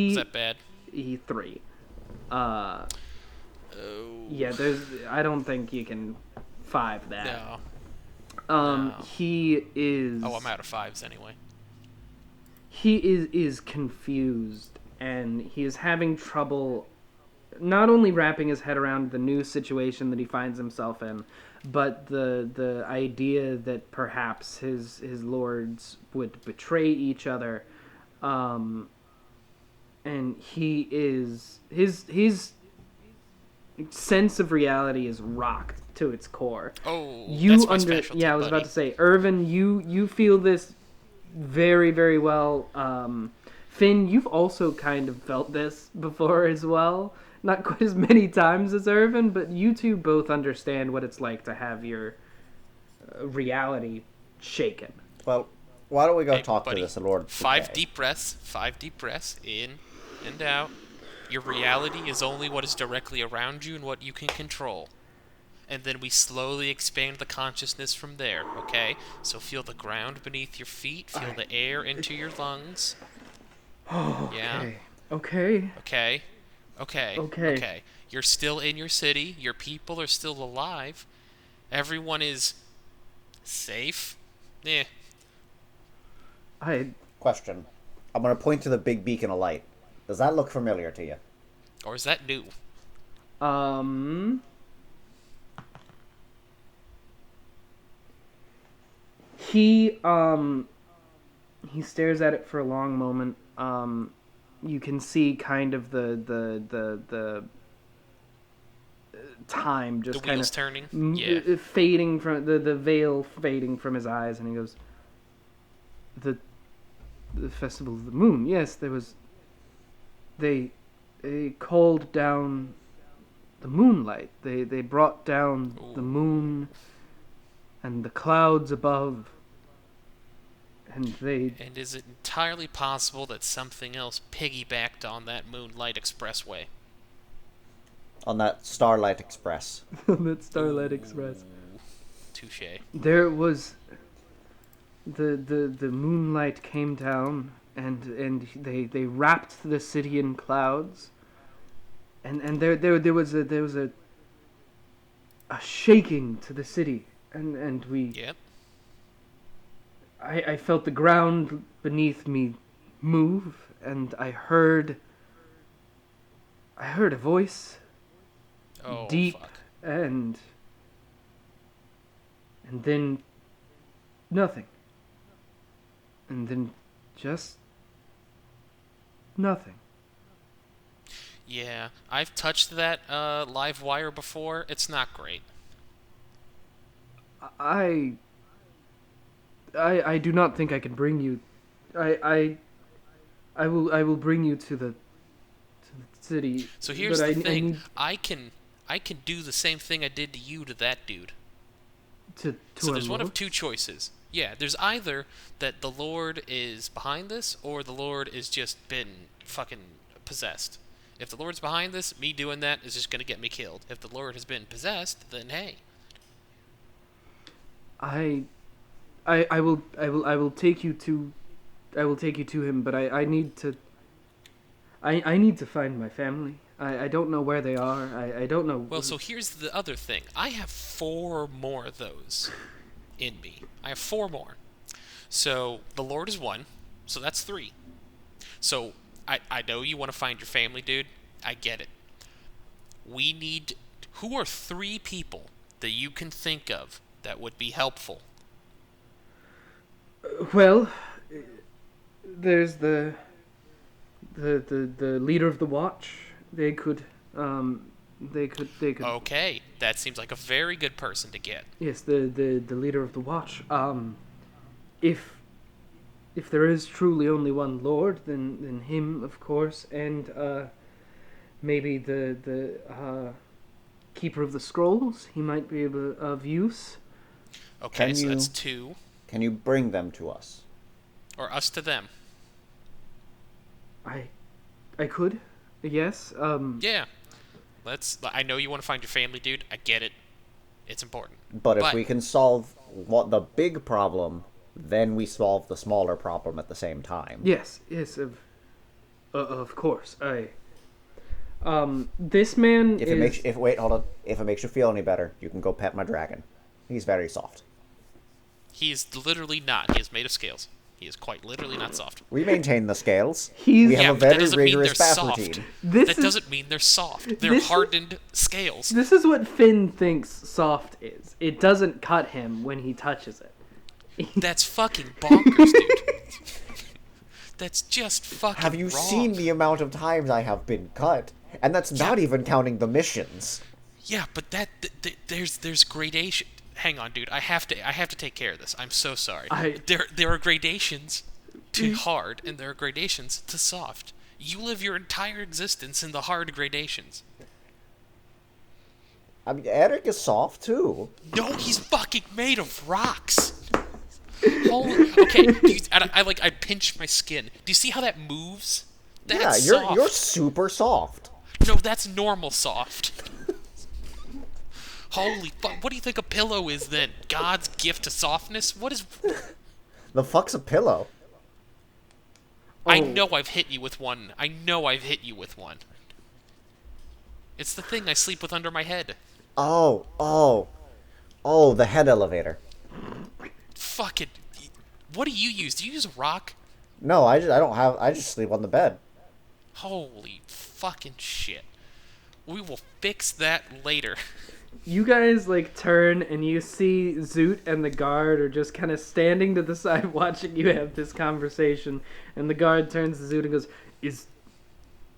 S2: is
S3: he
S2: that bad?
S3: he three. Uh,
S2: Oh,
S3: yeah. I don't think you can five that.
S2: no. No.
S3: He is.
S2: Oh, I'm out of fives anyway.
S3: He is confused, and he is having trouble not only wrapping his head around the new situation that he finds himself in, but the idea that perhaps his lords would betray each other. And he is his sense of reality is rocked to its core.
S2: Oh,
S3: You
S2: that's my
S3: under
S2: specialty,
S3: Yeah, I was
S2: buddy.
S3: about to say, Irvin, you feel this very, very well. Finn, you've also kind of felt this before as well. Not quite as many times as Irvin, but you two both understand what it's like to have your reality shaken.
S1: Well, why don't we go
S2: Hey,
S1: talk
S2: buddy.
S1: to this Lord?
S2: Five
S1: Decay?
S2: deep breaths. 5 deep breaths. In and out. Your reality is only what is directly around you and what you can control. And then we slowly expand the consciousness from there, okay? So feel the ground beneath your feet, feel the air into your lungs. Yeah?
S3: Okay.
S2: Okay. Okay.
S3: Okay.
S2: Okay. You're still in your city. Your people are still alive. Everyone is safe. Eh.
S3: I
S1: Question. I'm going to point to the big beacon of light. Does that look familiar to you?
S2: Or is that new?
S3: um he he stares at it for a long moment. You can see kind of the time
S2: The
S3: just kind
S2: wheels
S3: of
S2: turning? Yeah.
S3: fading from the veil fading from his eyes, and he goes, the festival of the moon. Yes, there was. They called down the moonlight. They brought down the
S2: Ooh.
S3: moon and the clouds above, and they.
S2: And is it entirely possible that something else piggybacked on that Moonlight Expressway?
S1: On that Starlight Express.
S3: On that Starlight Express.
S2: Ooh. Touche.
S3: There was the moonlight came down, and they wrapped the city in clouds, and there was a shaking to the city, and we.
S2: Yep.
S3: I felt the ground beneath me move, and I heard a voice,
S2: Oh,
S3: deep,
S2: fuck.
S3: and then nothing, and then just nothing.
S2: Yeah, I've touched that live wire before. It's not great.
S3: I I do not think I can bring you. I will bring you to the city.
S2: So here's
S3: but
S2: the
S3: I
S2: thing.
S3: need
S2: I can do the same thing I did to you to that dude.
S3: to
S2: So there's one
S3: unload.
S2: of two choices. Yeah, there's either that the Lord is behind this, or the Lord is just been fucking possessed. If the Lord's behind this, me doing that is just gonna get me killed. If the Lord has been possessed, then hey.
S3: I, I will take you to, I will take you to him. But I need to. I need to find my family. I don't know where they are. I don't know.
S2: Well, so here's the other thing. I have 4 more of those in me. I have 4 more. So the Lord is 1, so that's 3. So I know you want to find your family, dude. I get it. We need. Who are 3 people that you can think of that would be helpful?
S3: Well, there's the leader of the watch. They could. They could. They could.
S2: Okay, that seems like a very good person to get.
S3: Yes, the leader of the watch. If if there is truly only one Lord, then him, of course, and maybe the keeper of the scrolls. He might be of use.
S2: Okay,
S1: Can
S2: so
S1: you-
S2: that's 2.
S1: Can you bring them to us?
S2: Or us to them.
S3: I could, yes.
S2: Yeah. I know you want to find your family, dude. I get it. It's important.
S1: But if we can solve what the big problem, then we solve the smaller problem at the same time.
S3: Yes, of course. This man
S1: If
S3: is.
S1: it makes if wait, hold on. If it makes you feel any better, you can go pet my dragon. He's very soft.
S2: He is literally not. He is made of scales. He is quite literally not soft.
S1: We maintain the scales.
S3: He's-
S1: We have
S2: Yeah,
S1: a
S2: but that
S1: very
S2: doesn't mean
S1: rigorous
S2: they're
S1: bath
S2: soft.
S1: routine.
S3: This
S2: That
S3: is-
S2: doesn't mean they're soft. They're
S3: This-
S2: hardened scales.
S3: This is what Finn thinks soft is. It doesn't cut him when he touches it.
S2: That's fucking bonkers, dude. That's just fucking
S1: Have you
S2: wrong.
S1: seen the amount of times I have been cut? And that's not even counting the missions.
S2: Yeah, but there's gradation. Hang on, dude. I have to take care of this. I'm so sorry. There are gradations to hard, and there are gradations to soft. You live your entire existence in the hard gradations.
S1: I mean, Eric is soft too.
S2: No, he's fucking made of rocks. Holy, okay, I pinch my skin. Do you see how that moves? That's
S1: yeah,
S2: soft.
S1: you're super soft.
S2: No, that's normal soft. Holy fuck! What do you think a pillow is then? God's gift to softness? What is?
S1: The fuck's a pillow?
S2: I
S3: Oh.
S2: know I've hit you with one. I know I've hit you with one. It's the thing I sleep with under my head.
S1: Oh, the head elevator.
S2: Fucking. What do you use? Do you use a rock?
S1: No, I just sleep on the bed.
S2: Holy fucking shit. We will fix that later.
S3: You guys like turn and you see Zoot and the guard are just kind of standing to the side watching you have this conversation, and the guard turns to Zoot and goes,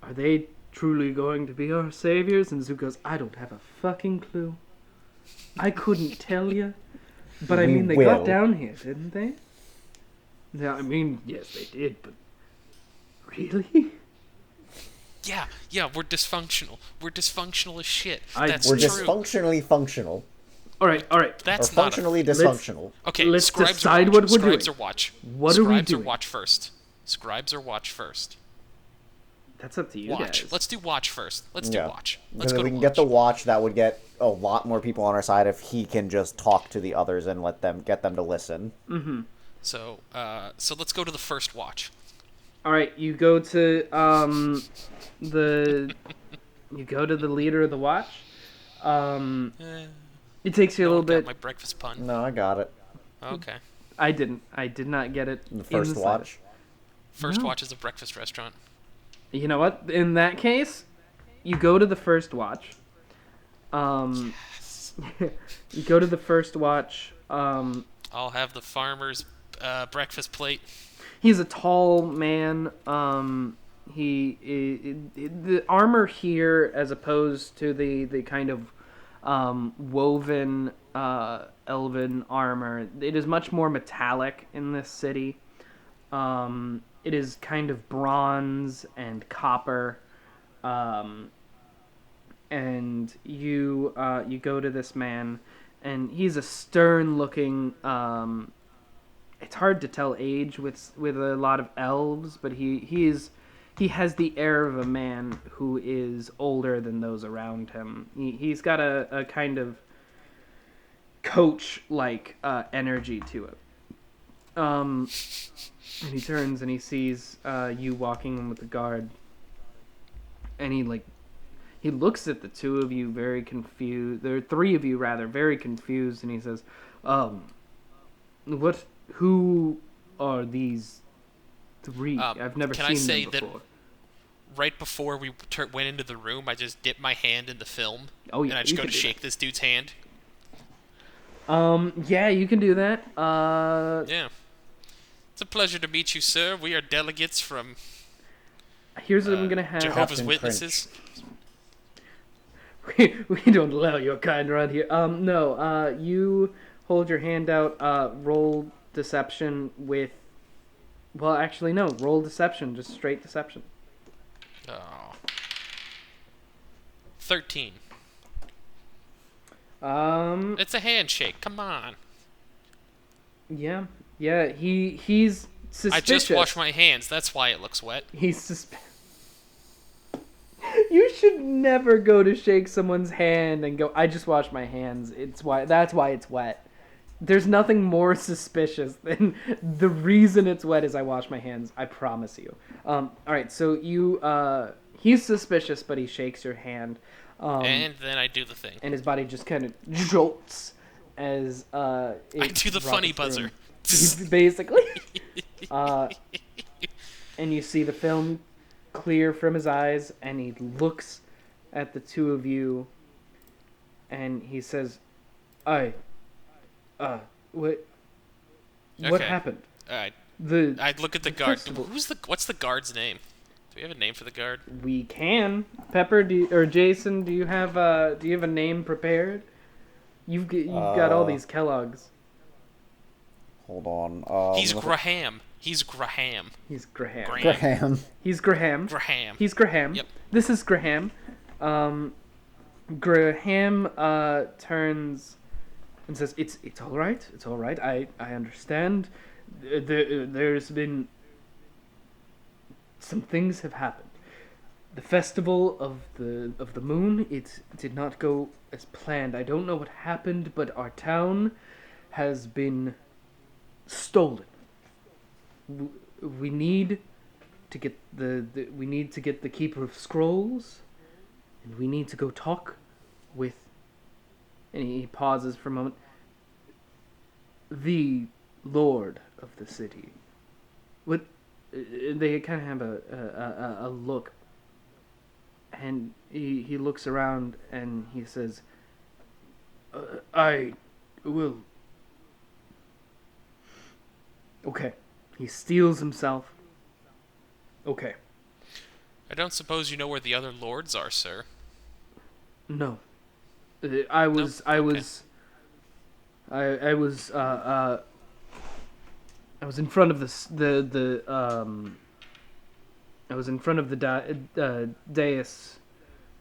S3: are they truly going to be our saviors?" And Zoot goes, "I don't have a fucking clue. I couldn't tell you. But I
S1: We
S3: mean, they
S1: will.
S3: got down here, didn't they?" Yeah, I mean, yes, they did, but really?
S2: Yeah, we're dysfunctional. We're dysfunctional as shit.
S3: I-
S2: That's
S1: We're
S2: true.
S1: dysfunctionally functional.
S3: All right.
S2: That's
S1: Or
S2: not
S1: functionally
S3: let's-
S1: dysfunctional.
S2: Okay,
S3: Let's
S2: scribes
S3: decide
S2: or watch.
S3: what we're
S2: Scribes
S3: doing.
S2: or watch.
S3: What are we
S2: Scribes
S3: doing?
S2: or watch first. Scribes or watch first.
S3: That's up to you
S2: Watch.
S3: guys.
S2: Let's do watch first. Let's do watch.
S1: Because
S2: Let's go
S1: if
S2: to
S1: we can
S2: watch.
S1: get the watch, that would get a lot more people on our side if he can just talk to the others and get them to listen.
S2: So let's go to the first watch.
S3: All right, you go to the leader of the watch. It takes you a little
S2: Got
S3: bit.
S2: my breakfast pun.
S1: No, I got it.
S2: Okay.
S3: I didn't. I did not get it.
S1: The
S3: in
S1: first
S3: the
S1: watch.
S2: First
S3: No.
S2: watch is a breakfast restaurant.
S3: You know what? In that case, you go to the first watch. You go to the first watch.
S2: I'll have the farmer's breakfast plate.
S3: He's a tall man. The armor here, as opposed to the kind of woven elven armor, it is much more metallic in this city. It is kind of bronze and copper. And you go to this man, and he's a stern-looking it's hard to tell age with a lot of elves, but he has the air of a man who is older than those around him. He's got a kind of coach like energy to it. And he turns and he sees you walking with the guard, and he looks at the two of you very confused. There are three of you rather, very confused, and he says, who are these three? I've never
S2: Can I
S3: seen
S2: say
S3: them
S2: that
S3: before.
S2: right before we went into the room, I just dipped my hand in the film,
S3: Oh, yeah,
S2: and I just
S3: you
S2: go to
S3: can do
S2: shake this dude's hand.
S3: Yeah, you can do that.
S2: Yeah. It's a pleasure to meet you, sir. We are delegates from
S3: Here's what I'm gonna have.
S2: Jehovah's
S1: Captain
S2: Witnesses.
S3: We don't allow your kind around here. No. You hold your hand out. Roll deception with. Well, actually, no. Roll deception. Just straight deception.
S2: Oh. 13. It's a handshake. Come on.
S3: Yeah. He's suspicious.
S2: I just washed my hands. That's why it looks wet.
S3: He's suspicious. You should never go to shake someone's hand and go, I just washed my hands. That's why it's wet. There's nothing more suspicious than the reason it's wet is I washed my hands. I promise you. All right, so he's suspicious, but he shakes your hand.
S2: And then I do the thing.
S3: And his body just kind of jolts as
S2: I do the funny buzzer.
S3: Basically. And you see the film clear from his eyes, and he looks at the two of you, and he says, what
S2: Okay.
S3: happened?
S2: Alright.
S3: I'd
S2: look at the guard. What's the guard's name? Do we have a name for the guard?
S3: We can. Pepper, or Jason, do you have a name prepared? You've got all these Kellogg's.
S1: Hold on.
S2: He's Graham. He's Graham.
S3: He's Graham.
S1: Graham.
S3: He's Graham.
S2: Graham.
S3: He's Graham.
S2: Yep.
S3: This is Graham. Graham turns and says, "It's all right. It's all right. I understand. There's been some things have happened. The festival of the moon, it did not go as planned. I don't know what happened, but our town has been stolen. We need to get the Keeper of Scrolls, and we need to go talk with." And he pauses for a moment. The Lord of the city. What? They kind of have a look, and he looks around and he says, "I will." Okay. He steels himself. Okay.
S2: I don't suppose you know where the other lords are, sir.
S3: No. I was in front of I was in front of the dais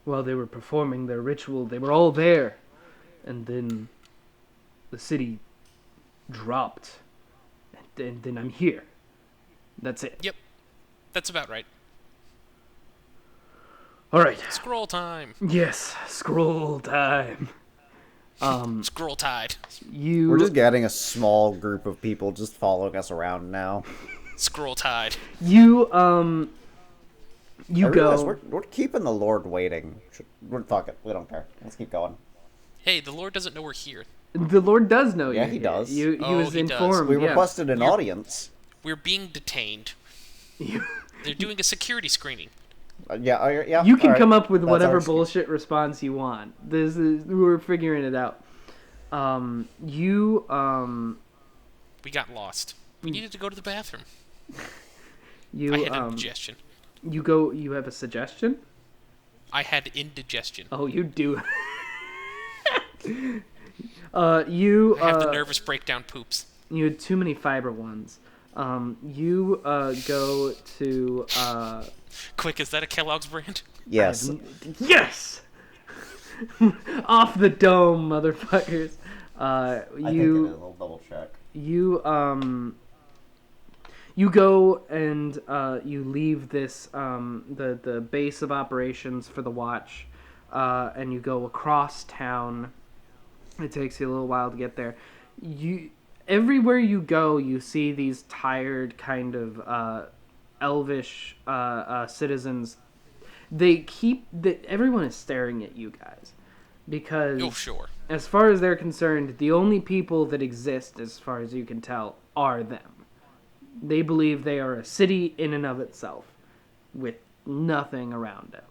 S3: while they were performing their ritual. They were all there, and then the city dropped, and then I'm here. That's it.
S2: Yep. That's about right.
S3: All right.
S2: Scroll time.
S3: Yes, scroll time.
S2: Scroll tide.
S1: We're just getting a small group of people just following us around now.
S2: Scroll tide.
S3: You
S1: I realize
S3: go.
S1: we're keeping the Lord waiting. Fuck it. We don't care. Let's keep going.
S2: Hey, the Lord doesn't know we're here.
S3: The Lord does know you.
S1: Yeah, he does.
S3: He was
S2: he does.
S3: informed.
S1: We
S3: yeah.
S1: requested an audience.
S2: We're being detained. They're doing a security screening.
S1: Yeah.
S3: You can
S1: all right.
S3: come up with
S1: That's
S3: whatever
S1: our excuse.
S3: bullshit response you want. We're figuring it out.
S2: We got lost. We needed to go to the bathroom.
S3: You
S2: I had indigestion.
S3: You go. You have a suggestion?
S2: I had indigestion.
S3: Oh, you do. You
S2: I have the nervous breakdown poops.
S3: You had too many fiber ones. You go to
S2: Quick, is that a Kellogg's brand?
S1: Yes.
S3: yes. Off the dome, motherfuckers.
S1: I think it is. I'll double check.
S3: You You go and you leave this the base of operations for the watch, and you go across town. It takes you a little while to get there. You everywhere you go, you see these tired kind of elvish citizens. They keep that everyone is staring at you guys because,
S2: Oh, sure.
S3: as far as they're concerned, the only people that exist, as far as you can tell, are them. They believe they are a city in and of itself, with nothing around it.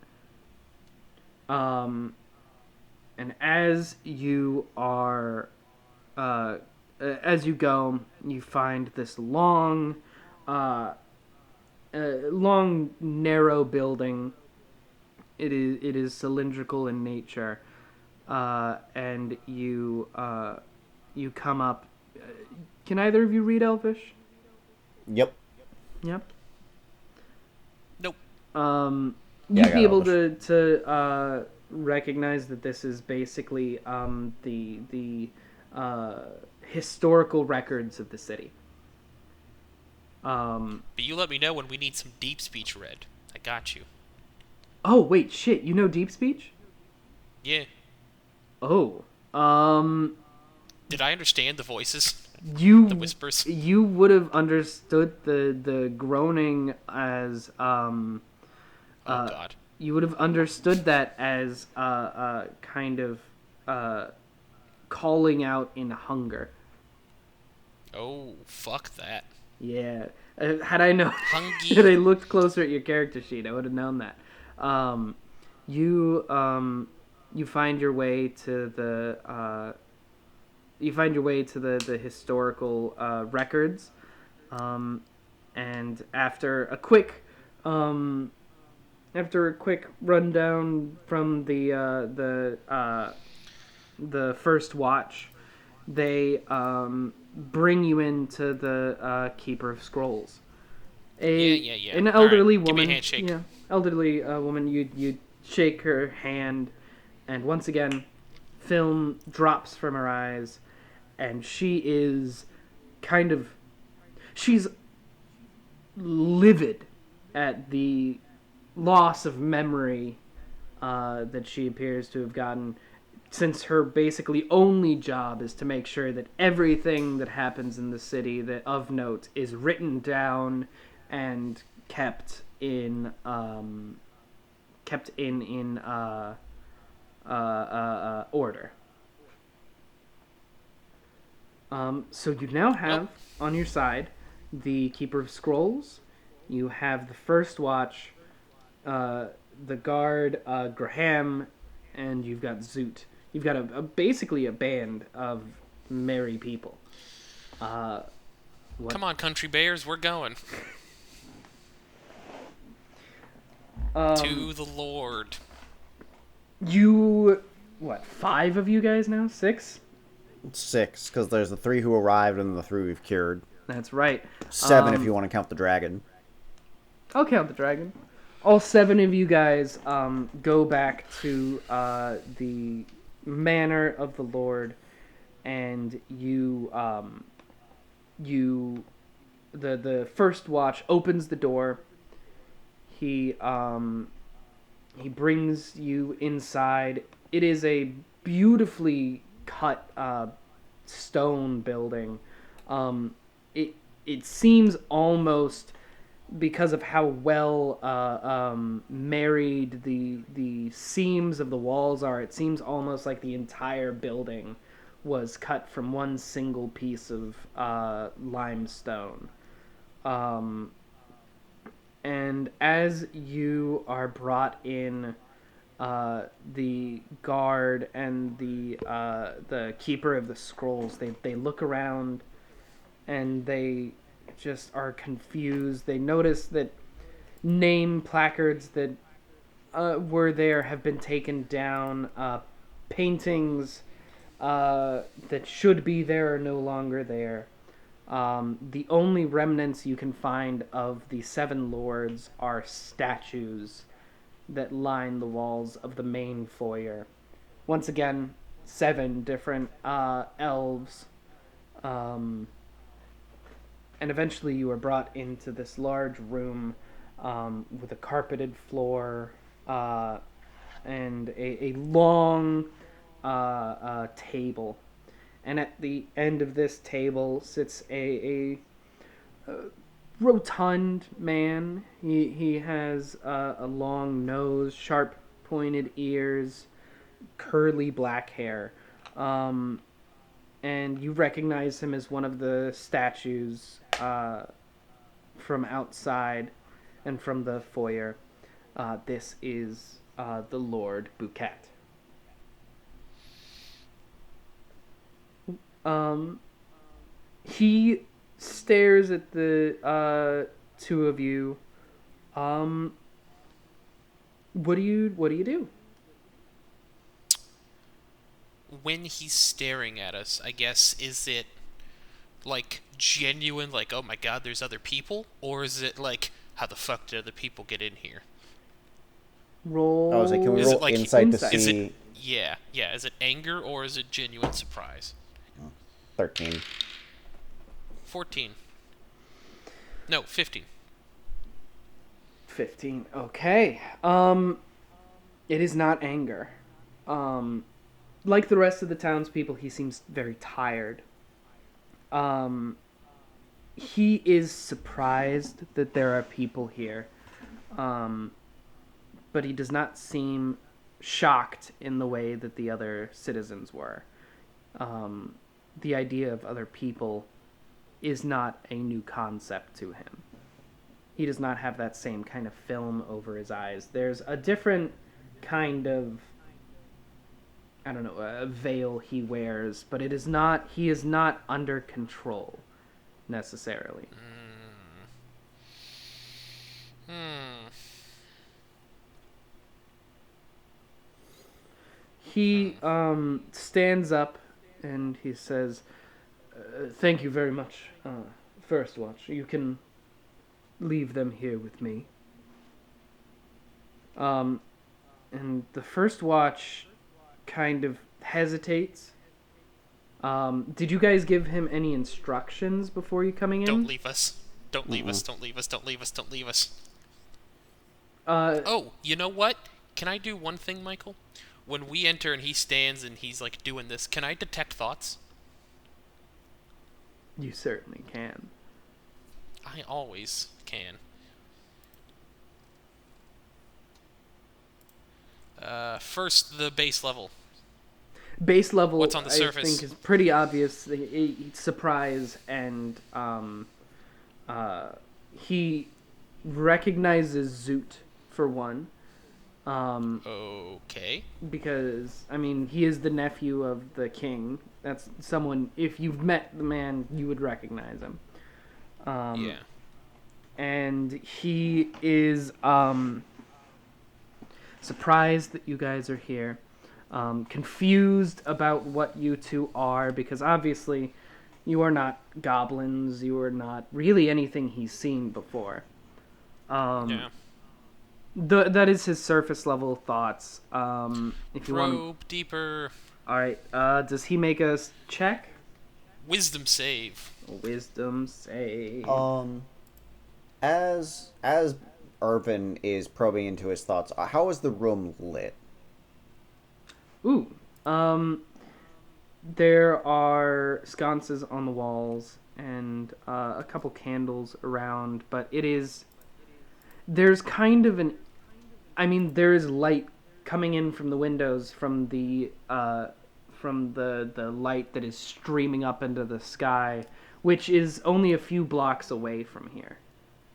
S3: And as you go, you find this long, narrow building. It is cylindrical in nature, and you come up. Can either of you read Elvish?
S1: Yep.
S3: Yep.
S2: Nope.
S1: Yeah, I
S3: You'd
S1: got
S3: be able
S1: Elvish.
S3: to recognize that this is basically the historical records of the city.
S2: But you let me know when we need some deep speech read. I got you.
S3: Oh wait, shit! You know deep speech?
S2: Yeah.
S3: Oh,
S2: Did I understand the voices? The
S3: you
S2: whispers?
S3: you would have understood the groaning as
S2: Oh, God.
S3: you would have understood that as kind of calling out in hunger.
S2: Oh, fuck that.
S3: Yeah. Had I known,
S2: Hungy.
S3: had I looked closer at your character sheet, I would have known that. Um, you find your way to the historical records, and after a quick rundown from the first watch, they bring you into the Keeper of Scrolls.
S2: Yeah.
S3: An
S2: Alright,
S3: elderly
S2: give me a
S3: woman.
S2: handshake.
S3: Yeah, elderly woman. You shake her hand, and once again, film drops from her eyes, and she is kind of she's livid at the loss of memory that she appears to have gotten, since her basically only job is to make sure that everything that happens in the city that of note is written down and kept in order. So you now
S2: Well,
S3: have on your side the Keeper of Scrolls. You have the First Watch, the guard, Graham, and you've got Zoot. You've got basically a band of merry people. What?
S2: come on, country bears, we're going. To the Lord.
S3: You, what? 5 of you guys now? 6?
S1: 6, because there's the 3 who arrived and the 3 we've cured.
S3: That's right.
S1: 7 if you want to count the dragon.
S3: I'll count the dragon. All 7 of you guys go back to the manor of the Lord, and the first watch opens the door. He brings you inside. It is a beautifully cut stone building. It seems almost, because of how well married the seams of the walls are, it seems almost like the entire building was cut from one single piece of limestone. And as you are brought in, the guard and the keeper of the scrolls, they look around and they just are confused. They notice that name placards that were there have been taken down. Paintings that should be there are no longer there. The only remnants you can find of the 7 lords are statues that line the walls of the main foyer. Once again, 7 different elves. And eventually you are brought into this large room with a carpeted floor uh, and a long table. And at the end of this table sits a rotund man. He has a long nose, sharp pointed ears, curly black hair. Um, and you recognize him as one of the statues from outside and from the foyer. This is the Lord Bouquet. Um, he stares at the two of you. Um, what do you do?
S2: When he's staring at us, I guess, is it like genuine, like, oh my god, there's other people? Or is it like, how the fuck did other people get in here?
S1: I was like, can we
S3: Roll
S2: Is it
S1: roll
S2: like,
S1: insight to
S3: insight.
S2: is it,
S1: see
S2: yeah, is it anger or is it genuine surprise?
S1: 13?
S2: 14. No, 15.
S3: 15. Okay. It is not anger. Um, like the rest of the townspeople, he seems very tired. Um, he is surprised that there are people here. Um, but he does not seem shocked in the way that the other citizens were. Um, the idea of other people is not a new concept to him. He does not have that same kind of film over his eyes. There's a different kind of, I don't know, a veil he wears, but it is not, he is not under control necessarily.
S2: Hmm.
S3: He stands up and he says, "Thank you very much, First Watch. You can leave them here with me." Um, and the First Watch kind of hesitates. Did you guys give him any instructions before you coming in?
S2: Don't leave us. Don't leave us. Don't leave us. Don't leave us. Don't leave us.
S3: Uh,
S2: Oh, you know what? Can I do one thing, Michael? When we enter and he stands and he's like doing this, can I detect thoughts?
S3: you certainly can.
S2: I always can. First, the base level.
S3: Base level,
S2: What's on the
S3: I
S2: surface?
S3: think, is pretty obvious. Surprise, and he recognizes Zoot for one.
S2: Okay.
S3: Because I mean he is the nephew of the king. That's someone, if you've met the man, you would recognize him.
S2: Yeah.
S3: And he is surprised that you guys are here, confused about what you two are, because obviously you are not goblins, you are not really anything he's seen before.
S2: Yeah.
S3: That is his surface level thoughts. If you want,
S2: Probe deeper.
S3: all right. Does he make us check?
S2: Wisdom save.
S3: Wisdom save.
S1: As Irvin is probing into his thoughts, how is the room lit?
S3: Ooh. There are sconces on the walls and a couple candles around, but there's kind of an, I mean, there is light coming in from the windows from the light that is streaming up into the sky, which is only a few blocks away from here.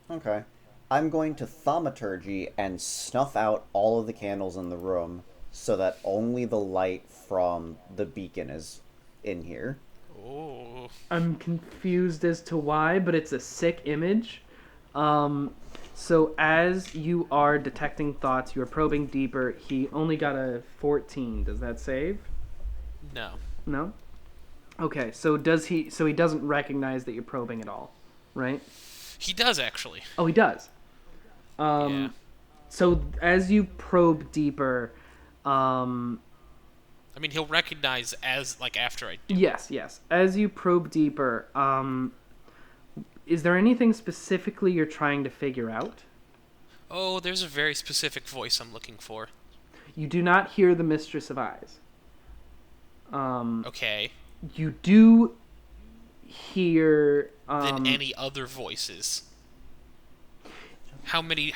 S1: Okay. I'm going to thaumaturgy and snuff out all of the candles in the room so that only the light from the beacon is in here.
S2: Oh.
S3: I'm confused as to why, but it's a sick image. So as you are detecting thoughts, you are probing deeper. He only got a 14. Does that save?
S2: No.
S3: No? Okay, so he doesn't recognize that you're probing at all, right?
S2: He does actually.
S3: Oh, he does.
S2: Yeah.
S3: So as you probe deeper,
S2: I mean, he'll recognize as like after I do.
S3: yes. As you probe deeper, is there anything specifically you're trying to figure out?
S2: Oh, there's a very specific voice I'm looking for.
S3: You do not hear the Mistress of Eyes.
S2: Okay.
S3: You do hear
S2: Than any other voices. How many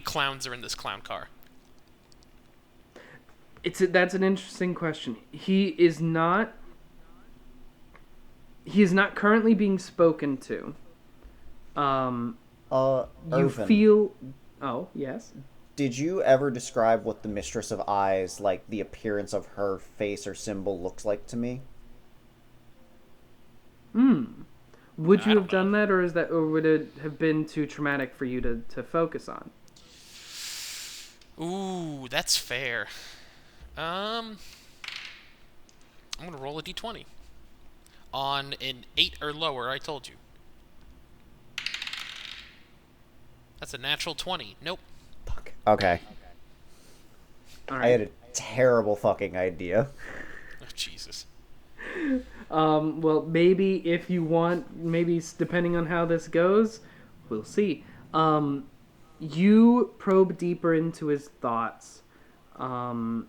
S2: clowns are in this clown car?
S3: That's an interesting question. He is not currently being spoken to. You
S1: Irvin,
S3: feel. Oh, yes.
S1: did you ever describe what the Mistress of Eyes, like the appearance of her face or symbol, looks like to me?
S3: Would
S2: I
S3: you
S2: don't
S3: have done that, or would it have been too traumatic for you to focus on?
S2: Ooh, that's fair. I'm gonna roll a d20. On an 8 or lower, I told you. That's a natural 20. Nope.
S1: Fuck. Okay.
S3: All
S1: I
S3: right.
S1: had a terrible fucking idea.
S2: Oh, Jesus.
S3: Well, maybe if you want, maybe depending on how this goes, we'll see. You probe deeper into his thoughts, and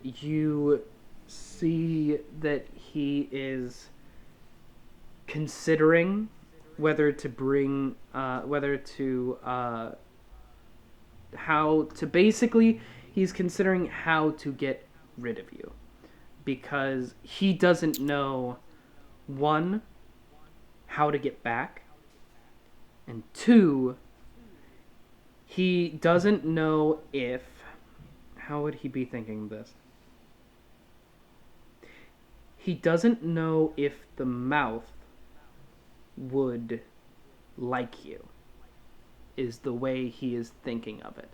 S3: you see that he is considering whether to bring, how to basically, he's considering how to get rid of you. Because he doesn't know, one, how to get back, and two, he doesn't know if. How would he be thinking this? He doesn't know if the mouth would like you, is the way he is thinking of it.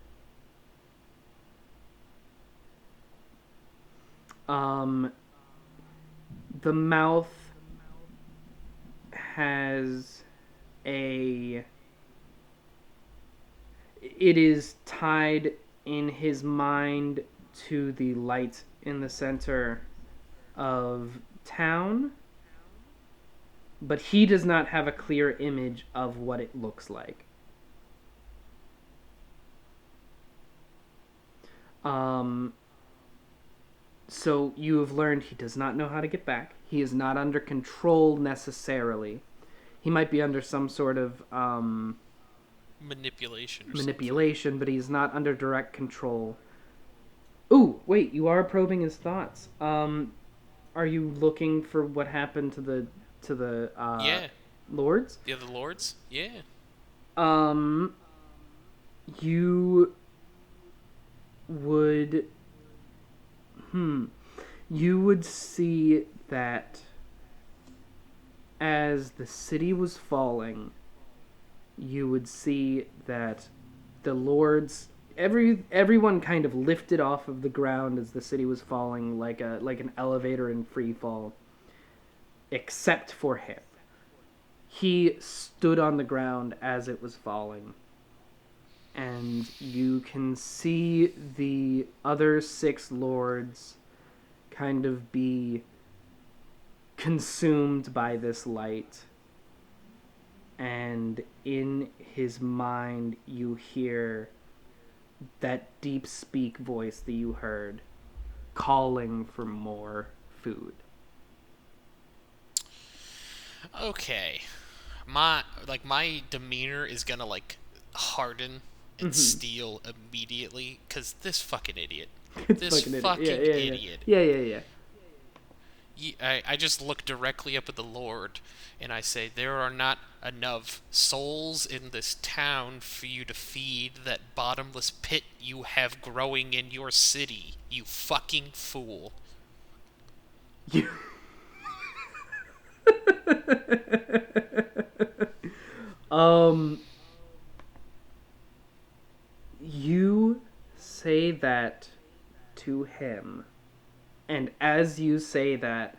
S3: The mouth has it is tied in his mind to the light in the center of town, but he does not have a clear image of what it looks like. So you have learned he does not know how to get back. He is not under control necessarily. He might be under some sort of
S2: Manipulation,
S3: but he's not under direct control. Ooh, wait, you are probing his thoughts. Are you looking for what happened to the
S2: Yeah.
S3: lords?
S2: The other lords? Yeah.
S3: You would you would see that as the city was falling, you would see that the lords, everyone kind of lifted off of the ground as the city was falling, like an elevator in free fall, except for him. He stood on the ground as it was falling, and you can see the other 6 lords kind of be consumed by this light. And in his mind, you hear that deep speak voice that you heard calling for more food.
S2: Okay. My demeanor is gonna harden and steel immediately because this fucking idiot. This fucking idiot.
S3: Yeah.
S2: I just look directly up at the Lord and I say, there are not enough souls in this town for you to feed that bottomless pit you have growing in your city, you fucking fool.
S3: You... You say that to him, and as you say that,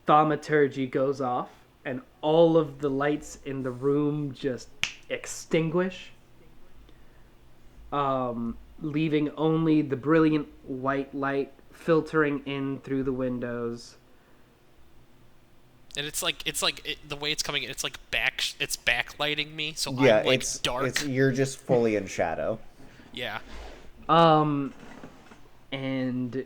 S3: thaumaturgy goes off, and all of the lights in the room just extinguish, leaving only the brilliant white light filtering in through the windows.
S2: And the way it's coming in, it's backlighting me, so
S1: Yeah,
S2: I'm like
S1: it's
S2: dark.
S1: you're just fully in shadow.
S2: Yeah.
S3: Um, and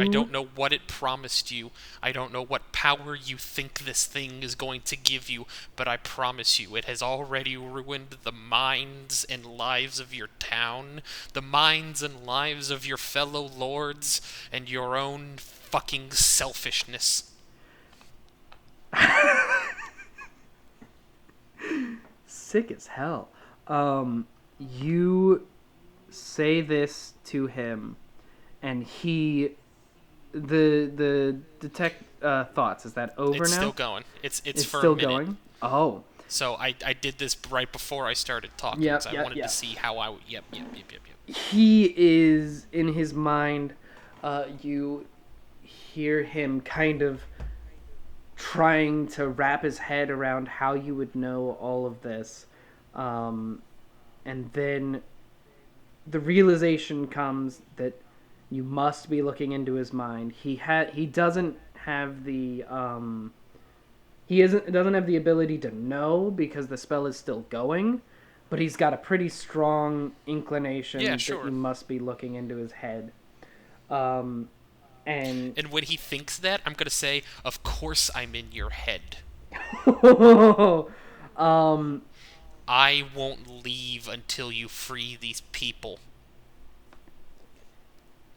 S2: I
S3: you
S2: don't know what it promised you. I don't know what power you think this thing is going to give you, but I promise you, it has already ruined the minds and lives of your town, the minds and lives of your fellow lords, and your own fucking selfishness.
S3: sick as hell. You say this to him, and the detect thoughts. Is that over
S2: It's
S3: now?
S2: still going. It's
S3: It's
S2: for a
S3: still
S2: minute.
S3: going. Oh,
S2: So I did this right before I started talking, because
S3: yep,
S2: I
S3: yep,
S2: wanted to
S3: yep.
S2: see how I would. Yep.
S3: He is in his mind. You hear him kind of trying to wrap his head around how you would know all of this, and then the realization comes that you must be looking into his mind. He doesn't have the he isn't doesn't have the ability to know because the spell is still going, but he's got a pretty strong
S2: Yeah,
S3: inclination that you
S2: sure.
S3: must be looking into his head. Um, and
S2: And when he thinks that, I'm gonna say, "Of course I'm in your head.
S3: um,
S2: I won't leave until you free these people."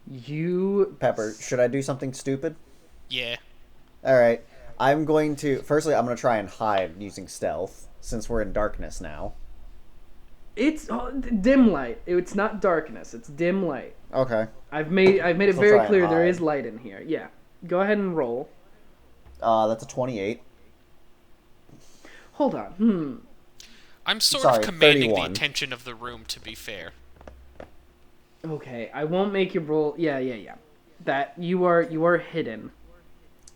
S3: you
S1: Pepper, should I do something stupid?
S2: Yeah.
S1: All right. I'm going to. Firstly, I'm going to try and hide using stealth since we're in darkness now.
S3: it's dim light. It's not darkness. It's dim light.
S1: Okay.
S3: I've made it
S1: So I'll
S3: very
S1: try and
S3: clear there is
S1: hide.
S3: light in here. Yeah. Go ahead and roll.
S1: That's a 28.
S3: Hold on.
S2: I'm sort of
S1: Sorry,
S2: commanding the
S1: 31.
S2: attention of the room, to be fair.
S3: Okay, I won't make you roll. Yeah. That you are hidden.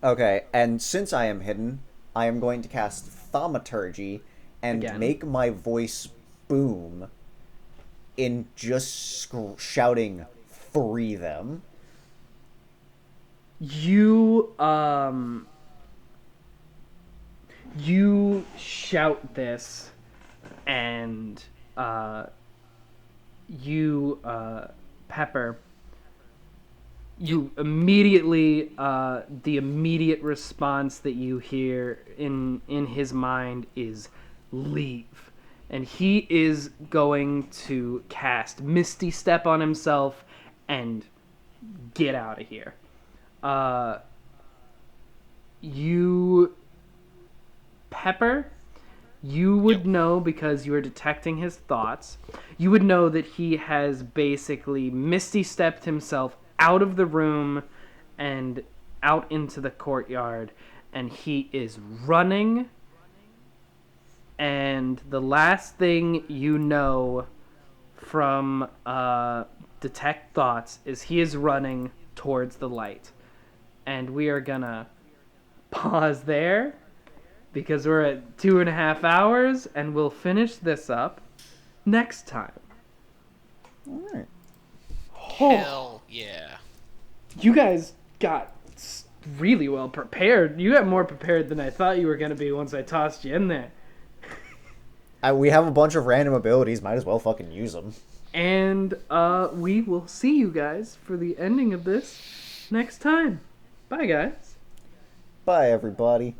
S1: Okay, and since I am hidden, I am going to cast Thaumaturgy and
S3: Again.
S1: make my voice boom in just shouting, "Free them."
S3: You you shout this, and you Pepper, you immediately the immediate response that you hear in his mind is leave, and he is going to cast Misty Step on himself and get out of here. uh you Pepper, you would
S2: Yep.
S3: know because you are detecting his thoughts. You would know that he has basically misty stepped himself out of the room and out into the courtyard, and he is running. And the last thing you know from detect thoughts is he is running towards the light. And we are gonna pause there because we're at 2.5 hours, and we'll finish this up next time.
S1: All right.
S3: Oh,
S2: Hell yeah.
S3: you guys got really well prepared. You got more prepared than I thought you were going to be once I tossed you in there.
S1: We have a bunch of random abilities. Might as well fucking use them.
S3: And we will see you guys for the ending of this next time. Bye, guys.
S1: Bye, everybody.